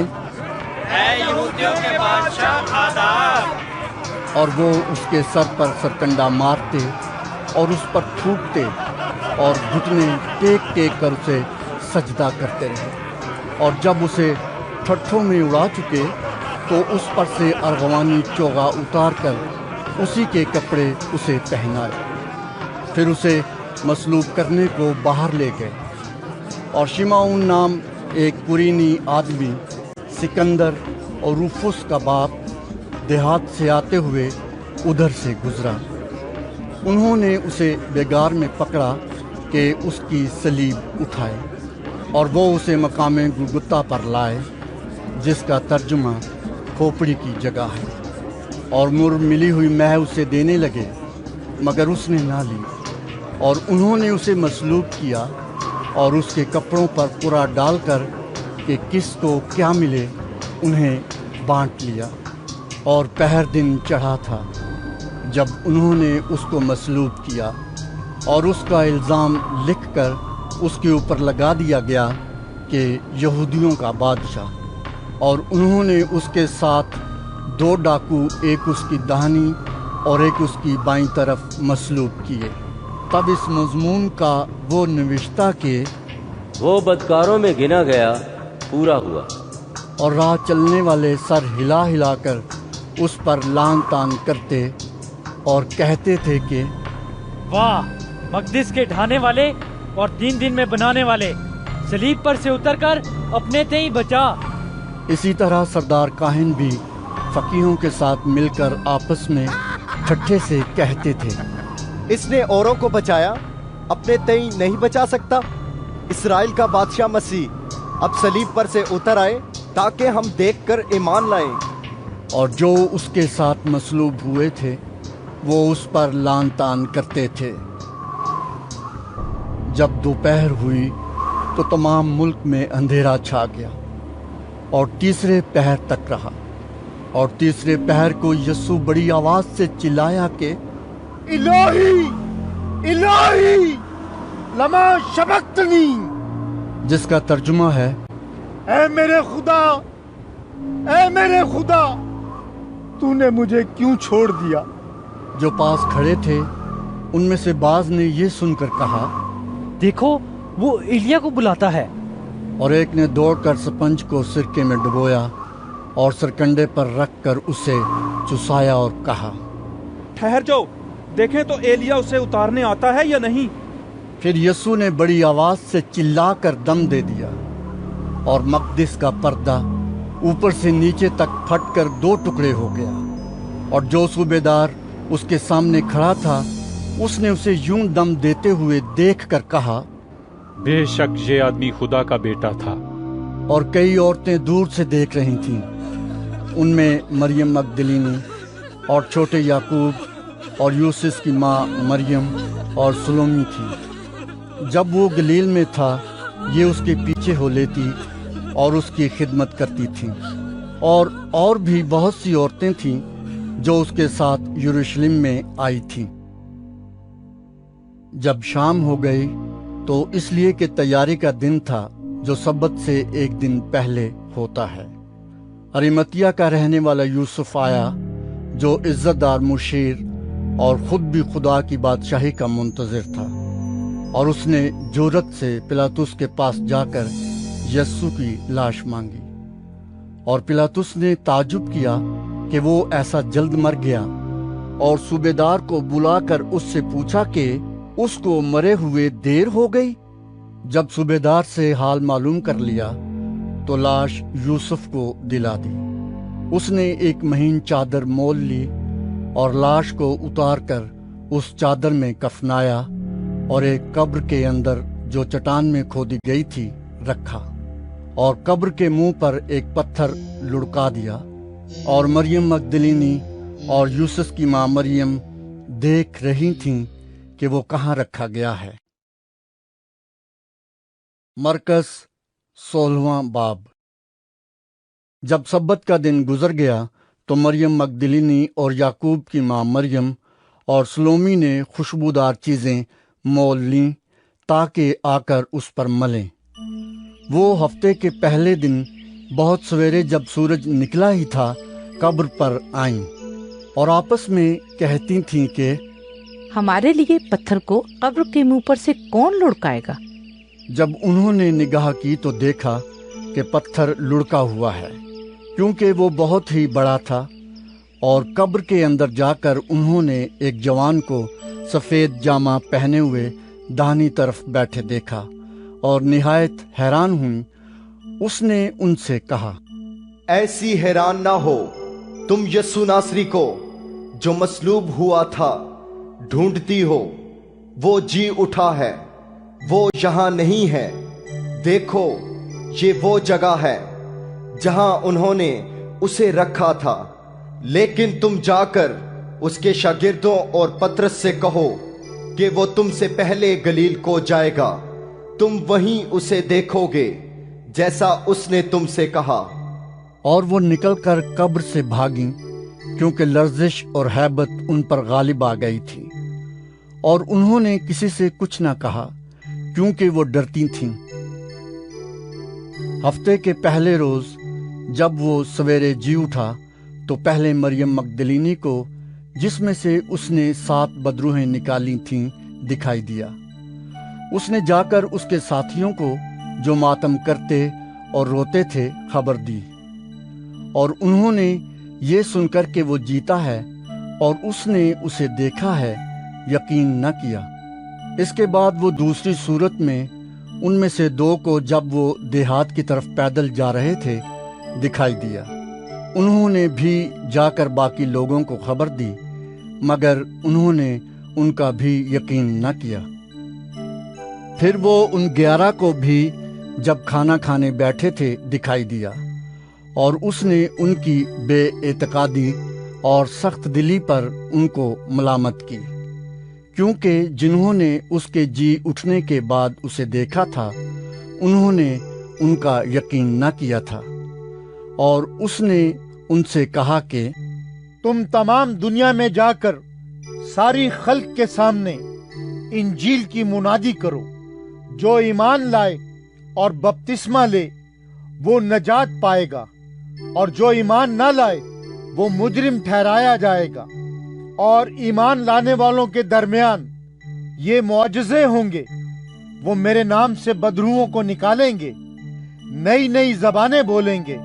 यहूदियों के बादशाह आदाब। और वो उसके सर पर सरकंडा मारते और उस पर थूकते और घुटने टेक टेक कर उसे सजदा करते रहे। और जब उसे ठट्ठों में उड़ा चुके तो उस पर से अर्गवानी चोगा उतार कर उसी के कपड़े उसे पहनाए। फिर उसे मसलूब करने को बाहर ले गए। और शिमाउन नाम एक कुरीनी आदमी सिकंदर और रूफुस का बाप देहात से आते हुए उधर से गुजरा। उन्होंने उसे बेगार में पकड़ा कि उसकी सलीब उठाए, और वो उसे मकामे गुलगुता पर लाए, जिसका तर्जुमा खोपड़ी की जगह है। और मुर मिली हुई मैह उसे देने लगे, मगर उसने ना ली। और उन्होंने उसे मसलूब किया और उसके कपड़ों पर पूरा डालकर कि किसको क्या मिले उन्हें बांट लिया। और पहर दिन चढ़ा था जब उन्होंने उसको मसलूब किया, और उसका इल्ज़ाम लिखकर उसके ऊपर लगा दिया गया कि यहूदियों का बादशाह। और उन्होंने उसके साथ 2 डाकू, एक उसकी दाहिनी और एक उसकी बाईं तरफ मसलूब किए। तब इस मज़मून का वो निविश्ता के वो बदकारों में गिना गया पूरा हुआ। और राह चलने वाले सर हिला हिलाकर उस पर लान तान करते और कहते थे कि वाह, मकदिस के ढाने वाले और 3 दिन में बनाने वाले, सलीब पर से उतरकर अपने ते ही बचा। इसी तरह सरदार काहिन भी फकीहों के साथ मिलकर आपस में ठट्ठे से कहते थे, इसने औरों को बचाया, अपने तई नहीं बचा सकता। इस्राएल का बादशाह मसीह अब सलीब पर से उतर आए ताकि हम देखकर ईमान लाएं। और जो उसके साथ मसलूब हुए थे वो उस पर लान तान करते थे। जब दोपहर हुई तो तमाम मुल्क में अंधेरा छा गया और तीसरे पहर तक रहा। और तीसरे पहर को यस्सु बड़ी आवाज से चिल्लाया कि इलाही, इलाही, लमा शबक्तनी, जिसका तर्जुमा है, ऐ मेरे खुदा, ऐ मेरे खुदा, तूने मुझे क्यों छोड़ दिया। जो पास खड़े थे उनमें से बाज ने ये सुनकर कहा, देखो वो एलिया को बुलाता है। और एक ने दौड़कर स्पंज को सिरके में डुबोया और सरकंडे पर रखकर उसे चुसाया और कहा, ठहर जाओ, देखें तो एलिया उसे उतारने आता है या नहीं। फिर यस्सु ने बड़ी आवाज से चिल्लाकर दम दे दिया और मकदिस का पर्दा ऊपर से नीचे तक फटकर 2 टुकड़े हो गया। और जो सूबेदार उसके सामने खड़ा था उसने उसे यूं दम देते हुए देखकर कहा, बेशक ये आदमी खुदा का बेटा था। और कई औरतें दूर से देख रही थीं, उनमें मरियम मगदलीनी और छोटे याकूब और यूसुस की माँ मरियम और सुलोमी थी। जब वो गलील में था ये उसके पीछे हो लेती और उसकी खिदमत करती थीं। और भी बहुत सी औरतें थीं जो उसके साथ यरूशलेम में आई थीं। जब शाम हो गई तो इसलिए कि तैयारी का दिन था जो सब्बत से एक दिन पहले होता है, अरिमतिया का रहने वाला यूसुफ आया जो इज्जतदार मुशीर और खुद भी खुदा की बादशाही का मुंतजिर था। और उसने जुर्रत से पिलातुस के पास जाकर यस्सु की लाश मांगी। और पिलातुस ने ताजुब किया कि वो ऐसा जल्द मर गया, और सूबेदार को बुलाकर उससे पूछा कि उसको मरे हुए देर हो गई। जब सूबेदार से हाल मालूम कर लिया तो लाश यूसुफ को दिला दी। उसने एक महीन चादर मोल ली और लाश को उतारकर उस चादर में कफनाया और एक कब्र के अंदर जो चट्टान में खोदी गई थी रखा, और कब्र के मुंह पर एक पत्थर लुढ़का दिया। और मरियम मगदलीनी और यूसुस की माँ मरियम देख रही थीं कि वो कहाँ रखा गया है। मरकस 16वां बाब। जब सब्बत का दिन गुजर गया तो मरियम मगदलिनी और याकूब की माँ मरियम और सलोमी ने खुशबूदार चीज़ें मोल लीं ताकि आकर उस पर मलें। वो हफ्ते के पहले दिन बहुत सवेरे जब सूरज निकला ही था कब्र पर आईं और आपस में कहती थीं कि हमारे लिए पत्थर को कब्र के मुंह पर से कौन लुढ़काएगा। जब उन्होंने निगाह की तो देखा कि पत्थर लुढ़का हुआ है, क्योंकि वो बहुत ही बड़ा था। और कब्र के अंदर जाकर उन्होंने एक जवान को सफ़ेद जामा पहने हुए दाहिनी तरफ बैठे देखा और निहायत हैरान हुई। उसने उनसे कहा, ऐसी हैरान ना हो, तुम यस्सु नासरी को जो मसलूब हुआ था ढूंढती हो। वो जी उठा है, वो यहाँ नहीं है। देखो, ये वो जगह है जहाँ उन्होंने उसे रखा था। लेकिन तुम जाकर उसके शागिर्दों और पतरस से कहो कि वो तुमसे पहले गलील को जाएगा। तुम वहीं उसे देखोगे जैसा उसने तुमसे कहा। और वो निकलकर कब्र से भागी, क्योंकि लर्जिश और हैबत उन पर गालिब आ गई थी। और उन्होंने किसी से कुछ न कहा, क्योंकि वो डरती थीं। हफ्ते के पहले रोज जब वो सवेरे जी उठा तो पहले मरियम मगदलिनी को, जिसमें से उसने 7 बदरूहें निकाली थीं, दिखाई दिया। उसने जाकर उसके साथियों को जो मातम करते और रोते थे खबर दी। और उन्होंने ये सुनकर कि वो जीता है और उसने उसे देखा है, यकीन न किया। इसके बाद वो दूसरी सूरत में उनमें से 2 को, जब वो देहात की तरफ पैदल जा रहे थे, दिखाई दिया। उन्होंने भी जाकर बाकी लोगों को खबर दी, मगर उन्होंने उनका भी यकीन न किया। फिर वो उन 11 को भी जब खाना खाने बैठे थे दिखाई दिया। और उसने उनकी बेएतकादी और सख्त दिली पर उनको मलामत की, क्योंकि जिन्होंने उसके जी उठने के बाद उसे देखा था उन्होंने उनका यकीन न किया था। और उसने उनसे कहा कि तुम तमाम दुनिया में जाकर सारी खल्क के सामने इंजील की मुनादी करो। जो ईमान लाए और बपतिस्मा ले वो नजात पाएगा, और जो ईमान ना लाए वो मुजरिम ठहराया जाएगा। और ईमान लाने वालों के दरमियान ये मुआजिज़े होंगे, वो मेरे नाम से बदरूहों को निकालेंगे, नई नई जबानें बोलेंगे,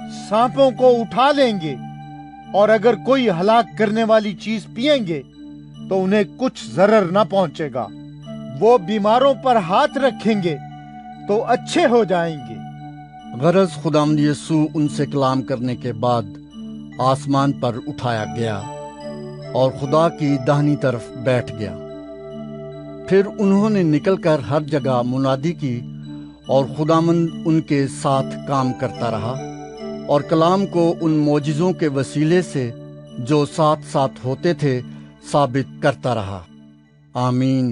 सांपों को उठा लेंगे, और अगर कोई हलाक करने वाली चीज पिएंगे तो उन्हें कुछ जरर न पहुंचेगा। वो बीमारों पर हाथ रखेंगे तो अच्छे हो जाएंगे। गरज खुदावंद यीशु उनसे कलाम करने के बाद आसमान पर उठाया गया और खुदा की दाहिनी तरफ बैठ गया। फिर उन्होंने निकलकर हर जगह मुनादी की और खुदावंद उनके साथ काम करता रहा और कलाम को उन मौजिज़ों के वसीले से जो साथ साथ होते थे साबित करता रहा। आमीन।